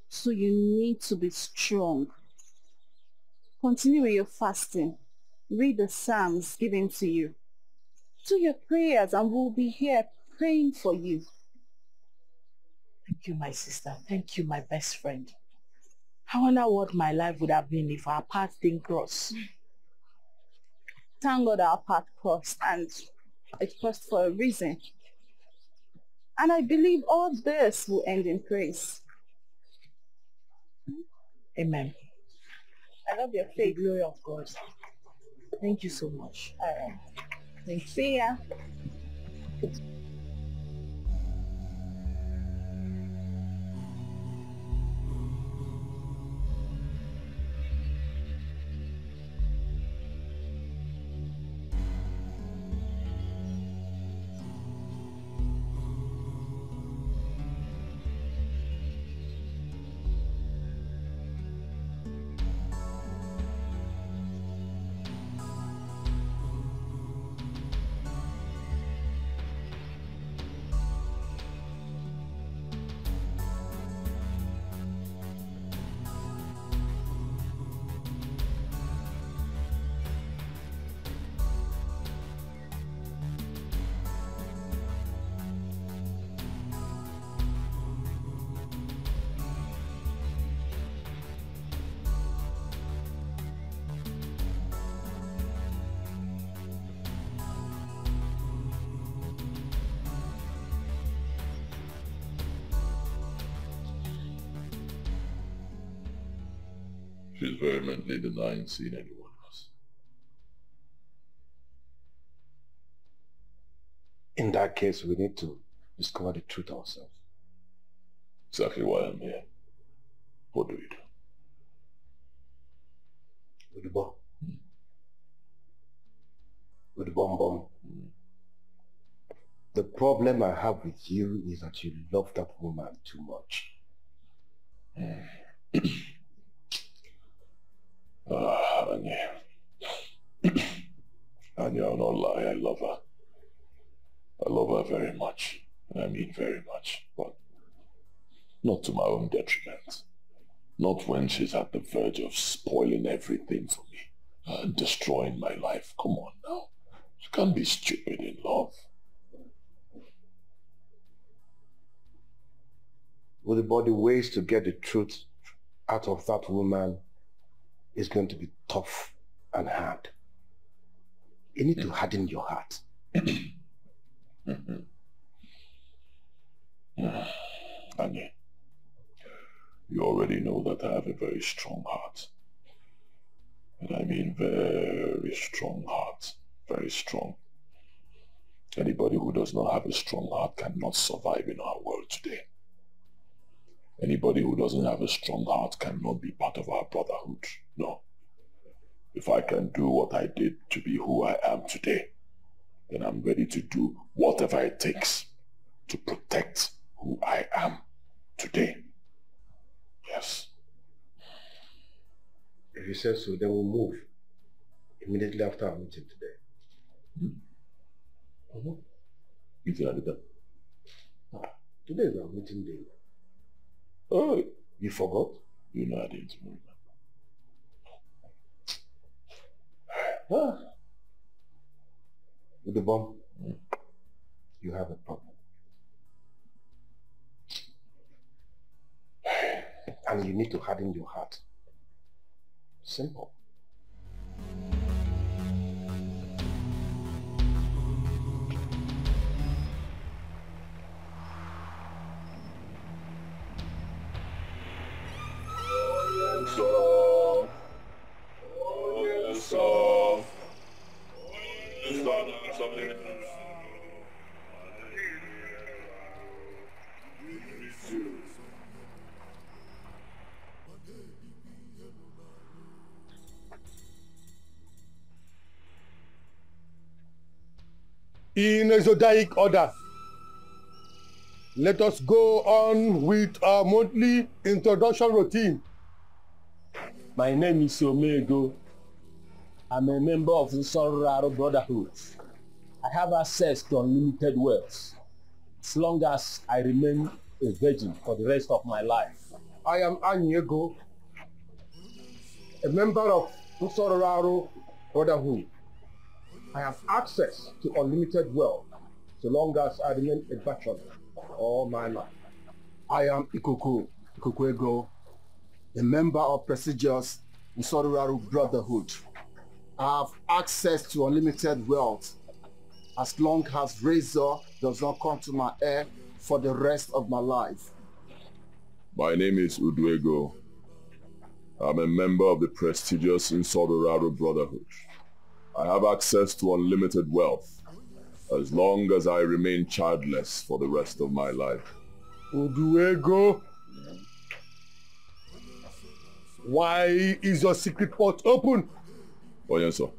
So you need to be strong. Continue with your fasting. Read the Psalms given to you. Do your prayers and we'll be here praying for you. Thank you, my sister. Thank you, my best friend. I wonder what my life would have been if our paths didn't cross. Thank God our path crossed, and it crossed for a reason. And I believe all this will end in praise. Amen. I love your faith. The glory of God. Thank you so much. Thank you. See ya. She's vehemently denying seeing anyone else. In that case, we need to discover the truth ourselves. Exactly why I'm here. What do you do? With the bomb. With the bomb. The problem I have with you is that you love that woman too much. Anya. Anya, I'll not lie, I love her. I love her very much. And I mean very much. But not to my own detriment. Not when she's at the verge of spoiling everything for me. And destroying my life. Come on now. You can't be stupid in love. With the body ways to get the truth out of that woman is going to be tough and hard. You need to harden your heart. Anya, you already know that I have a very strong heart. And I mean very strong heart. Very strong. Anybody who does not have a strong heart cannot survive in our world today. Anybody who doesn't have a strong heart cannot be part of our brotherhood. No. If I can do what I did to be who I am today, then I'm ready to do whatever it takes to protect who I am today. Yes. If you say so, then we'll move immediately after our meeting today. Meeting at the Today is our meeting day. Oh, you forgot? You know I didn't remember. With the bomb, you have a problem. And you need to harden your heart. Simple. In a zodiac order, let us go on with our monthly introduction routine. My name is Omego. I'm a member of the Sororaro Brotherhood. I have access to unlimited wealth as long as I remain a virgin for the rest of my life. I am Anyego, a member of the Sororaro Brotherhood. I have access to unlimited wealth so long as I remain a bachelor all my life. I am Ikukwego, a member of prestigious Nsoruraru Brotherhood. I have access to unlimited wealth as long as razor does not come to my head for the rest of my life. My name is Uduego. I'm a member of the prestigious Nsoruraru Brotherhood. I have access to unlimited wealth as long as I remain childless for the rest of my life. Uduego, why is your secret port open? Oh yes, sir.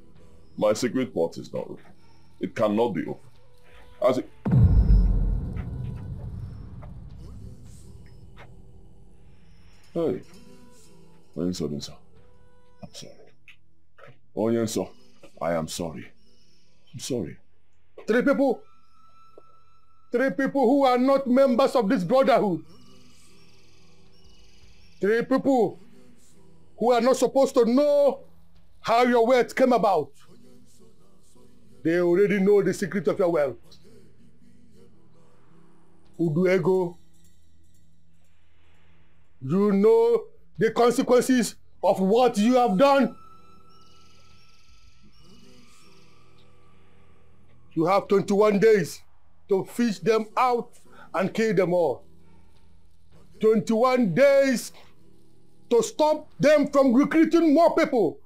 My secret port is not open. It cannot be open. As it... Hey. Oh yes, sir. I'm sorry. Oh yes, sir. I am sorry. I'm sorry. Three people who are not members of this brotherhood. 3 people who are not supposed to know how your wealth came about. They already know the secret of your wealth. Uduego, you know the consequences of what you have done. You have 21 days to fish them out and kill them all. 21 days to stop them from recruiting more people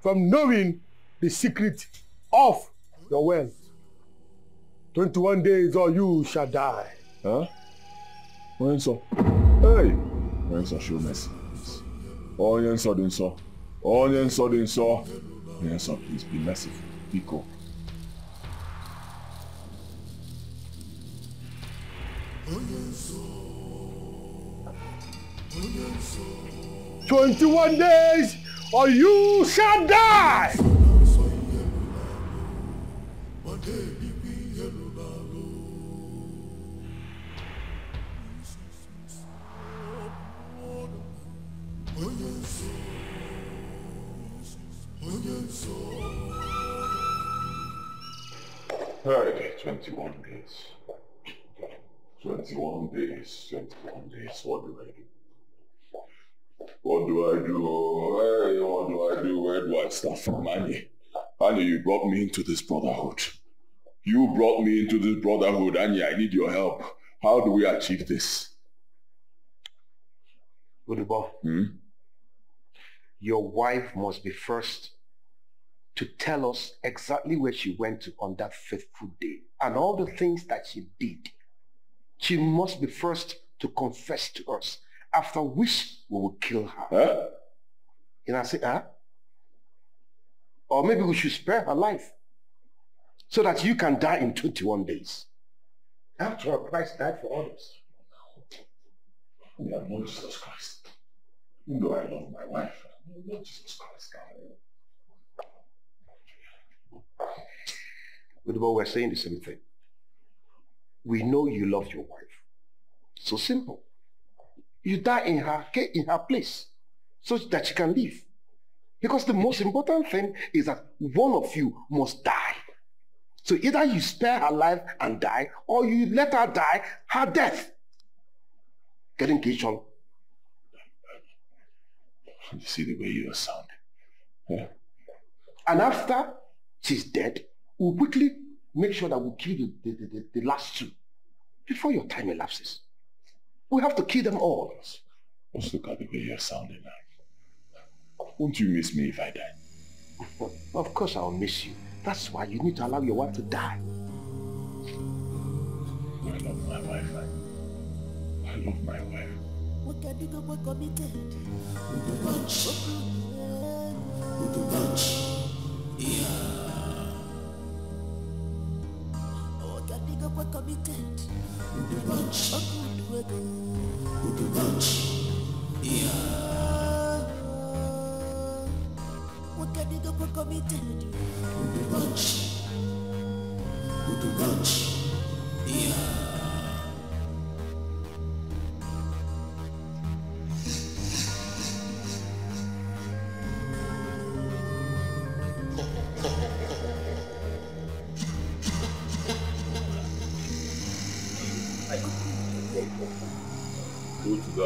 from knowing the secret of your wealth. 21 days or you shall die. Huh? Oyenso. Hey! Oyenso, show mercy. Oyenso, Dinso. Oyenso, Dinso. Oyenso, please be merciful. Be cool. 21 days or you shall die. Hey, 21 days. 21 days. 21 days. What do I do? What do I do? Hey, what do I do? Where do I start from, Annie? Annie, you brought me into this brotherhood. You brought me into this brotherhood, Annie. I need your help. How do we achieve this? Udubo, your wife must be first to tell us exactly where she went to on that faithful day and all the things that she did. She must be first to confess to us, after which we will kill her. Huh? And I say, huh? Or maybe we should spare her life so that you can die in 21 days. After all, Christ died for others. Yeah, Lord Jesus Christ. You know I love my wife. Lord Jesus Christ. But we're saying the same thing. We know you love your wife. So simple. You die in her place so that she can live. Because the most important thing is that one of you must die. So either you spare her life and die, or you let her die her death. Getting engaged on. You see the way you are sounding. Yeah. And after she's dead, we'll quickly make sure that we kill the last two before your time elapses. We have to kill them all. Just look at the way you're sounding now. Won't you miss me if I die? Of course I'll miss you. That's why you need to allow your wife to die. I love my wife. I love my wife. Go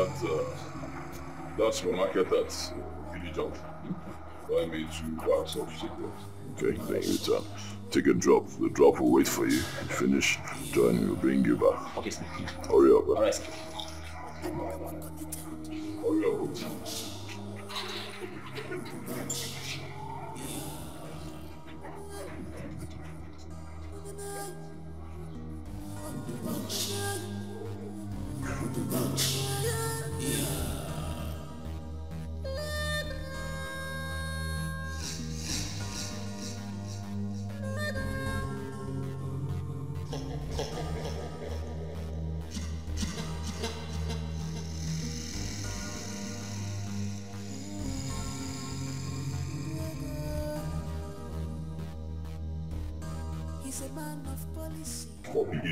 to that supermarket at Village Junction. Buy me 2 bags of cigarettes. Okay, then you return. Take a drop. The drop will wait for you. Finish. Join me. We'll bring you back. Okay, sir. Hurry up. All right, sir. Hurry up. He's a man of policy. Forget.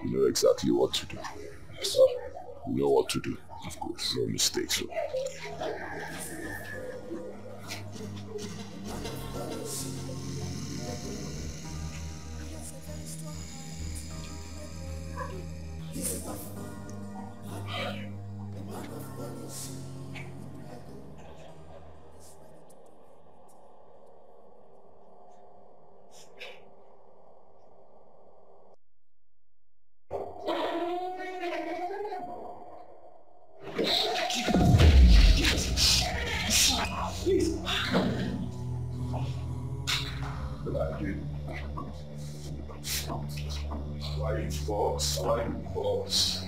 You know exactly what to do. You know what to do. Of course, no mistakes. So. Box.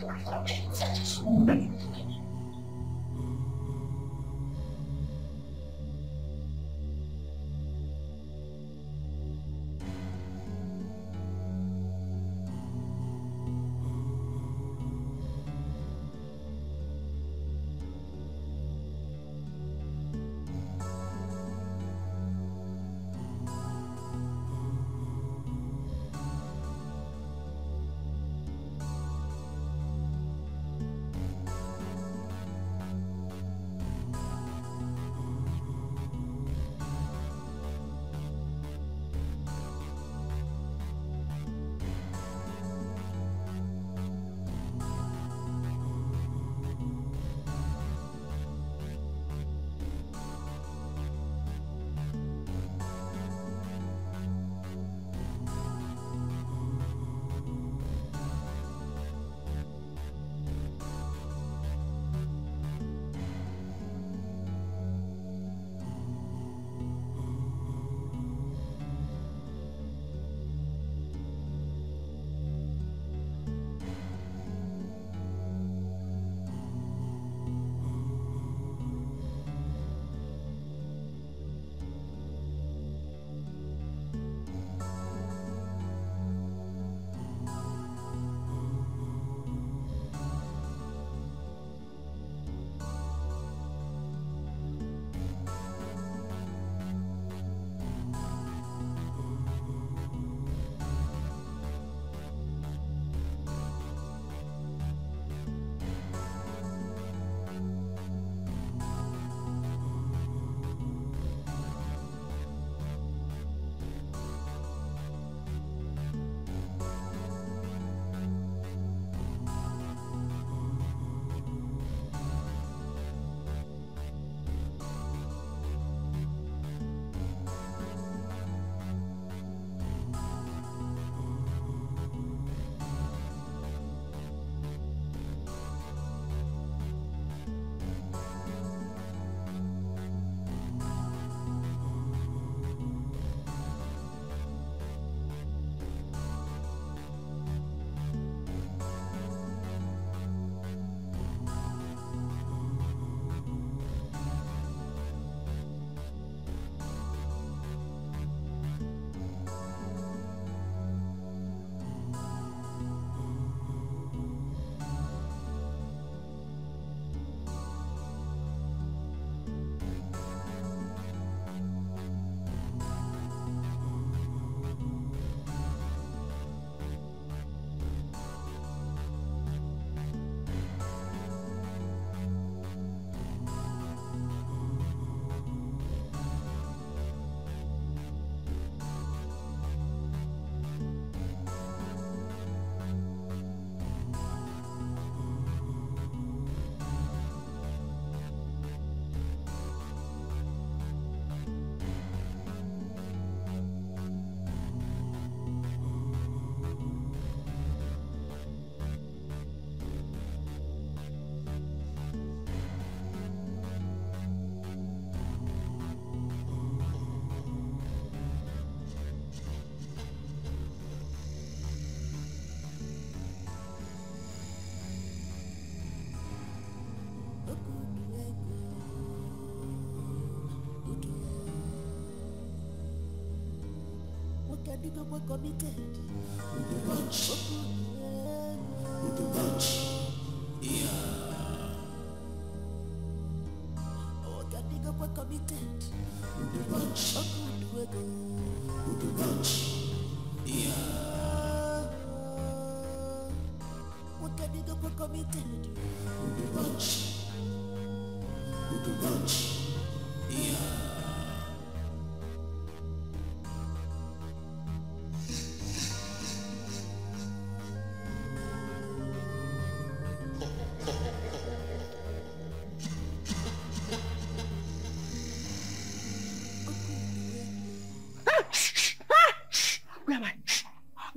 Where am I?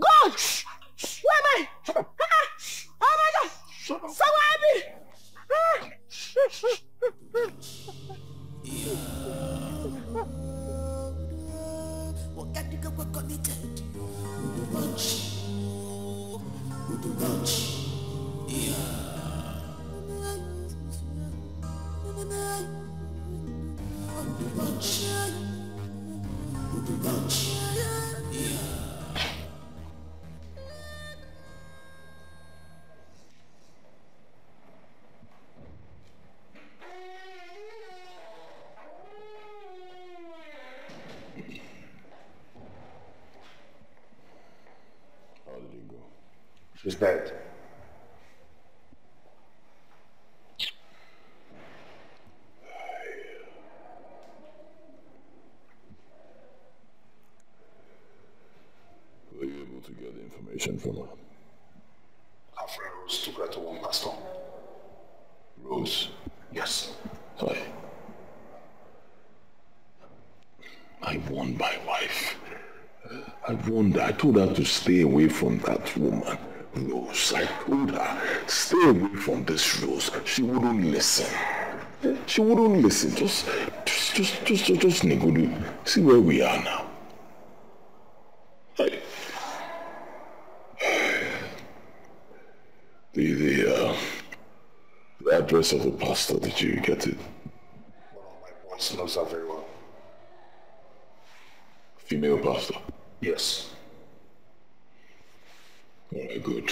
God! Where am I? Oh my God! Someone help me! How did it go? She's dead. Were you able to get the information from her? Her friend Rose took her to one pastor. Rose? Yes. I warned my wife. I warned her. I told her to stay away from that woman, Rose. I told her, stay away from this Rose. She wouldn't listen. She wouldn't listen. Just negotiate. See where we are now. The address of the pastor, did you get it? One of my boys knows her very well. Female pastor? Yes. Alright, good.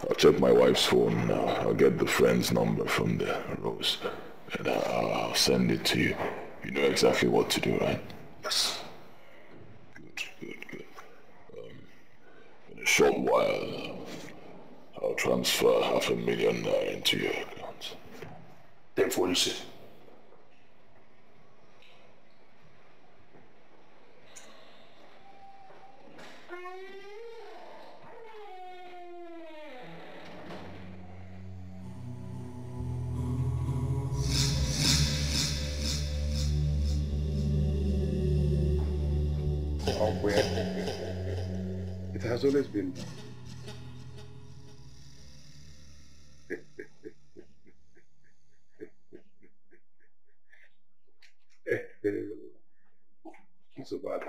I'll check my wife's phone now. I'll get the friend's number from there, Rose. And I'll send it to you. You know exactly what to do, right? Yes. Good. In a short while, I'll transfer $500,000 into your account. Then for you see. It has always been. It's so bad.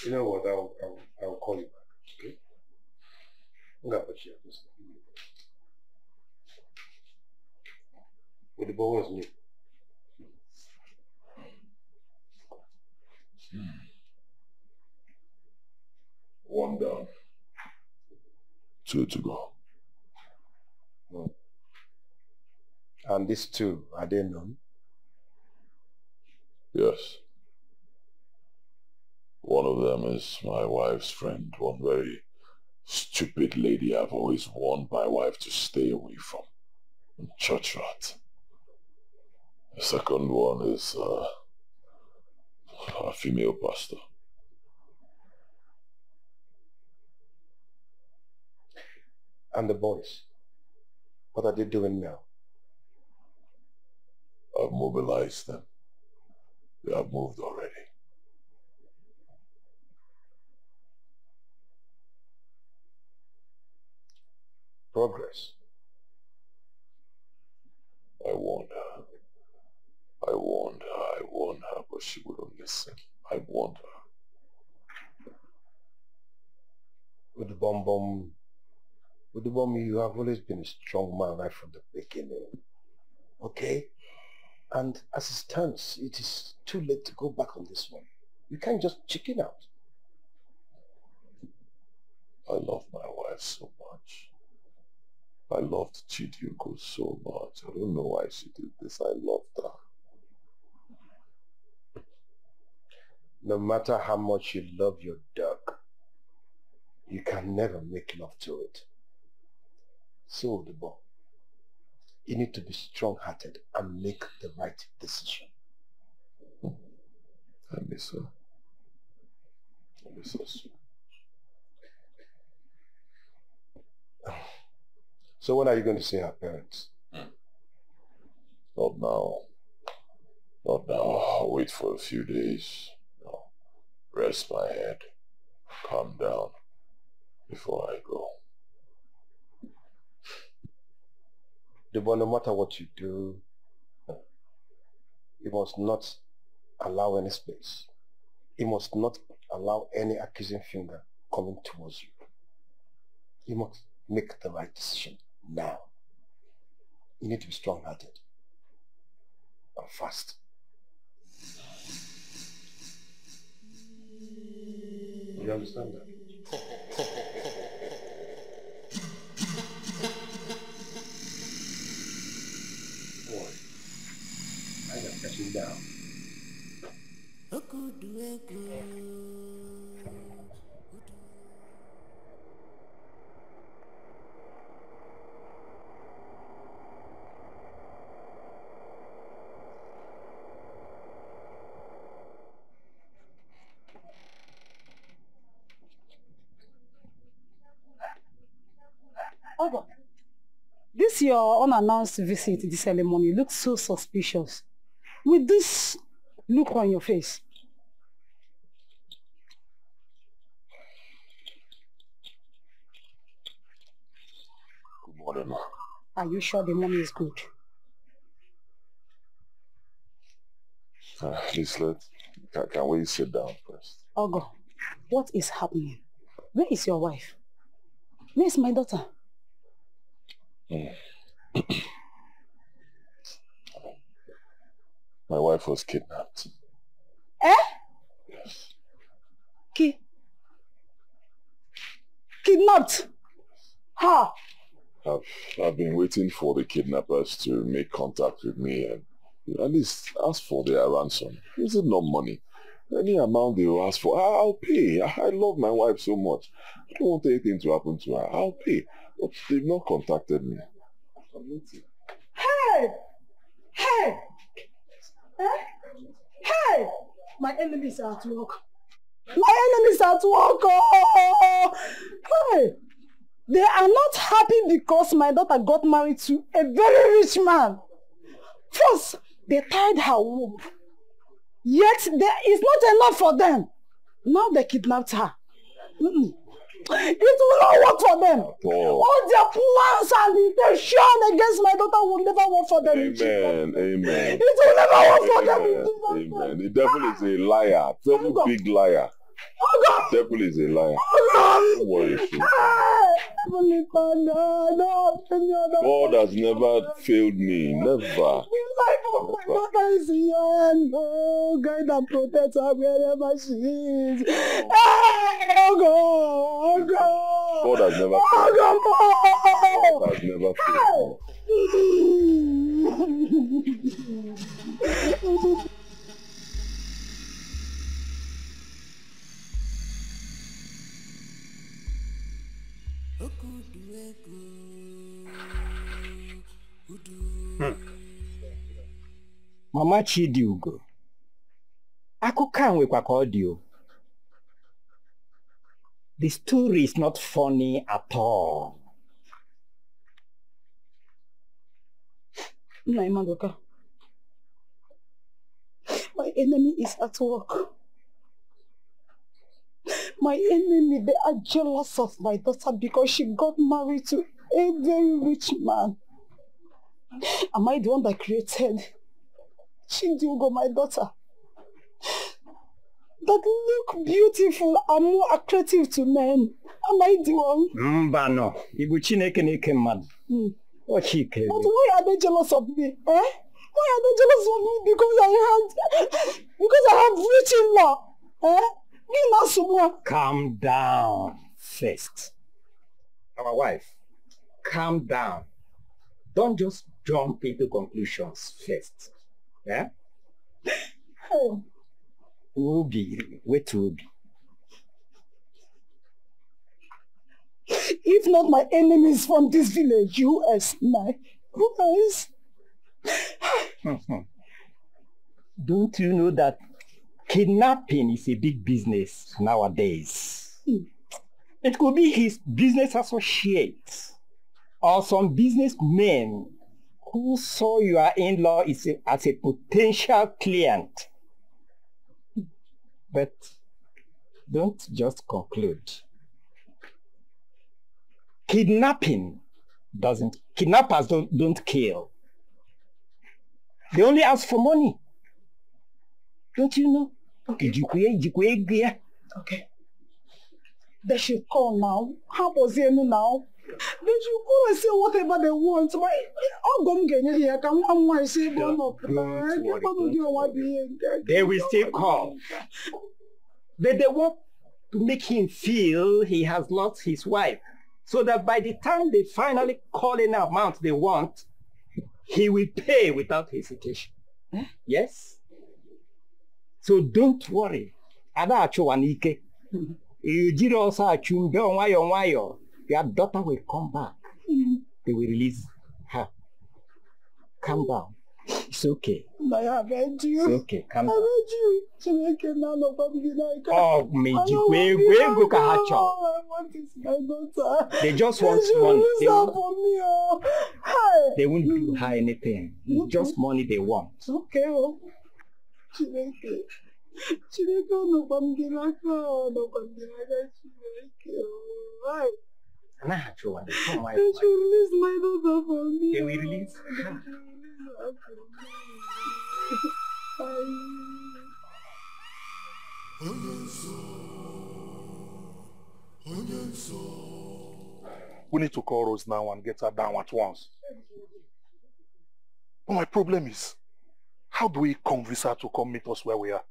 You know what? I'll call you back. Okay? I'm gonna put you up this. With the ball was new. One down. 2 to go. And these two, are they known? Yes. One of them is my wife's friend, one very stupid lady I've always warned my wife to stay away from. Church rat. The second one is a female pastor. And the boys, what are they doing now? I've mobilized them. They have moved already. Progress. I warned her, but she wouldn't listen. I warned her. With the bomb, you have always been a strong man right from the beginning. Okay? And as it stands, it is too late to go back on this one. You can't just chicken out. I love my wife so much. I loved Chidiugo so much. I don't know why she did this. I loved her. No matter how much you love your dog, you can never make love to it. So, the boy, you need to be strong-hearted and make the right decision. I miss her. I miss her so. So when are you going to see her parents? Not now. Not now. I'll wait for a few days. Rest my head. Calm down before I go. But no matter what you do, you must not allow any space. You must not allow any accusing finger coming towards you. You must make the right decision now. You need to be strong-hearted and fast. You understand that? Boy, I am catching down. Ogo, this your unannounced visit to the ceremony looks so suspicious. With this look on your face. Good morning, ma. Are you sure the money is good? Please, can we sit down first? Ogo, what is happening? Where is your wife? Where is my daughter? My wife was kidnapped. Eh? Kidnapped? How? I've been waiting for the kidnappers to make contact with me and at least ask for their ransom. Is it not money? Any amount they will ask for, I'll pay. I love my wife so much. I don't want anything to happen to her. I'll pay. But they've not contacted me. Hey! Hey! Hey! My enemies are at work. My enemies are at work. Oh! Hey! They are not happy because my daughter got married to a very rich man. First, they tied her womb. Yet there is not enough for them. Now they kidnapped her. It will not work for them. All their plans and intention against my daughter will never work for them. Amen. Amen. It will never work for them. Amen. The devil is a liar. Very big liar. The devil is a liar. Don't worry. God has never failed me. Never. The life of my daughter is in your hand. Oh, guide and protect her wherever she is. Oh, God. God has never failed me. God has never failed me. Mama Chidiugo, akụkọ a nwekwa ka ọ dị o. The story is not funny at all. Naimadoka, my enemy is at work. My enemy, they are jealous of my daughter because she got married to a very rich man. Am I the one that created Chidiugo, my daughter? That look beautiful and more attractive to men. Am I the one? Mba no, Ibu Chineke na-eke mmadụ. Oh, Chike. But why are they jealous of me? Eh? Why are they jealous of me? Because I have rich in-law. Eh? Calm down first. Our wife, calm down. Don't just jump into conclusions first. Yeah? Oh. Obi, wait, Obi. If not my enemies from this village, who else? Who else? Don't you know that kidnapping is a big business nowadays? It could be his business associates or some businessmen who saw your in-law as a potential client. But don't just conclude. Kidnappers don't kill. They only ask for money. Don't you know? Okay. They should call now. How was it now? They should call and say whatever they want. They will still call. But they want to make him feel he has lost his wife, so that by the time they finally call in the amount they want, he will pay without hesitation. Yes? So don't worry. Ada Achowanike. Your daughter will come back. They will release her. Calm down. It's okay. I beg you. It's okay. Calm down. I beg you. Oh, they just want money. They won't do her anything. It's just money they want. Okay. They should release my daughter from me. They will release her. We need to call Rose now and get her down at once. But my problem is, how do we convince her to come meet us where we are?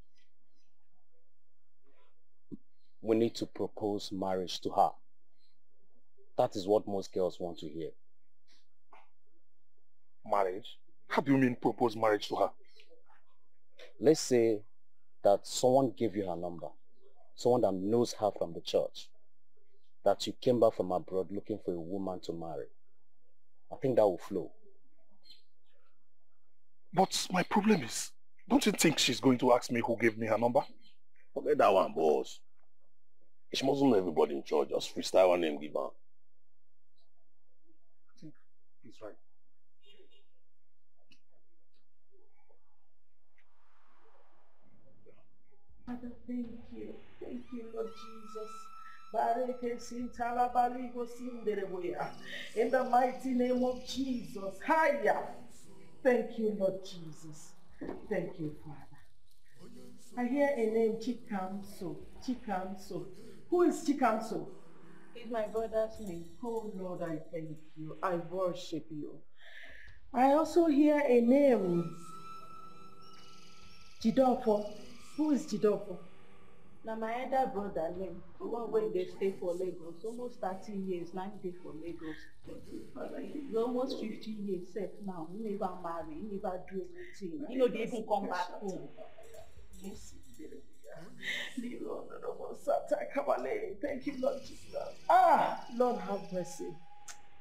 We need to propose marriage to her. That is what most girls want to hear. Marriage? How do you mean propose marriage to her? Let's say that someone gave you her number, someone that knows her from the church, that you came back from abroad looking for a woman to marry. I think that will flow. But my problem is, don't you think she's going to ask me who gave me her number? Forget that one, boss. She mustn't know everybody in church. Just freestyle one name, give her. He's right. Father, thank you. Thank you, Lord Jesus. In the mighty name of Jesus. Hiya. Thank you, Lord Jesus. Thank you, Father. I hear a name, Chikamso. Chikamso. Who is Chikamso? It's my brother's name. Oh Lord, I thank you. I worship you. I also hear a name, Jidofo. Who is Jidofo? Now my elder brother name, the one when they stay for Lagos, almost 30 years, 9 days for Lagos. He's almost 50 years set now. He never marry, he never do anything. You know, they even come back home. Thank you, Lord Jesus. Ah, Lord have mercy.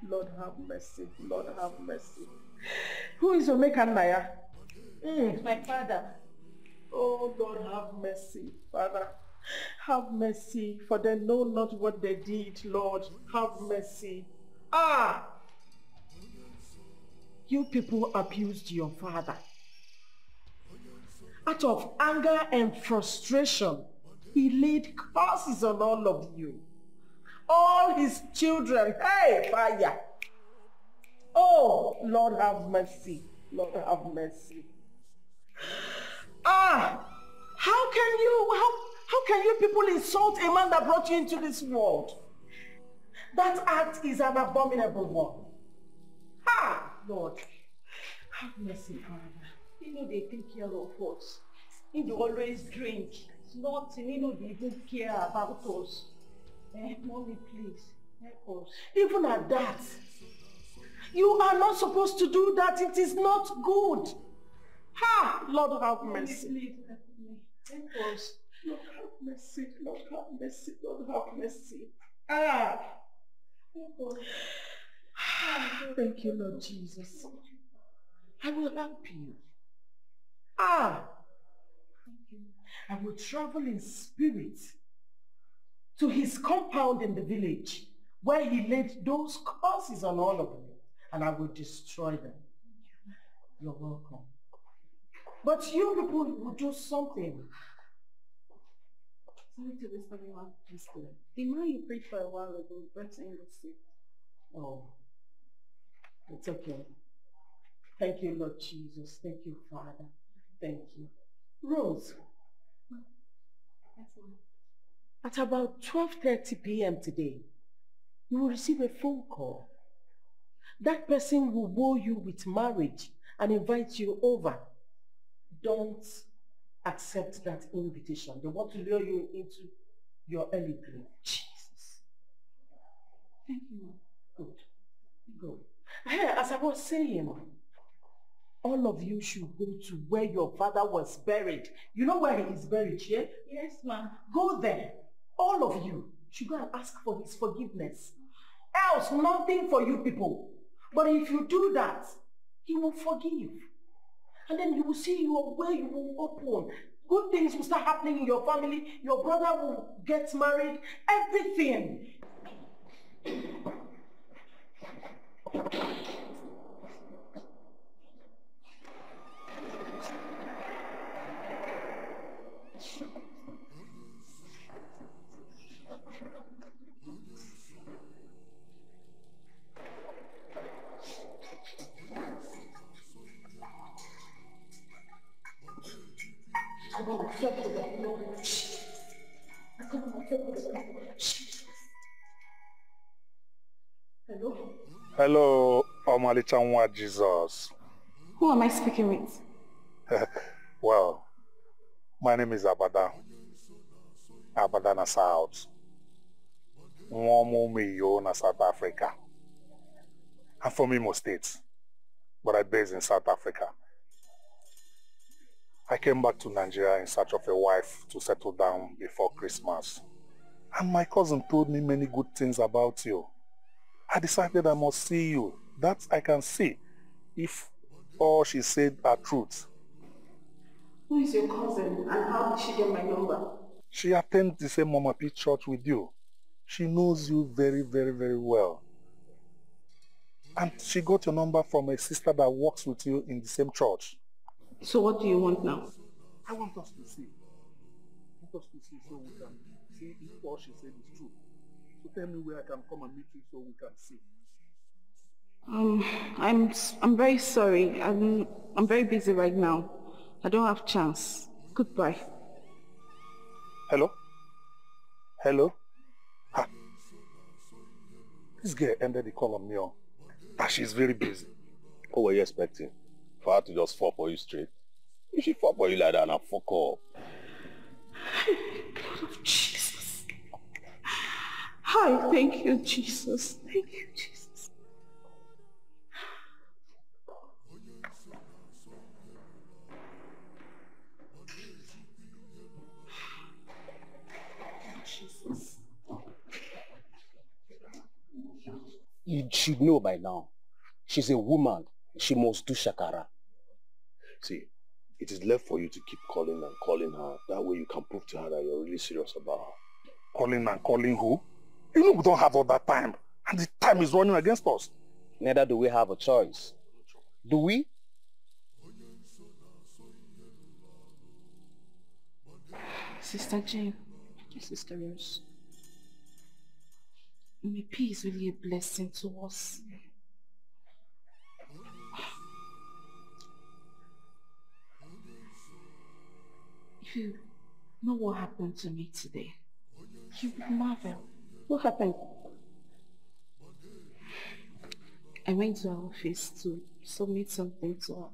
Lord have mercy. Lord have mercy. Who is Omeka Naya? It's my father. Oh, Lord have mercy, Father. Have mercy, for they know not what they did, Lord. Have mercy. Ah! You people abused your father. Out of anger and frustration, he laid curses on all of you. All his children. Hey, fire! Oh, Lord have mercy. Lord have mercy. Ah! How can you people insult a man that brought you into this world? That act is an abominable one. Ah! Lord, have mercy, Father. You know they take care of us. You know, always drink. It's nothing. You know they don't care about us. Mommy, please, help us. Even at that, you are not supposed to do that. It is not good. Ha! Lord, have mercy. Please, help me. Help us. Lord, have mercy. Lord, have mercy. Lord, have mercy. Ah! Help us. Thank you, Lord Jesus. I will help you. Ah! I will travel in spirit to his compound in the village where he laid those curses on all of them, and I will destroy them. You're welcome. But you people will do something. Sorry to disturb you, ma'am. The man you prayed for a while ago brought in the sick. Oh, it's okay. Thank you, Lord Jesus. Thank you, Father. Thank you. Rose. Yes, ma'am. At about 12:30 p.m. today, you will receive a phone call. That person will woo you with marriage and invite you over. Don't accept that invitation. They want to lure you into your early grave. Jesus. Thank you, ma'am. Good. Good. As I was saying, all of you should go to where your father was buried. You know where he is buried, yeah? Yes, ma'am. Go there. All of you should go and ask for his forgiveness. Else, nothing for you people. But if you do that, he will forgive. And then you will see your way you will open. Good things will start happening in your family. Your brother will get married. Everything. Hello? Hello, Omalicha Jesus. Who am I speaking with? Well, my name is Abada. Abada na South. Nwomumiyo na South Africa. I'm from Imo State, but I'm based in South Africa. I came back to Nigeria in search of a wife to settle down before Christmas. And my cousin told me many good things about you. I decided I must see you. That I can see if all she said are truth. Who is your cousin and how did she get my number? She attends the same Mama P church with you. She knows you very, very, very well. And she got your number from a sister that works with you in the same church. So what do you want now? I want us to see. I want us to see so we can see if all she said is true. So tell me where I can come and meet you so we can see. I'm very sorry. I'm very busy right now. I don't have chance. Goodbye. Hello? Hello? Ha. This girl ended the call on me. She's very busy. What were you expecting? For her to just fall for you straight? If she fall for you like that, now fuck up. Blood of Jesus. Hi, thank you, Jesus. Thank you, Jesus. Jesus. You should know by now. She's a woman. She must do shakara. See, it is left for you to keep calling and calling her. That way you can prove to her that you're really serious about her. Calling and calling who? You know we don't have all that time. And the time is running against us. Neither do we have a choice. Do we? Sister Jane, Sister Rose, may peace really a blessing to us. If you know what happened to me today, you would marvel. What happened? I went to our office to submit something to her.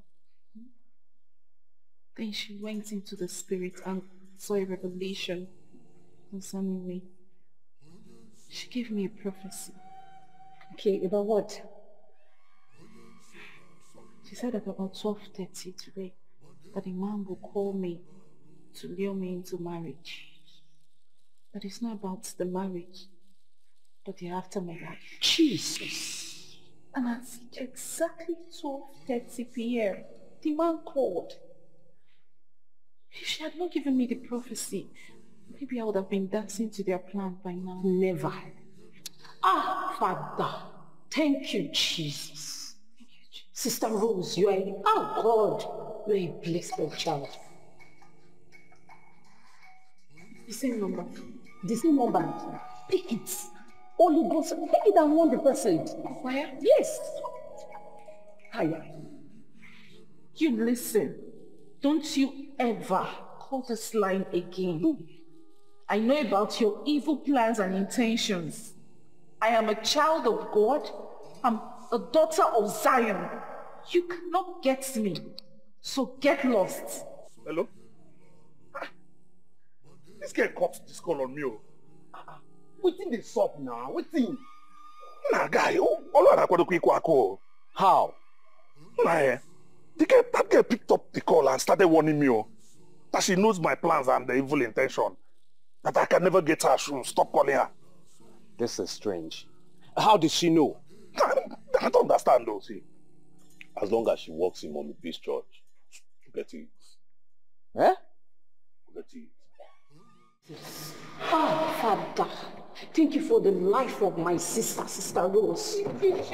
Then she went into the spirit and saw a revelation concerning me. She gave me a prophecy. Okay, about what? She said that about 12:30 today, that a man will call me to lure me into marriage. That it's not about the marriage, but the after my life. Jesus! And at exactly 12:30 p.m., the man called. If she had not given me the prophecy, maybe I would have been dancing to their plan by now. Never. Ah, Father, thank you, Jesus. Sister Rose, you are God, you are a blessed child. The same number. The same number. Pick it. Holy Ghost, pick it and warn the person. Fire? Yes. Higher. You listen. Don't you ever call this line again. I know about your evil plans and intentions. I am a child of God. I'm a daughter of Zion. You cannot get me. So get lost. Hello? This girl cut this call on me. Wetin dey sup now? Wetin? Nah, guy, how? Nah, that girl picked up the call and started warning me that she knows my plans and the evil intention. That I can never get her. She stop calling her. This is strange. How did she know? I don't understand though. See, as long as she works in Mommy Peace Church, you get it. Eh? You get it. Ah, Father, thank you for the life of my sister, Sister Rose.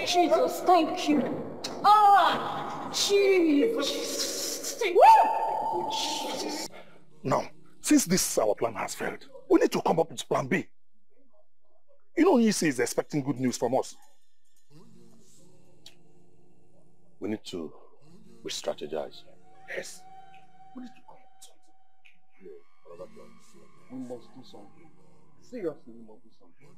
Jesus, thank you. Ah, Jesus. Now, since this our plan has failed, we need to come up with plan B. You know, Yisi is expecting good news from us. We need to re-strategize. Yes. We need to come up with something. Yeah, another plan. We must do something. Seriously, we must do something.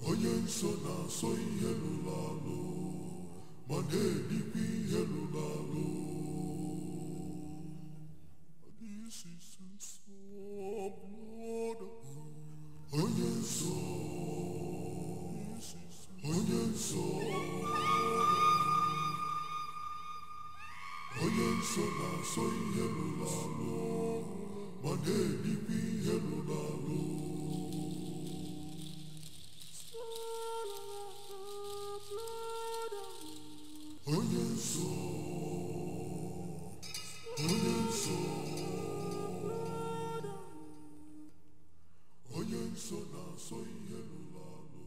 Onye nso na-asọ ihe lụrụ alụ ma na-edikwa ihe lụrụ alụ. This is so blood. Onye nso onye nso na-asọ ihe lụrụ alụ ma na-edikwa ihe lụrụ alụ. Onye nso na-asọ ihe lụrụ alụ ma na-edikwa ihe lụrụ alụ.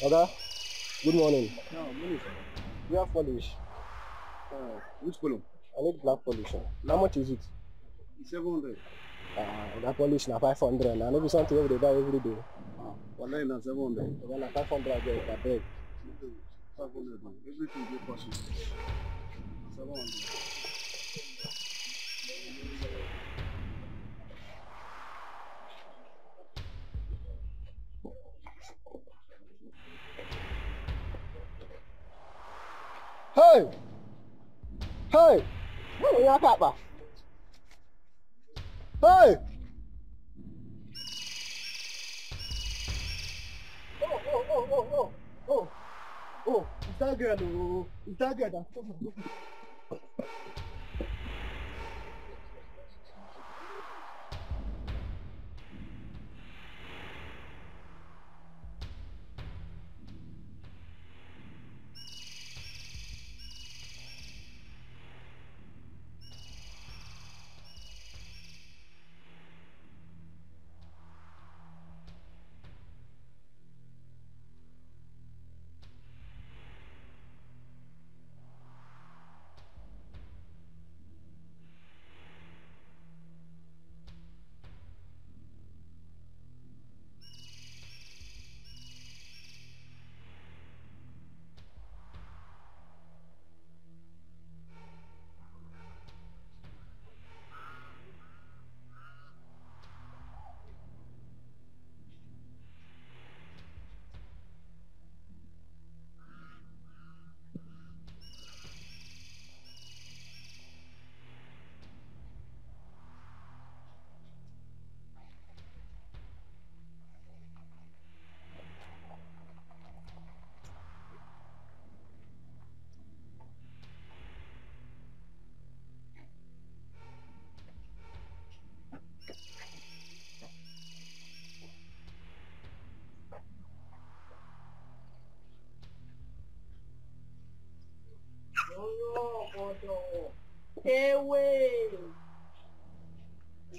Oga, good morning. No, morning. We have polish. Which column? I need black polish. How much is it? 700. That polish na 500. I know be something wey we dey buy every day. Online na 700. Well, na 500 I get, I beg. 500. Everything dey possible. 700. Hey! Hey! What are you talking? Hey! Oh! Oh, it's that girl. Oh, it's that girl that.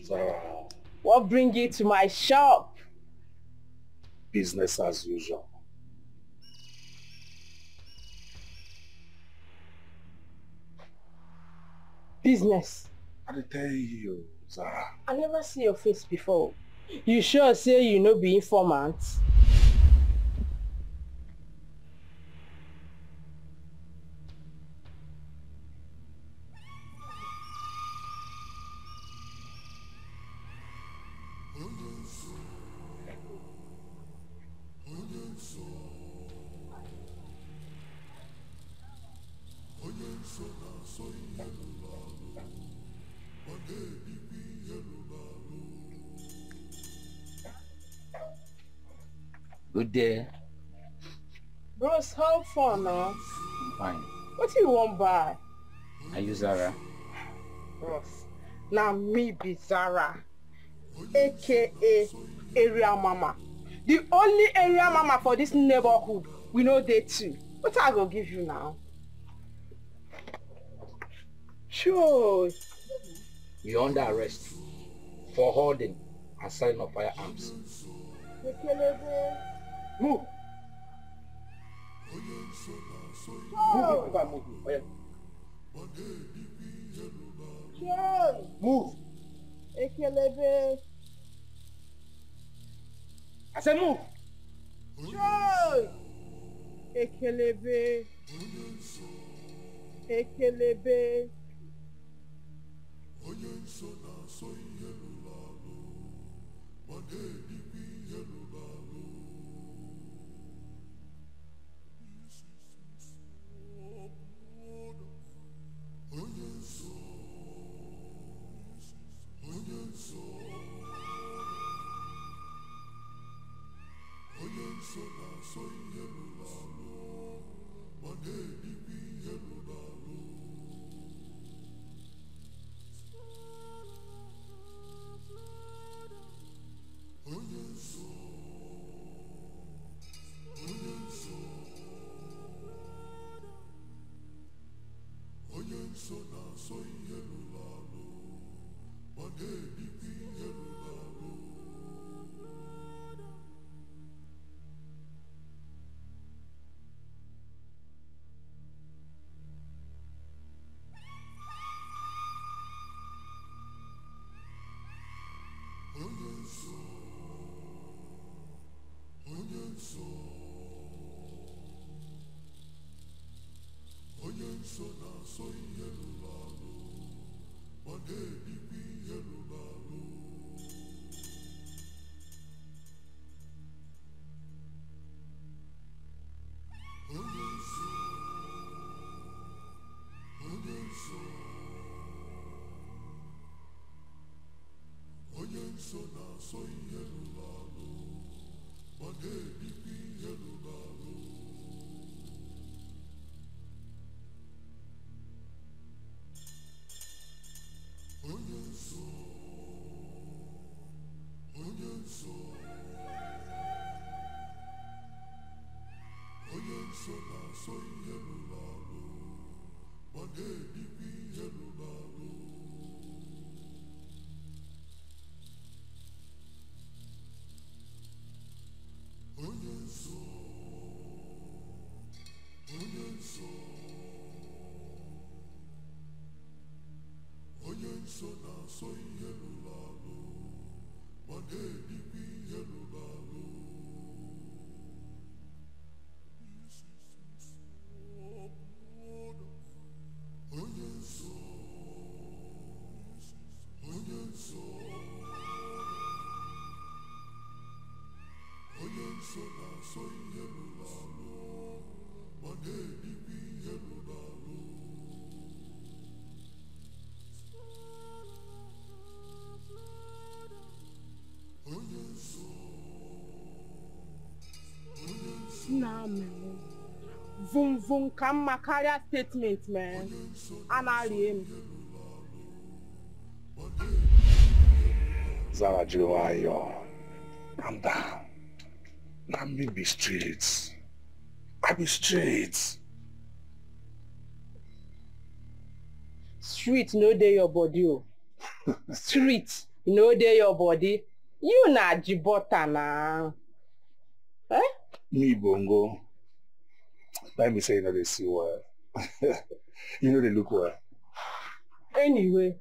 Zara, What bring you to my shop? business as usual. Business. I tell you, Zara. I never see your face before. You sure say you no be informant? Good day. Bros, how far now? Fine. What you want buy? Are you Zara? Bros, now me be Zara, aka Area Mama. The only area mama for this neighborhood. We know they too. What I go give you now? Sure. You're under arrest for holding and selling of firearms. Move. Move. Ekelebe. I said move. Joy. Ekelebe. Ekelebe. Nah, man. Vum vum come my career statement, man. And I him. Zara Jiwayo, calm down. Let me be straight. I be straight. Street no dey your body. Oh. Street no dey your body. You na jibota na. Eh? Me bongo. Let me say you know they see well. You know they look well. Anyway,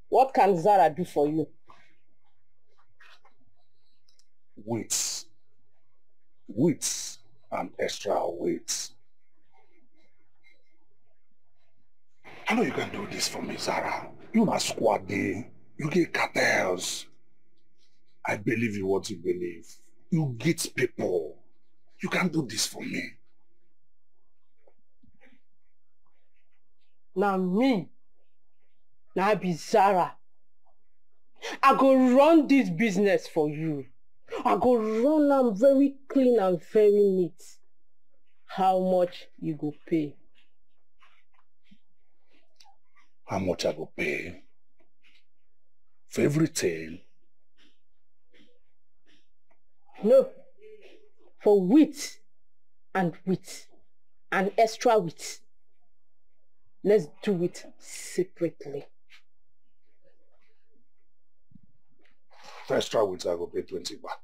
what can Zara do for you? Weights. Weights and extra weights. I know you can do this for me, Zara. You na squad day. You get cartels. I believe in what you believe. You get people. You can do this for me. Now me. Now I be Zara. I go run this business for you. I go run am very clean and very neat. How much you go pay? How much I go pay? For everything? No. For wheat and wheat and extra wheat. Let's do it separately. For extra weight, I go pay 20 baht.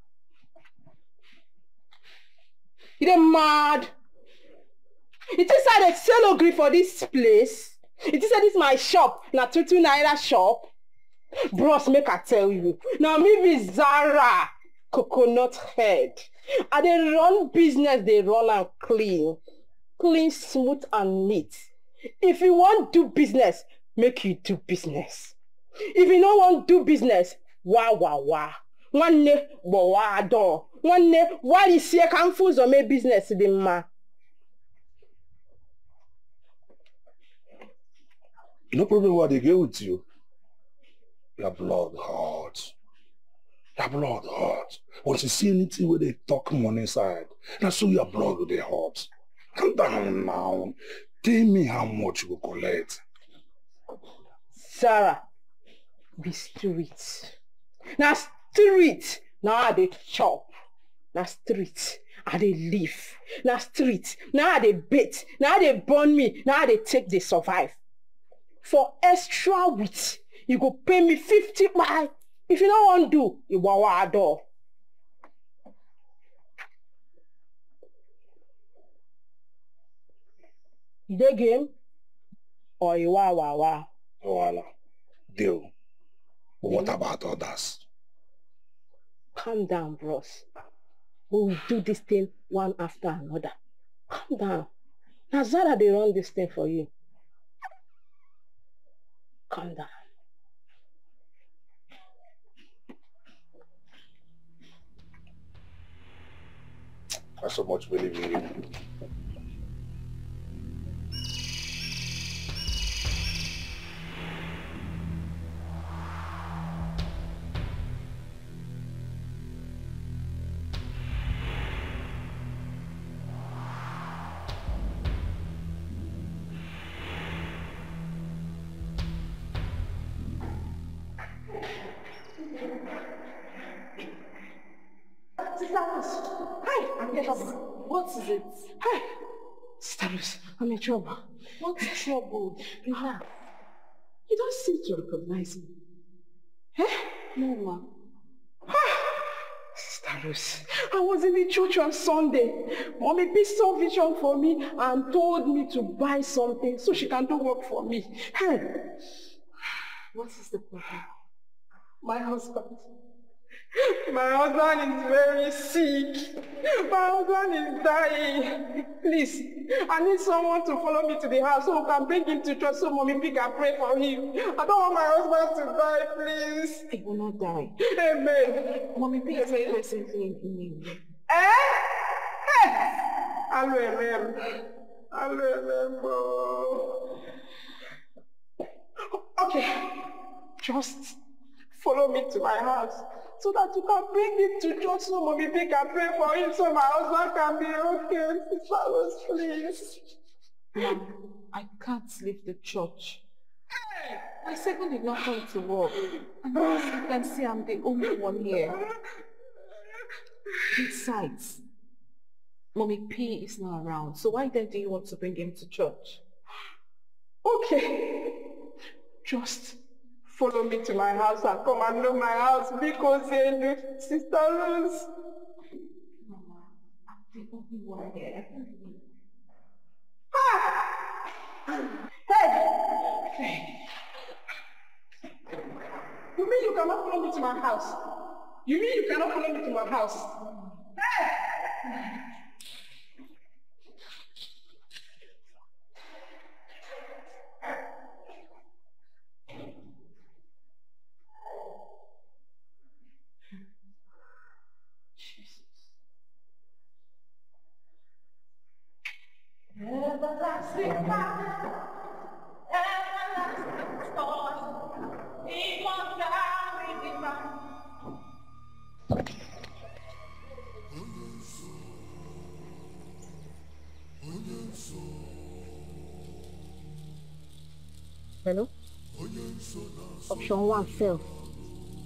You dey mad? It is I dey sell ogri for this place. It is this my shop. Na 22 naira shop. Bros, make I tell you. Now me be Zara, coconut head. I dey run business, they run am clean. Clean, smooth and neat. If you want do business, make you do business. If you don't want do business, wah wah wah. One ne bowa do. One ne why is here confused or make business the ma. No problem what they get with you. Your blood hot. Your blood hot. Once you see anything where they talk money inside, that's so your blood will be hot. Calm down now. Tell me how much you will collect. Sarah, be street. Now street, now I dey chop. Now street, I dey live. Now street, now I dey bait. Now they burn me. Now they take they survive. For extra wheat, you go pay me 50 baht. If you don't want to do, you wawa do. You dey game? Or you wawa? Voila. Deal. But what about others? Calm down, bros. We will do this thing one after another. Calm down. Now Zara, they run this thing for you. Calm down. I so much believe in you. Hi, I'm in trouble. What is it? Hi. Sister, I'm in trouble. What's trouble? Relax. You don't seem to recognize me. No, ma. Sister, I was in the church on Sunday. Mommy picked some vision for me and told me to buy something so she can do work for me. Hey. What is the problem? My husband. My husband is very sick. My husband is dying. Please, I need someone to follow me to the house so we can bring him to church so Mommy P can pray for him. I don't want my husband to die, please. He will not die. Amen. Mommy P is presently in need. Okay, just follow me to my house so that you can bring him to church so Mommy P can pray for him so my husband can be okay. Sister Rose, please. Mom, I can't leave the church. My second did not come to work. And as you can see, I'm the only one here. Besides, Mommy P is not around. So why then do you want to bring him to church? Okay. Just follow me to my house and come and know my house because Sister Rose. Mama, I'm the only one here. Hey! You mean you cannot follow me to my house? You mean you cannot follow me to my house? Hey! Everlasting Father, everlasting source, immortality divine. Hello? Option 1 failed.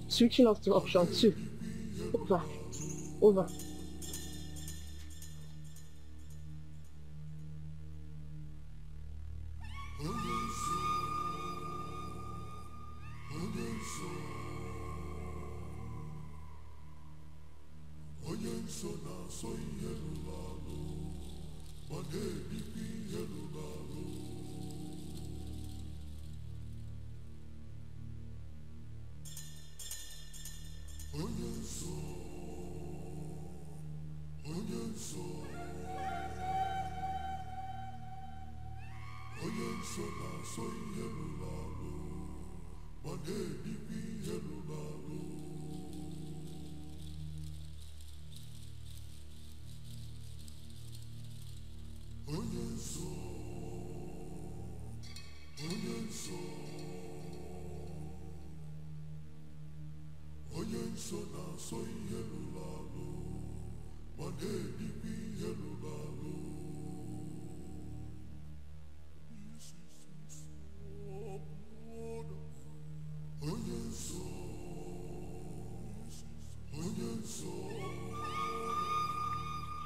Switching off to option 2. Over. Over.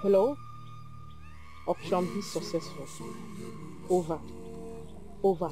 Hello? Option B successful. Over. Over.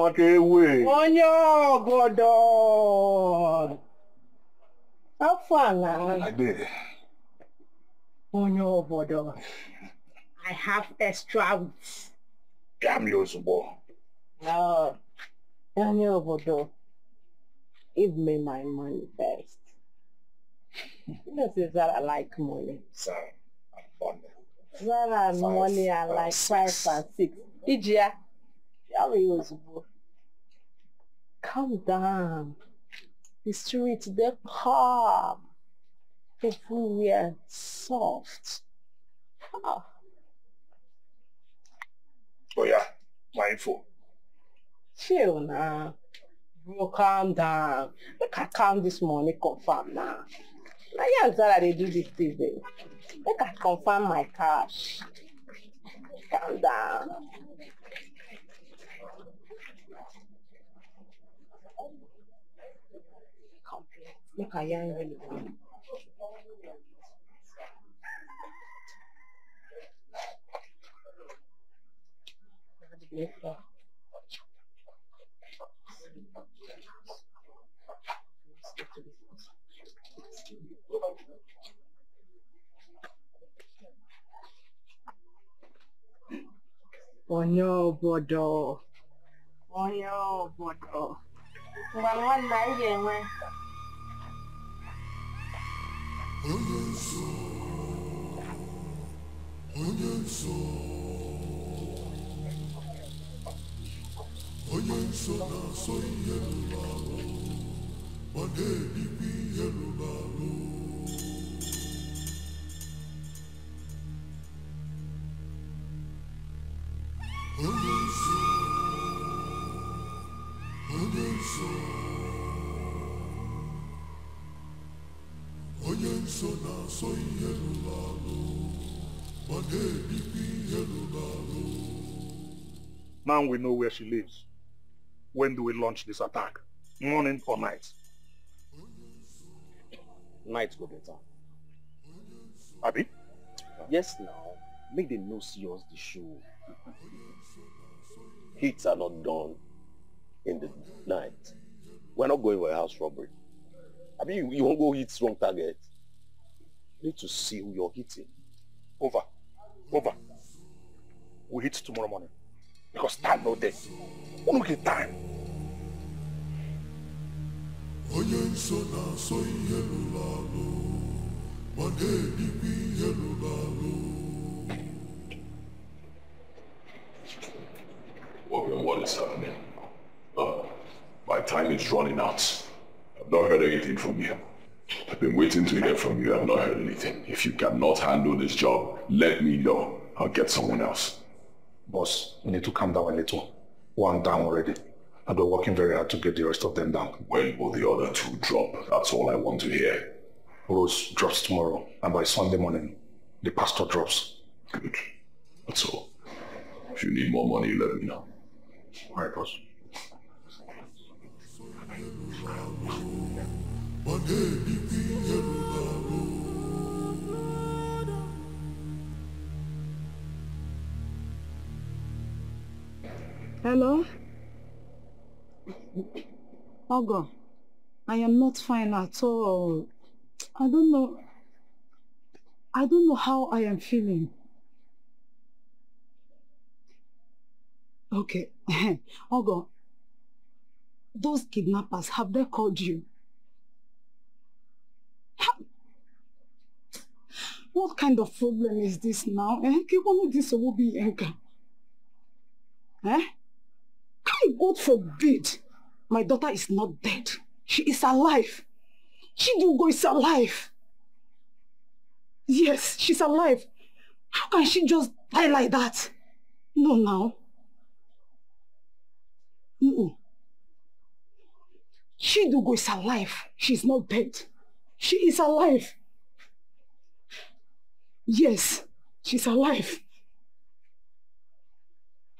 Onye obodo. How far now? I did. Onye obodo. I have extra weeks. Damn you, Zubo. No. Onye obodo. Give me my money first. This is that I like money. Sir, I'm funny. Zara and money are like 5 and 6. Ijia. Calm down. The streets, they're calm. Everywhere soft. Ah. Oh yeah, my info. Chill now. Bro, calm down. Make I calm this morning, confirm now. Now you answer that they do this thing. Make I confirm my cash. Calm down. Make I yarn really. Onye obodo. Onye obodo. Ngwa nwanna anyị ga-enwe. Onye nsọ na-asọ ihe rụrụ arụ, ma na-ebikwa ihe rụrụ arụ. Onye nsọ, onye nsọ, onye nsọ na-asọ ihe rụrụ arụ, ma na-ebikwa ihe rụrụ arụ. Now we know where she lives. When do we launch this attack? Morning or night? Night go better. Abi? Yes now. Make them know see us the show. Hits are not done in the night. We're not going for a house robbery. I mean, you won't go hit wrong target. You need to see who you're hitting. Over. Over. We hit tomorrow morning. Because time no day. We don't get time. Onye nsọ na-asọ ihe rụrụ arụ, ma na-ebikwa ihe rụrụ arụ. What is happening? My time is running out. I've not heard anything from you. I've been waiting to hear from you. I've not heard anything. If you cannot handle this job, let me know. I'll get someone else. Boss, you need to calm down a little. One down already. And we're working very hard to get the rest of them down. When will the other two drop? That's all I want to hear. Rose drops tomorrow, and by Sunday morning, the pastor drops. Good. That's all. If you need more money, let me know. All right, boss. Hello? Ogo, I am not fine at all. I don't know how I am feeling. Okay. Ogo, those kidnappers, have they called you? What kind of problem is this now? God forbid. My daughter is not dead. She is alive. Chidugo is alive. Yes, she's alive. How can she just die like that? No, now. Chidugo is alive. She's not dead. She is alive. Yes, she's alive.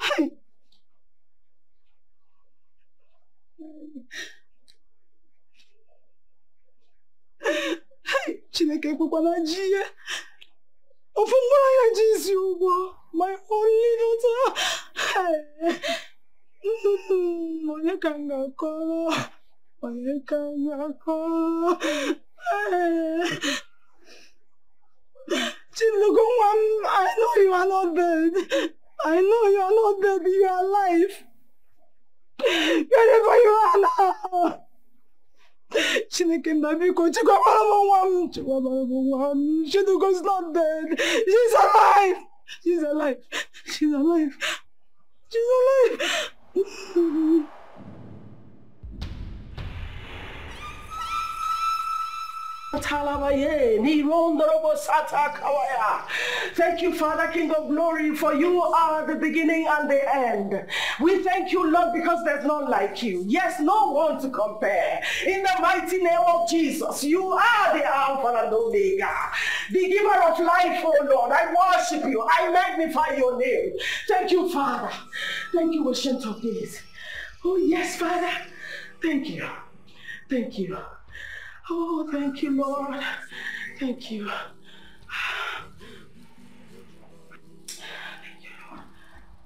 Hey. Chineke kwukwana ji ya. Ofumura ya ji isi ugbo. My only daughter. Onye ka m ga-akọrọ. Onye ka m ga-akọrọ. Chilugo nwa m, I know you are not dead. I know you are not dead. You are alive. Wherever you are now. Chineke Nabiko, Chidugo is not dead. She's alive. She's alive. She's alive. She's alive. Thank you, Father, King of glory, for you are the beginning and the end. We thank you, Lord, because there's none like you. Yes, no one to compare. In the mighty name of Jesus, you are the Alpha and Omega, the giver of life, oh Lord. I worship you. I magnify your name. Thank you, Father. Thank you, Ancient of Days. Oh, yes, Father. Thank you. Thank you. Oh, thank you, Lord. Thank you. Thank you, Lord.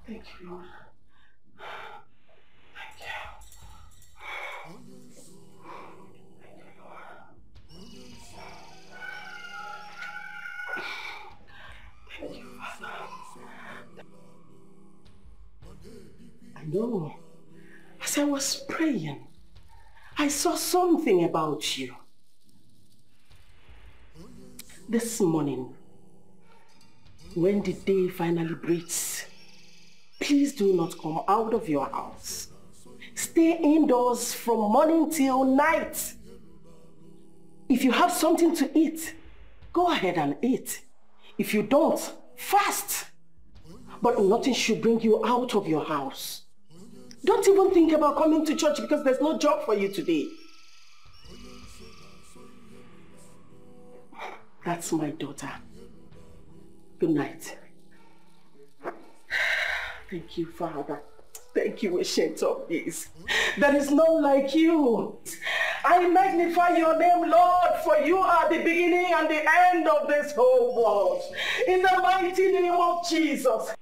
Thank you, Lord. Thank you. Thank you, Lord. Thank you, Father. I know. As I was praying, I saw something about you. This morning, when the day finally breaks, please do not come out of your house. Stay indoors from morning till night. If you have something to eat, go ahead and eat. If you don't, fast. But nothing should bring you out of your house. Don't even think about coming to church because there's no job for you today. That's my daughter. Good night. Thank you, Father. Thank you, Ancient of Days. There is none like you. I magnify your name, Lord, for you are the beginning and the end of this whole world. In the mighty name of Jesus.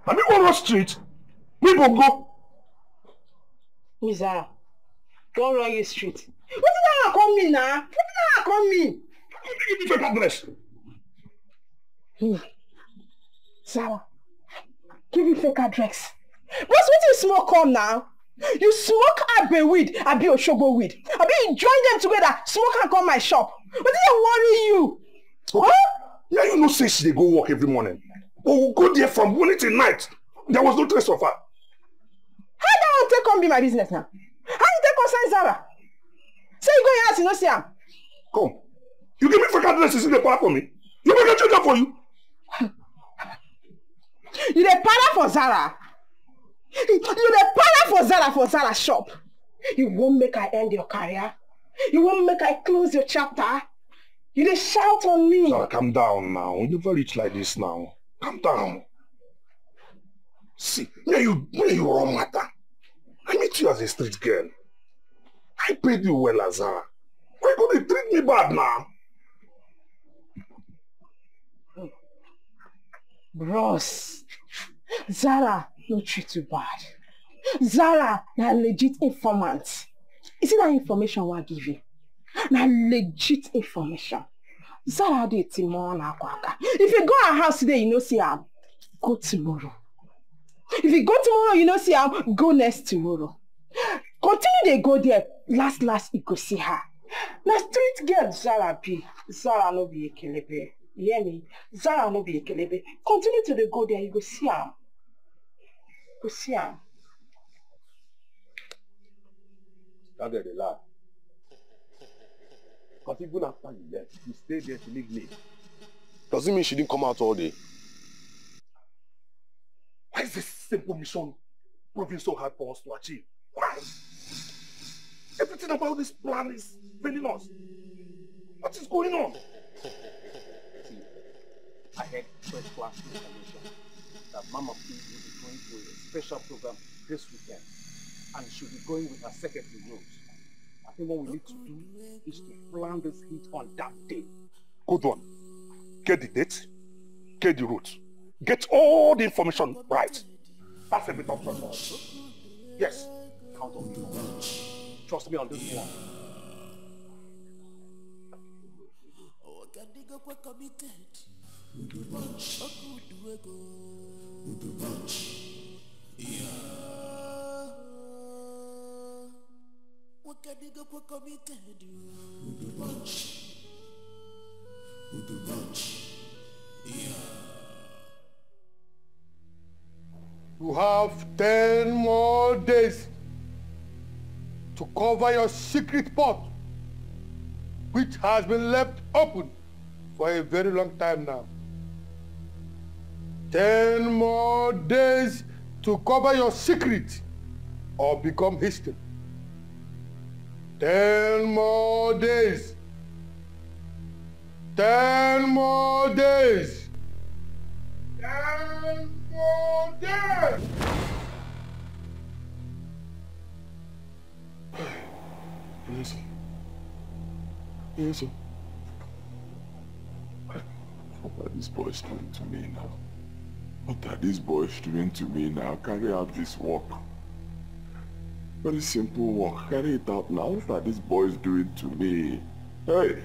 I mean, on the street, people go. Miza, go run your street. What did I call me now? What did I call me? Give me fake address. Sarah, give me fake address. What's what you smoke on now? You smoke Agbe weed, Abi Oshogo weed. Abi you join them together, smoke and come my shop. What did I worry you? Okay. Huh? Yeah, you know, say they go work every morning. But we'll go there from morning till night. There was no trace of her. How do you take on be my business now? How do you take concern Zara. Say you go your house, you no see am. Come. You give me fake addresses in the park for me. You make a check up for you. You the para for Zara. You the para for Zara shop. You won't make I end your career. You won't make I close your chapter. You dey shout on me. Zara, calm down now. You never reach like this now. Calm down. See, where you wrong matter. I meet you as a street girl. I paid you well, as Zara. Why gonna treat me bad now? Bros, Zara no treat you bad. Zara na legit informant. You see that information I give you? Na legit information. Zara dey tomorrow na kwaka. If you go her house today, you know see her. Go tomorrow. If you go tomorrow, you know see her. Go next tomorrow. Continue dey go there. Last you go see her. Na street girl Zara be. Zara no be ekelebe. You hear me? Zara no be ekelebe. Continue to dey go there. You go see her. Go see her. That girl dey lie. Because even after you left, you stayed there to leave me. Does it mean she didn't come out all day? Why is this simple mission proving so hard for us to achieve? Why? Everything about this plan is failing us. What is going on? See, I had first class information that Mama P will be going to a special program this weekend, and she'll be going with her secretary Rose. I think what we need to do is to plan this hit on that day. Good one. Get the date, get the route, get all the information right. That's a bit of trouble. Yes. Count on me. Trust me on this one. You have 10 more days to cover your secret pot, which has been left open for a very long time now. 10 more days to cover your secret or become history. 10 more days. 10 more days. 10 more days. Listen. What are these boys doing to me now? What are these boys doing to me now? Carry out this work. Very simple work. Carry it out now. What are these boys doing to me? Hey!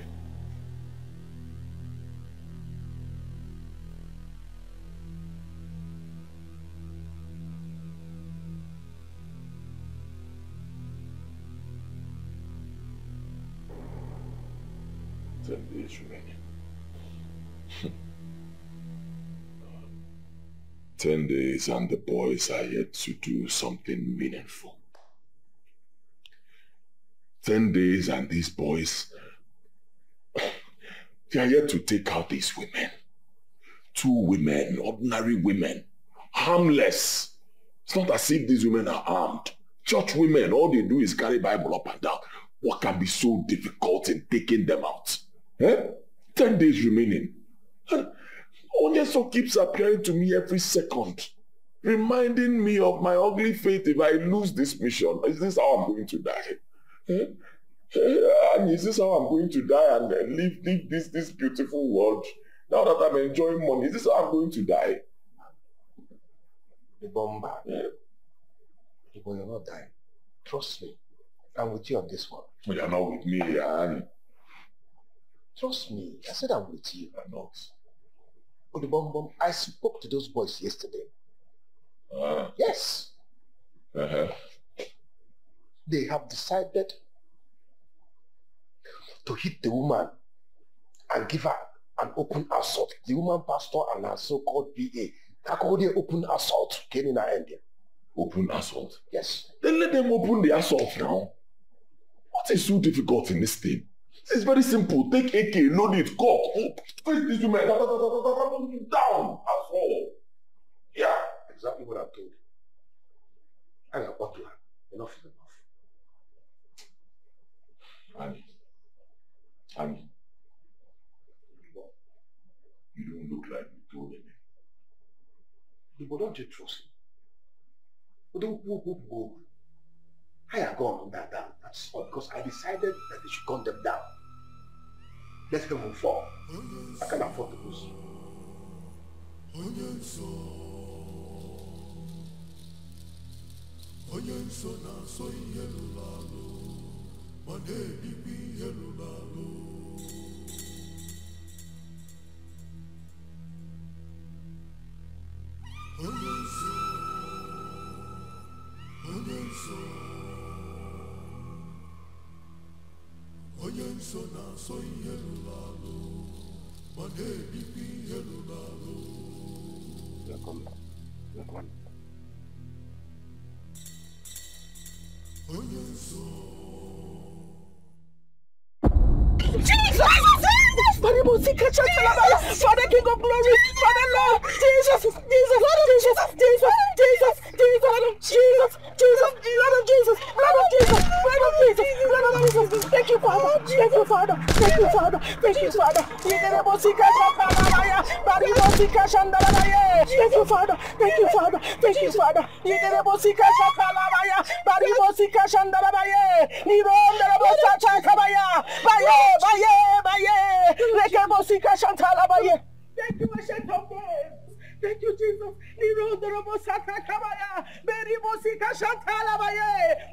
10 days remaining. 10 days and the boys are yet to do something meaningful. 10 days and these boys, they are yet to take out these women. 2 women, ordinary women, harmless. It's not as if these women are armed. Church women, all they do is carry Bible up and down. What can be so difficult in taking them out? 10 days remaining. And Onyeso keeps appearing to me every second, reminding me of my ugly fate if I lose this mission. Is this how I'm going to die? And is this how I'm going to die and leave this beautiful world? Now that I'm enjoying money, is this how I'm going to die? The bomber. You're not dying. Trust me. I'm with you on this one. You're not with me, Annie. Trust me. I said I'm with you. I'm not. Odubom, I spoke to those boys yesterday. Yes. They have decided to hit the woman and give her an open assault. The woman pastor and her so-called PA. Kakode open assault. Kenina ending. Open assault? Yes. Then let them open the assault now. What is so difficult in this thing? It's very simple. Take AK, load it, go. Face these women. Down. That's all. Yeah. Exactly what I told you. And I got to her. Enough is enough. Annie. You don't look like you told me. But don't you trust me? But don't go. I have gone that down. That's all because I decided that they should gun them down. Let them move forward. I can't afford to lose. Father King of Glory, Father Lord, Jesus, Lord of Jesus, Lord of Jesus, thank you, Father, thank you, Father. Thank you, Father. Thank you, Father. Thank you, Ancient of Days. Thank you, Jesus.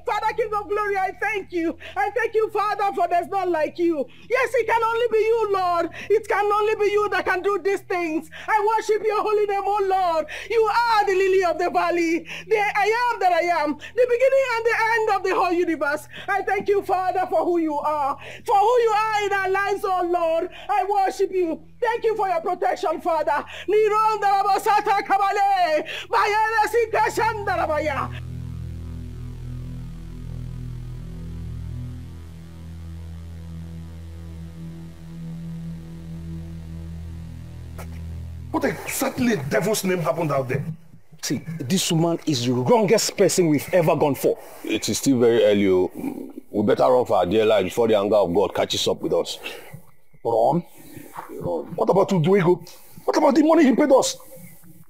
Father King of Glory, I thank you. I thank you, Father, for there's none like you. Yes, it can only be you, Lord. It can only be you that can do these things. I worship your holy name, oh Lord. You are the lily of the valley, the I am that I am, the beginning and the end of the whole universe. I thank you, Father, for who you are in our lives, oh Lord. I worship you. Thank you for your protection, Father. What exactly devil's name happened out there? See, this woman is the wrongest person we've ever gone for. It is still very early. We better run for our dear life before the anger of God catches up with us. Run? What about Uduego? What about the money he paid us?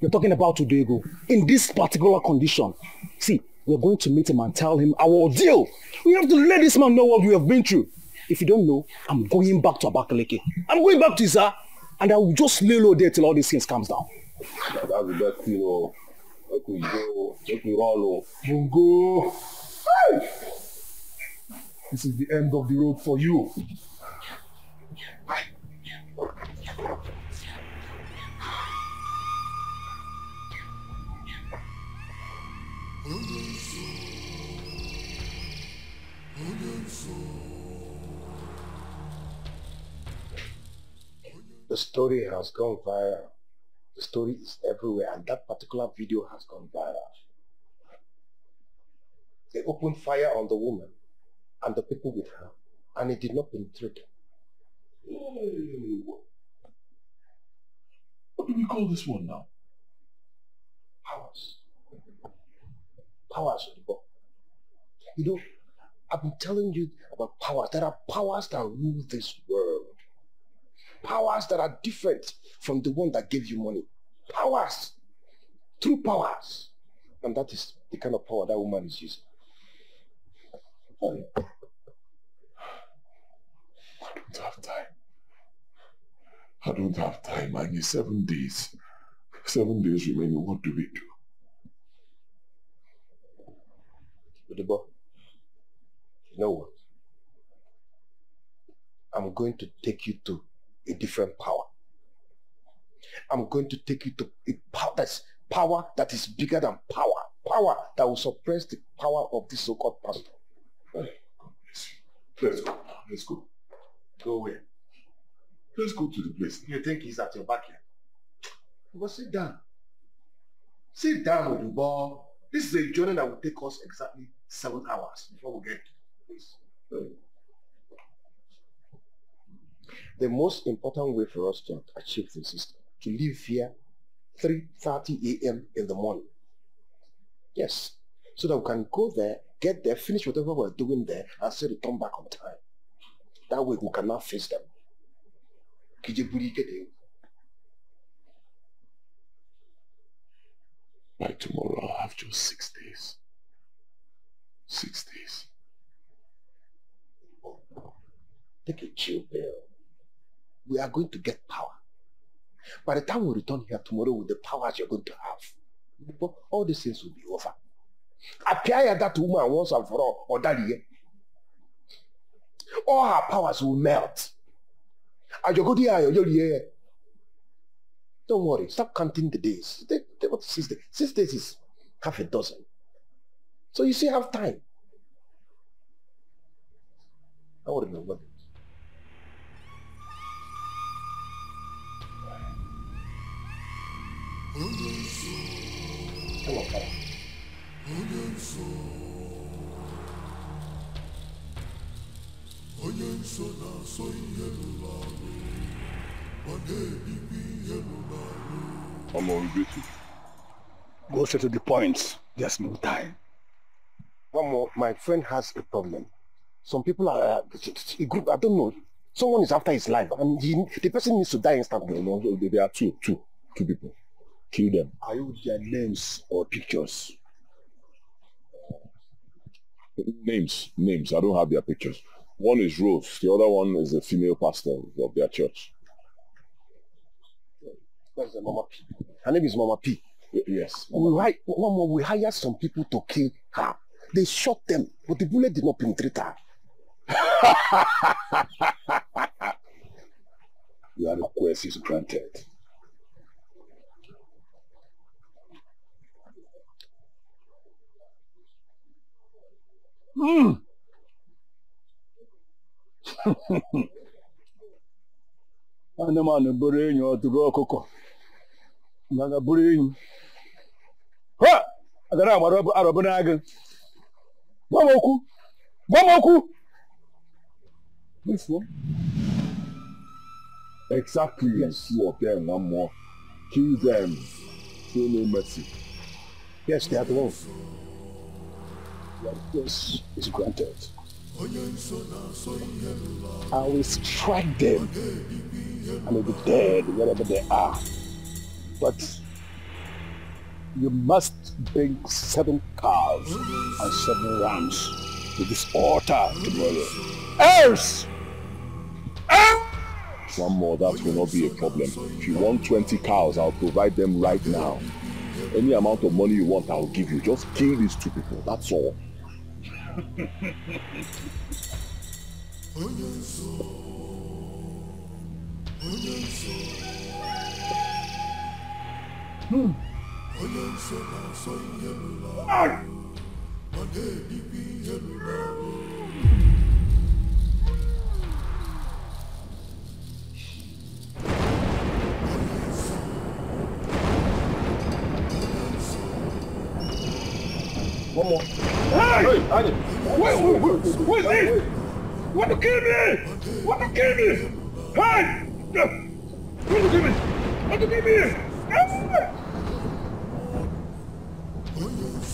You're talking about Uduego. In this particular condition. See, we're going to meet him and tell him our ordeal. We have to let this man know what we have been through. If you don't know, I'm going back to Abakaleke. I'm going back to Iza, and I will just lay low there till all these things calms down. That's the best thing, Let me go. Let me run, Mungo. Hey! This is the end of the road for you. The story has gone viral. The story is everywhere, and that particular video has gone viral. They opened fire on the woman and the people with her, and it did not penetrate. What do we call this one now? Powers. Powers of the book. You know, I've been telling you about powers. There are powers that rule this world. Powers that are different from the one that gave you money. Powers. True powers. And that is the kind of power that woman is using. I don't have time. I don't have time. I need 7 days. 7 days remaining. What do we do? Udibo, you know what? I'm going to take you to a different power. I'm going to take you to a power that is bigger than power. Power that will suppress the power of this so-called pastor. Hey, let's go. Let's go. Go where? Let's go to the place. You think he's at your back here? Well, sit down. Sit down, Udibo. This is a journey that will take us exactly 7 hours before we get to the place. The most important way for us to achieve this is to leave here 3:30 a.m. in the morning. Yes. So that we can go there, get there, finish whatever we're doing there, and still return back on time. That way we cannot face them. By tomorrow, I'll have just 6 days. 6 days. Take a chill pill. We are going to get power. By the time we return here tomorrow with the powers you're going to have, all these things will be over. Appear that woman once and for all, or that year. All her powers will melt. Don't worry, stop counting the days. 6 days? 6 days is half a dozen. So you still have time. I want to know what. Come on, Father. Go straight to the point. There's no time. One more, my friend has a problem. Some people are a group, I don't know. Someone is after his life, and the person needs to die instantly. No, there are two people. Kill them. Are you with their names or pictures? Names. I don't have their pictures. One is Rose. The other one is the female pastor of their church. That's the Mama P. Her name is Mama P. Yes. We hired some people to kill her. They shot them, but the bullet did not penetrate her. Your request is granted. Anụmanụ bụrụ enyi ọdụrụ ọkụkọ mana bụrụ enyi ha agara agbara arọbụ n'agụ gwa m okwu Exactly. Yes. Two of them, one more. Kill them. Show no mercy. Yes, they are the ones. Your request is granted. I will strike them and they'll be dead wherever they are. But you must bring 7 cows and 7 rams to this altar tomorrow. Else! One more, that will not be a problem. If you want 20 cows, I'll provide them right now. Any amount of money you want, I'll give you. Just kill these 2 people, that's all. One more. Hey! Wait! This? Want to kill me? Hey! Want to kill me?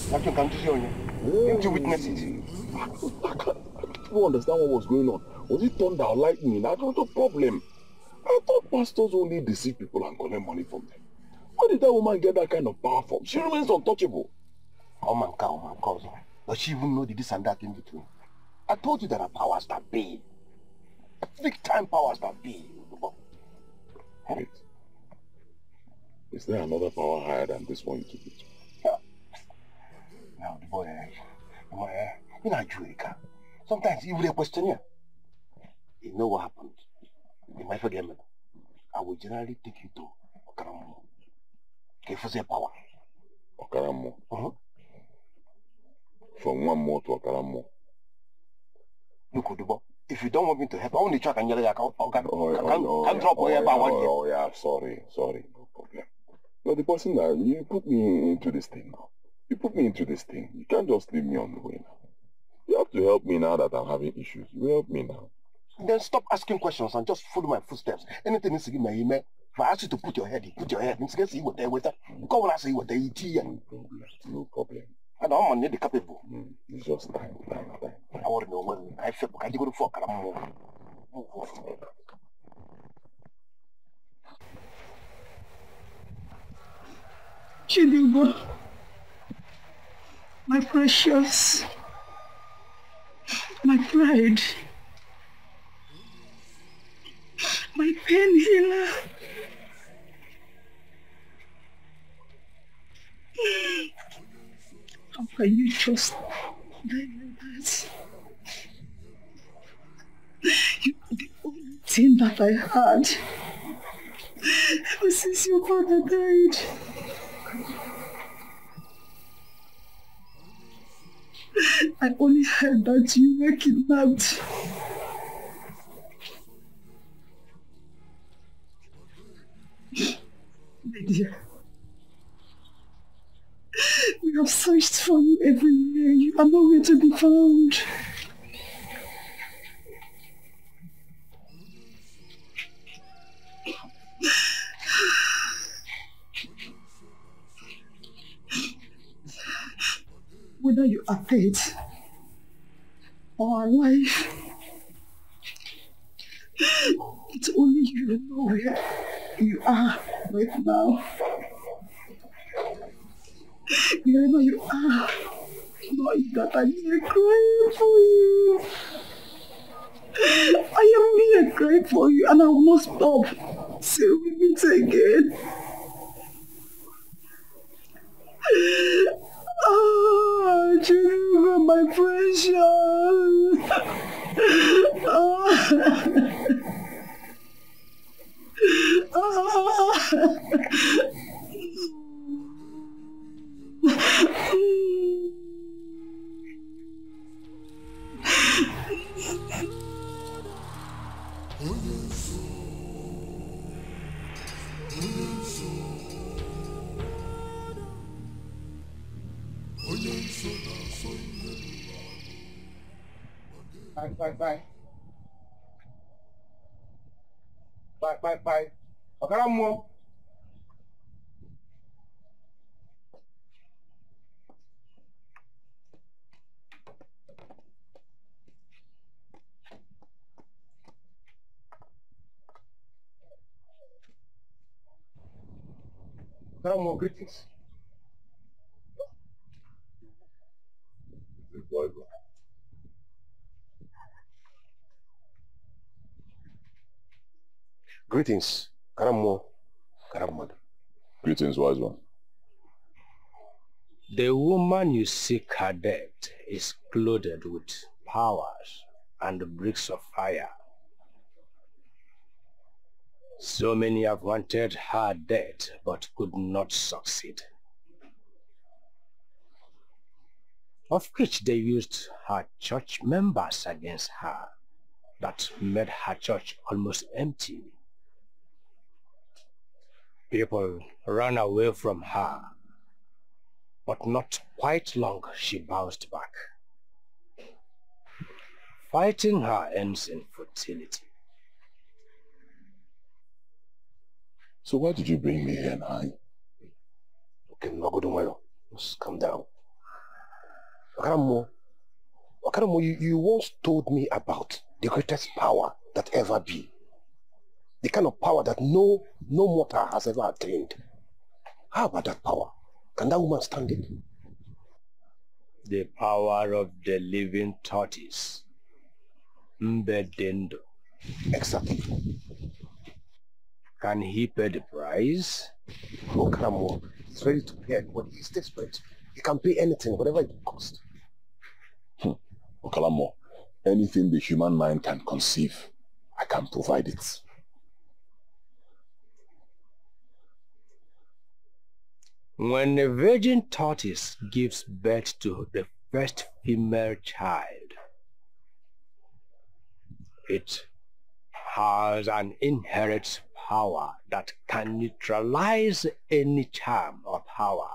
Captain, come to see you. Didn't you witness it? I don't understand what was going on. Was it thunder or lightning? I don't know the problem. I thought pastors only deceive people and collect money from them. Where did that woman get that kind of power from? She remains untouchable. Oh man, cousin. Does she even know the this and that in between? I told you there are powers that be. Big time powers that be. Wait. Is there another power higher than this one you took it to? Now the boy, you know Jurica. Sometimes you will question you. You know what happened? You might forget me. I will generally take you to Okaramo. Okay, for the power. Okaramo? From one more to Okaramo. Look, Udubo, if you don't want me to help, I only try and yell at you. Can drop where about 1 year. Oh, yeah, sorry. No problem. You're the person that you put me into this thing now. You put me into this thing. You can't just leave me on the way now. You have to help me now that I'm having issues. You help me now. Then stop asking questions and just follow my footsteps. Anything is in my email. If I ask you to put your head in, put your head in. See what they with that. Go when I say what they eat here. No problem. I don't need the capable. It's just time. I want to know when I feel I go to fuck. Chidigo, my precious, my pride, my pain healer. How can you just die like that? You are the only thing that I had ever since your father died. I only heard that you were kidnapped. My dear, we have searched for you everywhere. You are nowhere to be found. Whether you are dead or alive, it's only you know where you are right now. Wherever you are, know that I'm here crying for you. I am here crying for you and I will not stop till we meet again. Oh, Jennifer, my precious. Bye. Okay, mom. Okay, mom. Greetings. Greetings, Karamo, Karamad. Greetings, wise one. The woman you seek her death is clothed with powers and bricks of fire. So many have wanted her death but could not succeed. Of which they used her church members against her. That made her church almost empty. People ran away from her, but not quite long she bounced back. Fighting her ends in futility. So why did you bring me here, Nai? Okay, Magodomayo, just calm down. Akaramo, you once told me about the greatest power that ever be. The kind of power that no mortal has ever attained. How about that power? Can that woman stand it? The power of the living tortoise. Mbedendo. Exactly. Can he pay the price? Oh, Karamo, he's ready to pay what he's desperate. He can pay anything, whatever it costs. Okalamo, anything the human mind can conceive, I can provide it. When a virgin tortoise gives birth to the first female child, it has an inherent power that can neutralize any charm or power.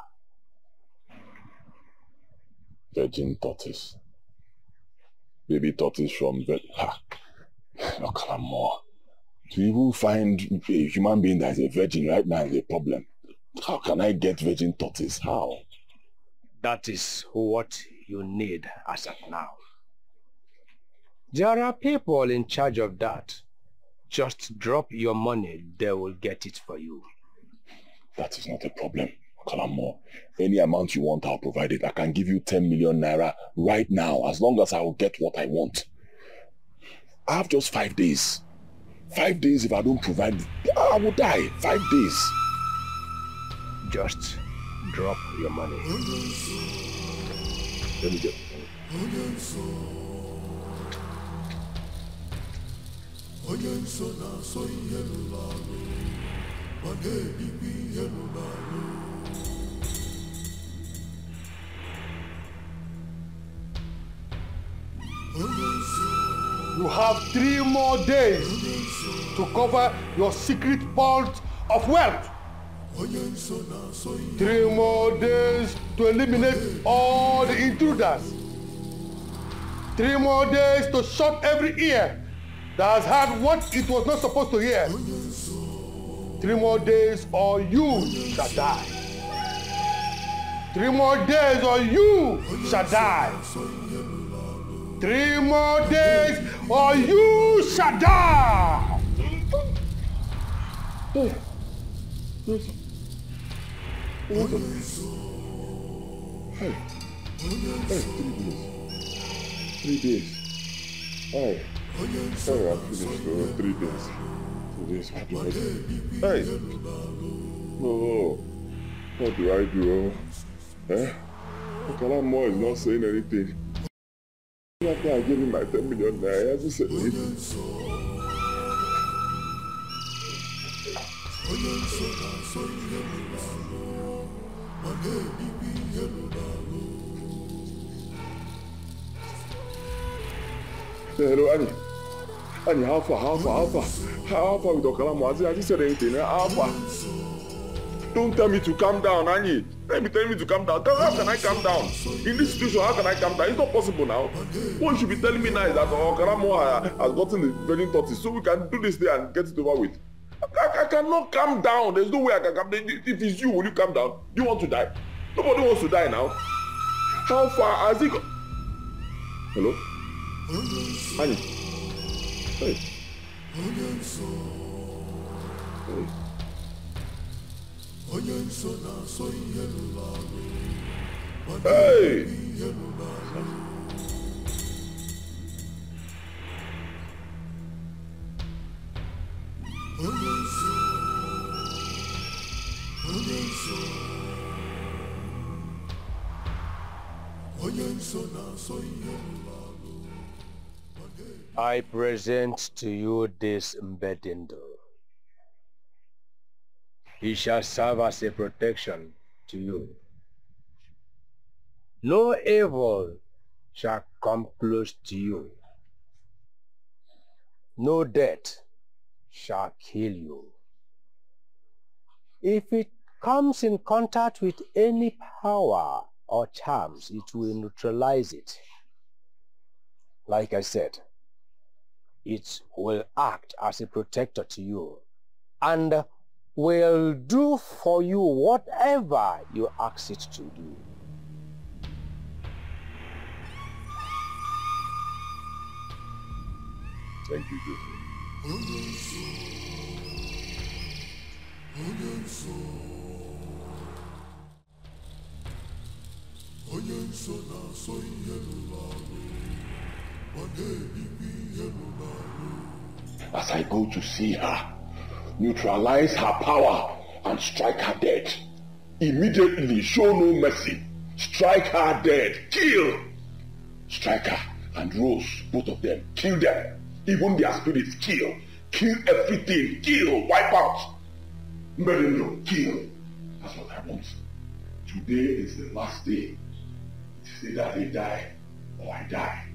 Virgin tortoise. Baby tortoise from Okalamo, to even find a human being that is a virgin right now is a problem. How can I get virgin tortoise? How? That is what you need as of now. There are people in charge of that. Just drop your money, they will get it for you. That is not a problem, Okalamo. Any amount you want, I'll provide it. I can give you 10 million naira right now, as long as I will get what I want. I have just 5 days. 5 days, if I don't provide it, I will die. 5 days. Just drop your money. Let me get You have 3 more days to cover your secret vault of wealth. 3 more days to eliminate all the intruders. 3 more days to shut every ear that has heard what it was not supposed to hear. 3 more days or you shall die. 3 more days or you shall die. 3 more days or you shall die. Hey, 3 days. Hey, sorry, I'm finished for 3 days. 2 days, what do I do? Hey, no, what do I do? Eh? Okalamo is not saying anything. After I gave him my 10 million naira, he hasn't said anything. Hello, Annie. Annie, how far with Okalamo? Has he said anything? How far? Don't tell me to calm down, Annie. Let me tell me to calm down. How can I calm down? In this situation, how can I calm down? It's not possible now. What you should be telling me now is that Okalamo has gotten the virgin tortoise, so we can do this day and get it over with. I cannot calm down. There's no way I can calm down. If it's you, will you calm down? Do you want to die? Nobody wants to die now. How far has he gone? Hello? Annie? Hey. Hey. Hey! I present to you this Mbedindo. He shall serve as a protection to you. No evil shall come close to you. No death shall kill you. If it comes in contact with any power or charms, it will neutralize it. Like I said, it will act as a protector to you and will do for you whatever you ask it to do. Thank you, Joseph. As I go to see her, neutralize her power and strike her dead. Immediately, show no mercy. Strike her dead. Kill. Strike her and Rose, both of them. Kill them. Even their spirits, kill. Kill everything. Kill. Wipe out. Mbedindo, kill. That's what I want. Today is the last day. It's either they die or I die.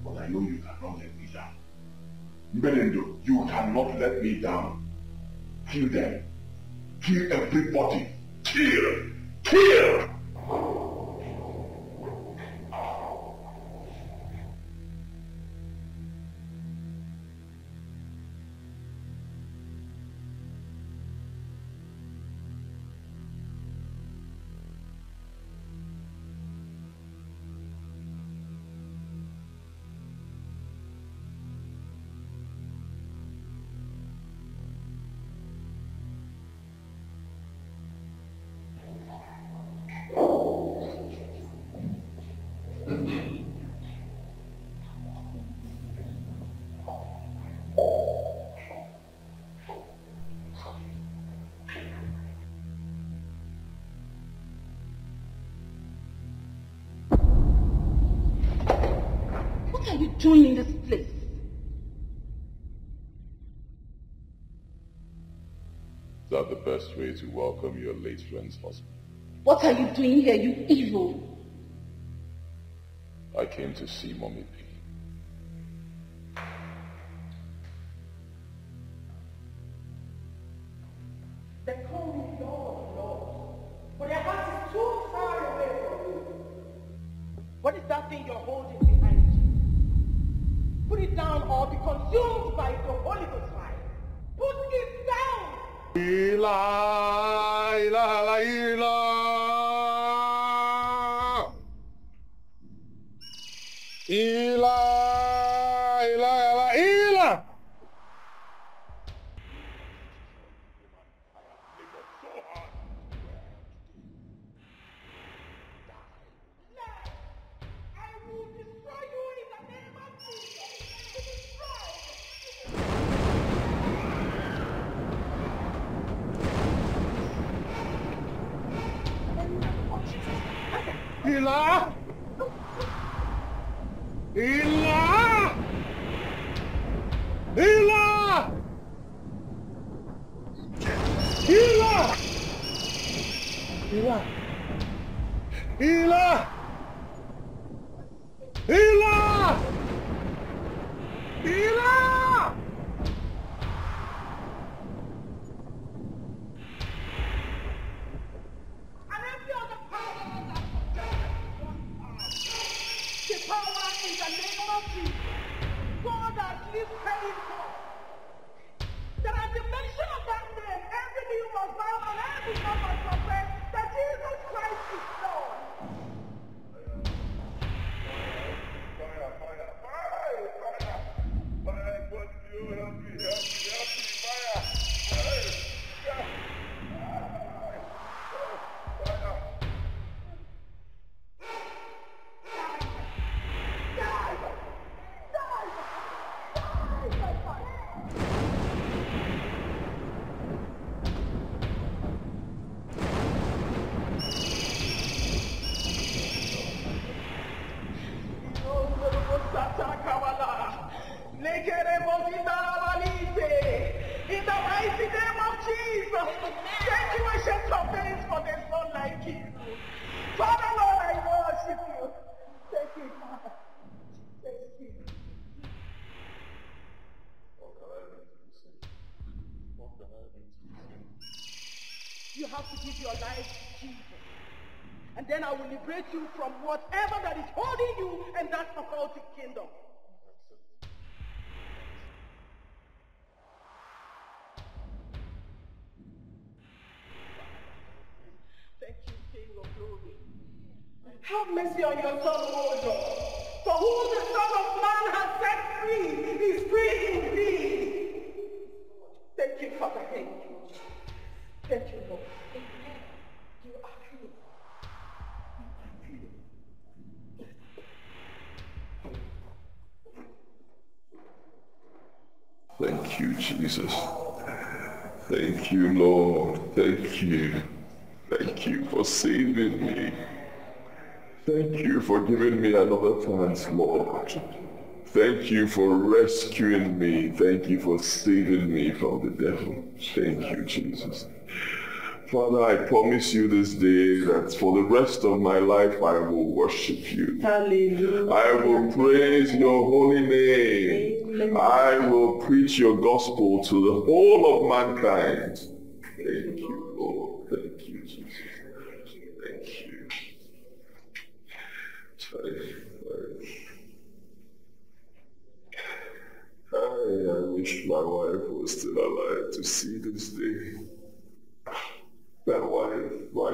But I know you cannot let me down. Mbedindo, you cannot let me down. Kill them. Kill everybody. Kill. Kill. What are you doing in this place? Is that the best way to welcome your late friend's husband? What are you doing here, you evil? I came to see Mommy P. They call me Lord, Lord, but their heart is too far away from you. What is that thing you're holding behind you? Put it down or be consumed by the Holy Ghost fire. Put it down! Ila, ila, ila. Ila, ila, ila, ila. Ila! Ila! Ila! Ila! Ila! Ila! Ila! Ila! The power in the name of Jesus. God has lifted him up. That at the mention of that name, every knee must bow and every tongue must confess that Jesus Christ is Lord. In the mighty name of Jesus, thank you, ancient of days, for there's none like you. Father, Lord, I worship you. Thank you, Father. Thank you. You have to give your life to Jesus. And then I will liberate you from whatever that is holding you and that occultic kingdom. Thank you, King of glory. Have mercy on your son, O Lord. For who the Son of Man has set free is free indeed. Thank you, Father. Thank you. Thank you, Lord. You are free. Thank you, Jesus. Thank you, Lord. Thank you. Thank you for saving me. Thank you for giving me another chance, Lord. Thank you for rescuing me. Thank you for saving me from the devil. Thank you, Jesus. Father, I promise you this day that for the rest of my life I will worship you. Hallelujah. I will praise your holy name. Amen. I will preach your gospel to the whole of mankind. Thank you, Lord. Thank you, Jesus. Thank you. I wish my wife was still alive to see this day. My wife would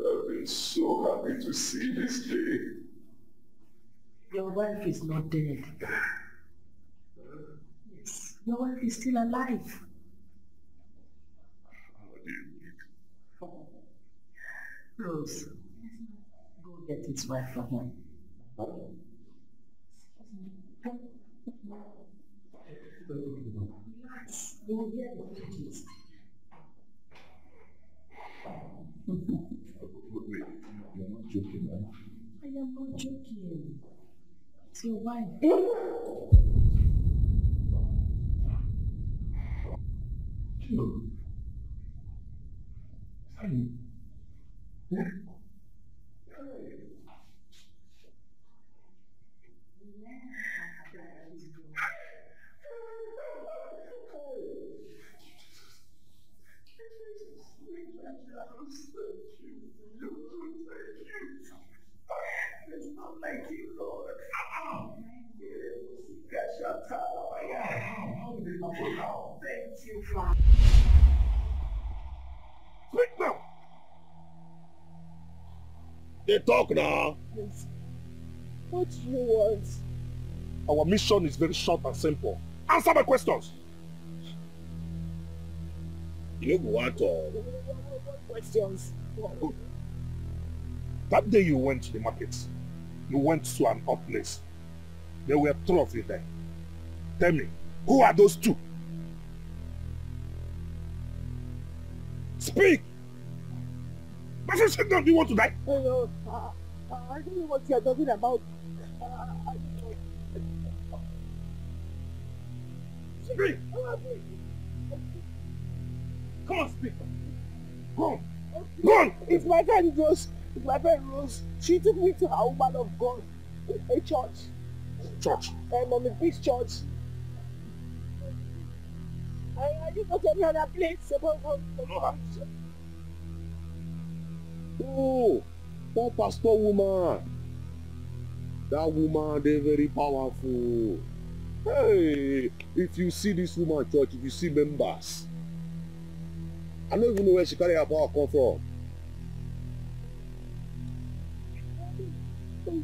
have been so happy to see this day. Your wife is not dead. Yes, your wife is still alive. Rose, go get his wife for him. Relax. You will hear the pictures. Wait, you're not joking, right? I am not joking. It's your wife. No. It's not like you, Lord. How did it happen now? Thank you, Father. Speak now! They talk now. Yes. What do you want? Our mission is very short and simple. Answer my questions. You don't want to. Questions. Good. That day you went to the market, you went to an odd place. There were 3 of you there. Tell me, who are those 2? Speak! My friend, sit down. Do you want to die? Hello. I don't know what you're talking about. Speak! Come on, speak. Go on. Go on! It's my friend Rose. It's my friend Rose. She took me to a woman of God. A church. Church? Mommy Big's church. I didn't go to any other place. Oh, poor pastor woman. That woman, they're very powerful. Hey, if you see this woman church, if you see members, I don't even know where she carry her power come from.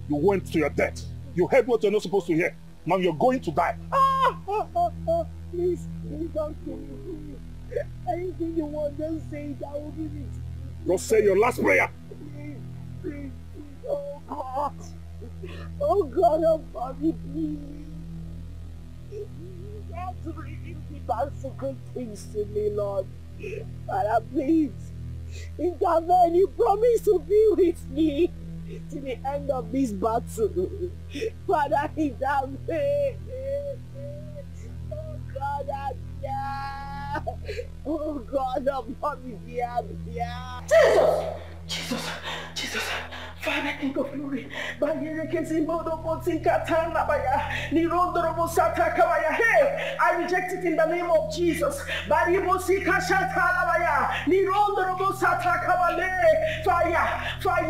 You went to your death. You heard what you're not supposed to hear. Now you're going to die. Please don't kill me. Please. Anything you want, just say it. I will give it. Just say your last prayer. Please. Oh God. Oh God, help me, please. You have to really give back some good things to me, Lord. Father, please. Intervene. You promise to be with me to the end of this battle. Father, intervene. Oh God, oh God, Jesus, Father, King of Glory. Hey, I reject it in the name of Jesus. Fire,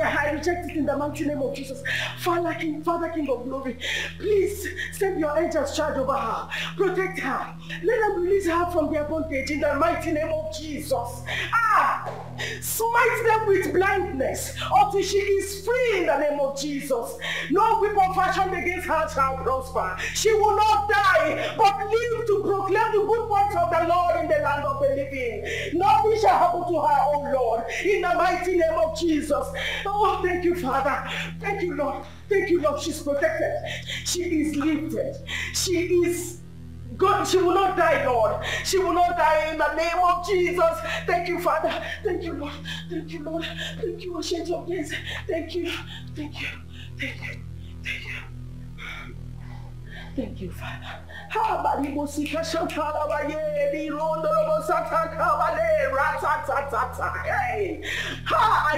I reject it in the mighty name of Jesus. Father King of Glory, please send your angels charge over her. Protect her. Let them release her from their bondage in the mighty name of Jesus. Smite them with blindness until she is free in the name of Jesus. No weapon fashioned against her shall prosper. She will not die, but live to proclaim the good works of the Lord in the land of the living. Nothing shall happen to her, oh Lord, in the mighty name of Jesus. Oh, thank you, Father. Thank you, Lord. Thank you, Lord. She's protected. She is lifted. She is God. She will not die, Lord. She will not die in the name of Jesus. Thank you, Father. Thank you, Lord. Thank you, Lord. Thank you, Ancient of Days. Thank you. Thank you. Thank you. Thank you. Thank you, Father. I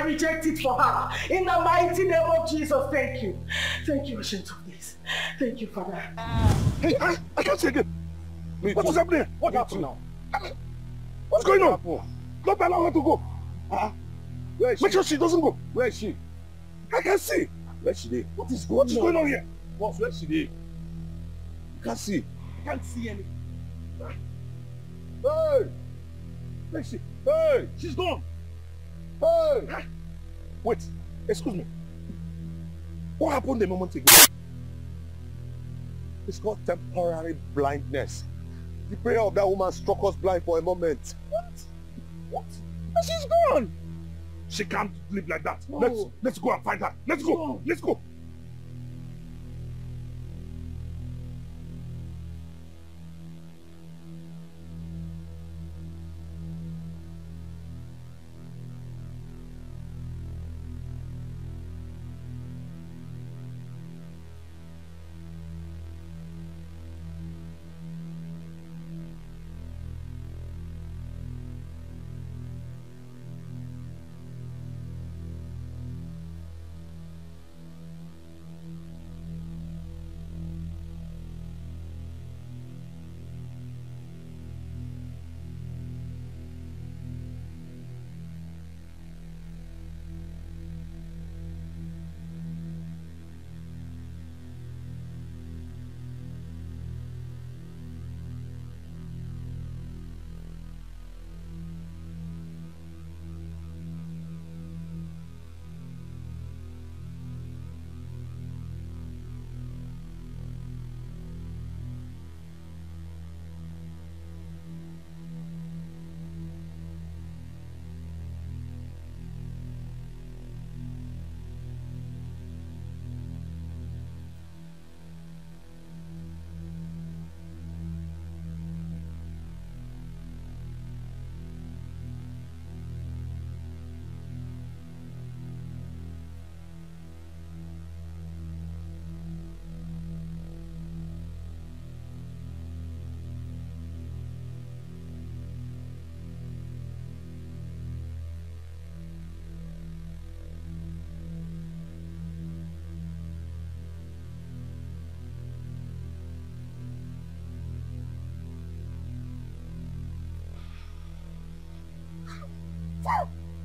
reject it for her. In the mighty name of Jesus. Thank you. Thank you, Ancient of Days. Thank you, Father. Hey, I can't see again. What is happening? What happened now? What's going on? Don't allow her to go. Where is she? Make sure she doesn't go. Where is she? I can see. Where is she? What is going on here? Where is she? You can't see. Can't see anything. Hey! Where is she? Hey! She's gone. Hey! Wait, excuse me. What happened a moment ago? It's called temporary blindness. The prayer of that woman struck us blind for a moment. What? And she's gone. She can't live like that. No. Let's go and find her. Let's go. No. Let's go.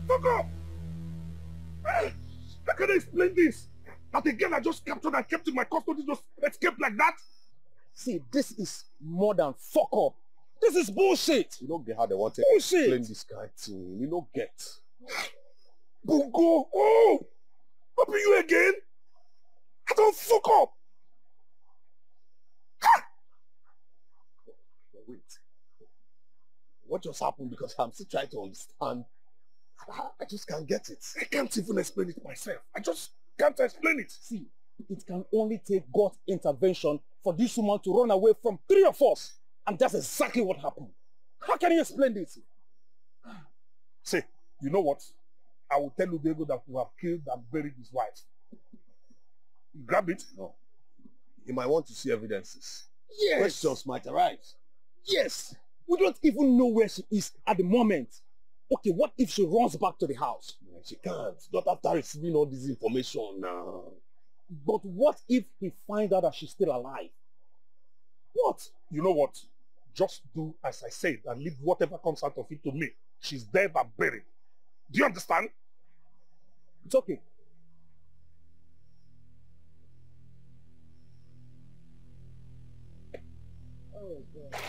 Fuck up! How can I explain this? That the girl I just captured and kept in my custody just escaped like that? See, this is more than fuck up. This is bullshit. You don't get how they want to Bullshit. explain this kind of thing. You don't get. Bungo! Oh! What be you again? I don't fuck up! Wait. What just happened? Because I'm still trying to understand. I just can't get it. I can't even explain it myself. I just can't explain it. See, it can only take God's intervention for this woman to run away from 3 of us. And that's exactly what happened. How can you explain this? See, you know what? I will tell Udego that we have killed and buried his wife. Grab it. No. You might want to see evidences. Yes. Questions might arise. Yes. We don't even know where she is at the moment. Okay, what if she runs back to the house? She can't. Not after receiving all this information now. But what if he finds out that she's still alive? What? You know what? Just do as I said and leave whatever comes out of it to me. She's dead and buried. Do you understand? It's okay. Oh, God.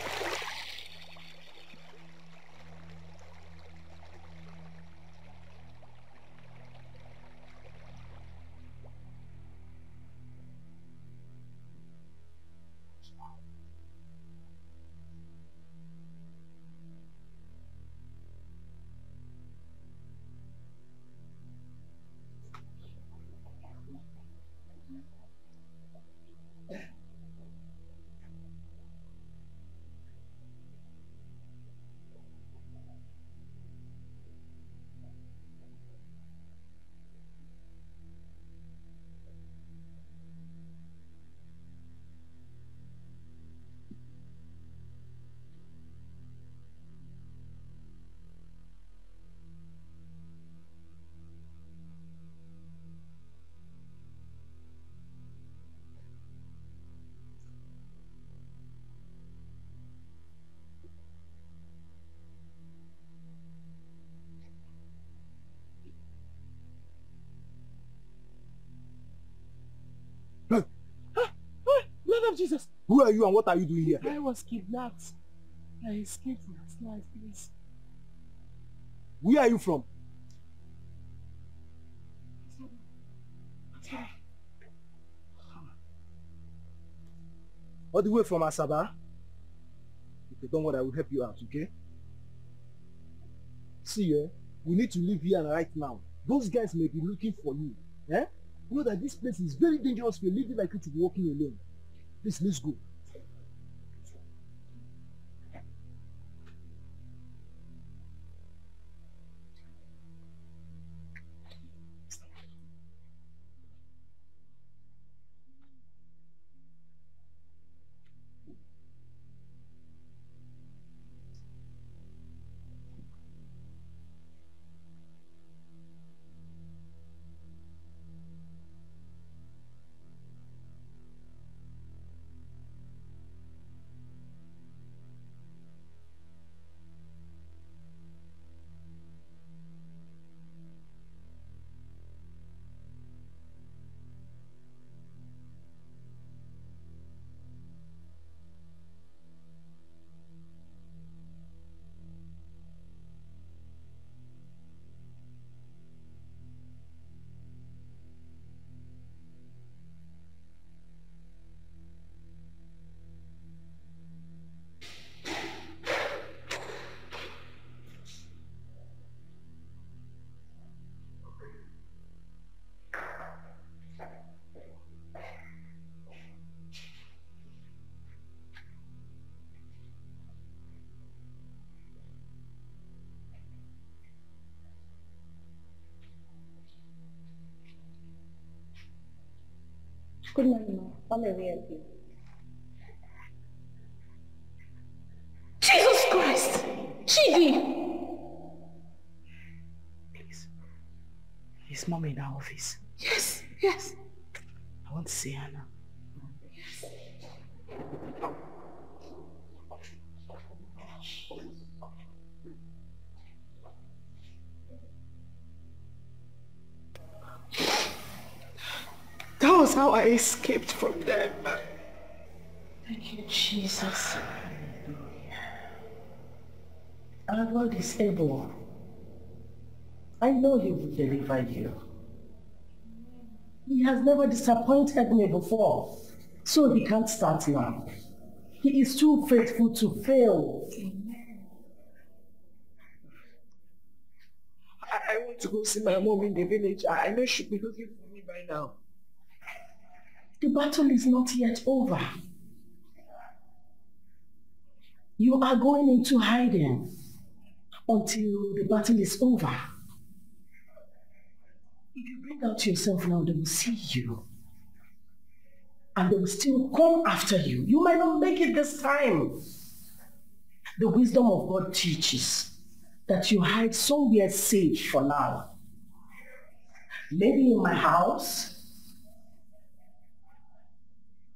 Blood of Jesus! Who are you and what are you doing here? I was kidnapped. I escaped last night, please. Where are you from? All the way from Asaba? Okay, don't worry, I will help you out, okay? See, we need to leave here right now. Those guys may be looking for you. Eh? You know that this place is very dangerous for a lady like you to be walking alone. Please, let's go. Good morning, ma'am. How may we help you? Jesus Christ! Chidi! Please. Is Mom in our office? Yes, yes. I want to see her now. Yes. That was how I escaped from them. Thank you, Jesus. Our Lord is able. I know He will deliver you. He has never disappointed me before, so He can't start now. He is too faithful to fail. I want to go see my mom in the village. I know she'll be looking for me by now. The battle is not yet over. You are going into hiding until the battle is over. If you bring out yourself now, they will see you. And they will still come after you. You might not make it this time. The wisdom of God teaches that you hide somewhere safe for now. Maybe in my house,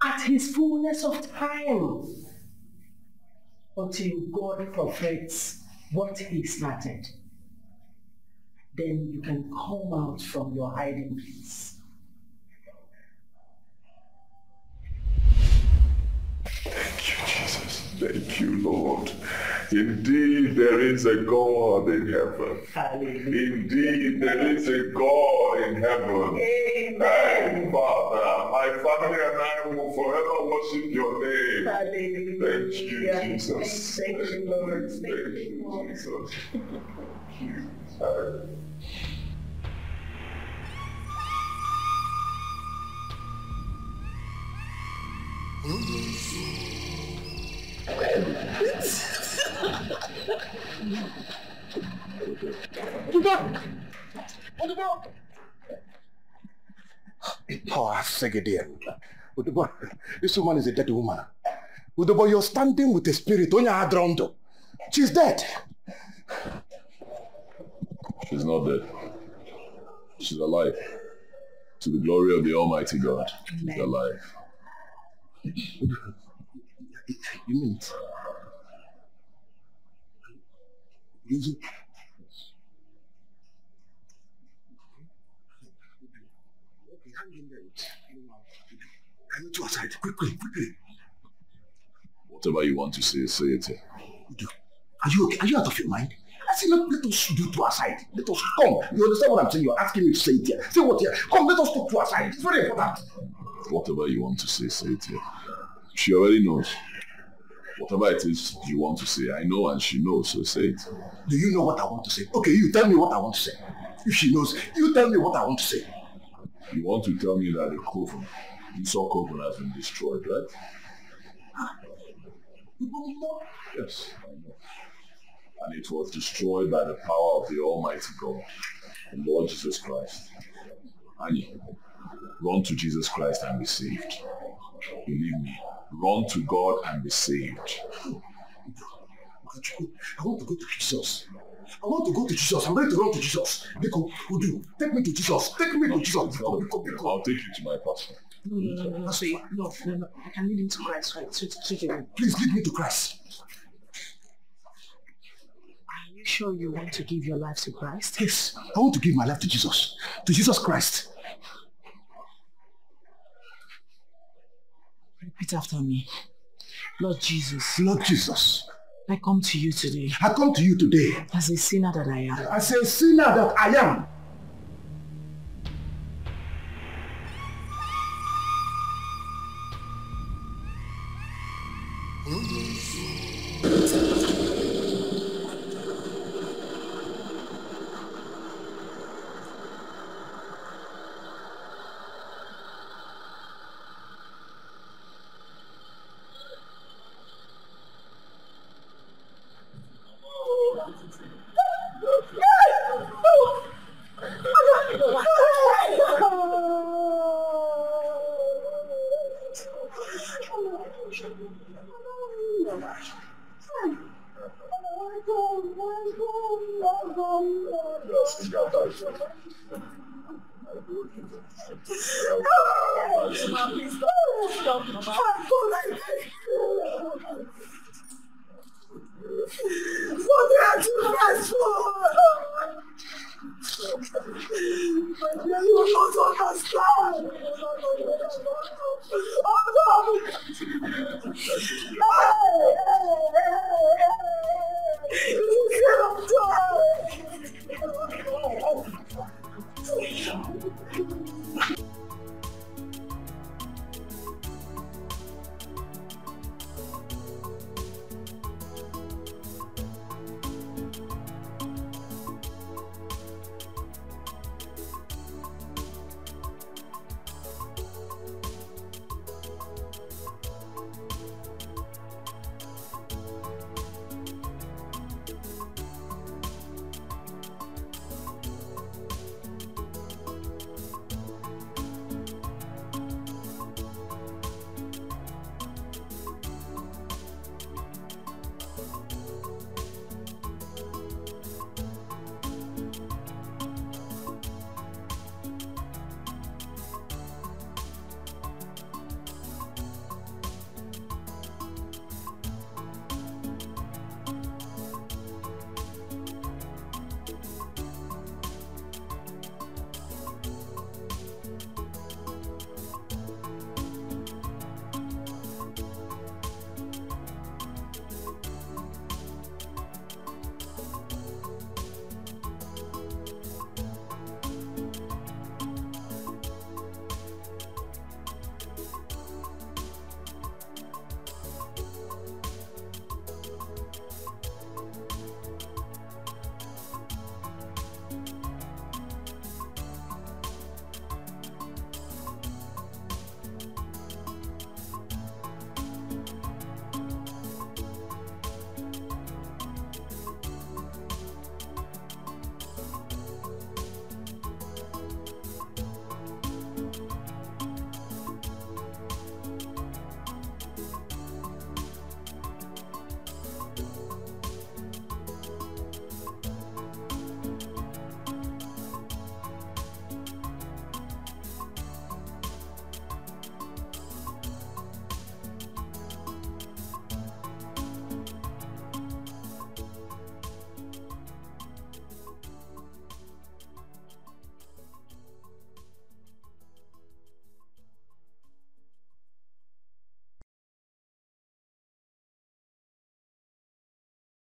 at His fullness of time, until God perfects what He started. Then you can come out from your hiding place. Thank you, Jesus. Thank you, Lord. Indeed, there is a God in heaven. Hallelujah. Indeed, there is a God in heaven. Amen. Father, my family and I will forever worship your name. Hallelujah. Thank you, Jesus. Thank you, Lord. Thank you, Jesus. Power Segedian. This woman is a dead woman. Udobo, you're standing with a spirit. She's dead. She's not dead. She's alive. To the glory of the Almighty God. She's alive. You mean it? I need to aside. Quickly. Whatever you want to say it. Are you okay? Are you out of your mind? I say, let us do to aside. Let us come. You understand what I'm saying? You're asking me to say it here. Say what here? Come, let us talk to aside. It's very important. Whatever you want to say it here. She already knows. Whatever it is you want to say, I know and she knows, so say it. Do you know what I want to say? Okay, you tell me what I want to say. If she knows, you tell me what I want to say. You want to tell me that the coven, Esau coven, has been destroyed, right? Yes, I know. And it was destroyed by the power of the Almighty God, the Lord Jesus Christ. Annie, run to Jesus Christ and be saved. Believe me, run to God and be saved. I want to go to Jesus. I want to go to Jesus. I'm ready to run to Jesus. Biko, Udu, take me to Jesus. Take me to Jesus. I'll take you to my pastor. No, I can lead him to Christ, right? Please lead me to Christ. Are you sure you want to give your life to Christ? Yes, I want to give my life to Jesus. To Jesus Christ. Repeat after me. Lord Jesus. Lord Jesus. I come to you today. I come to you today. As a sinner that I am. As a sinner that I am.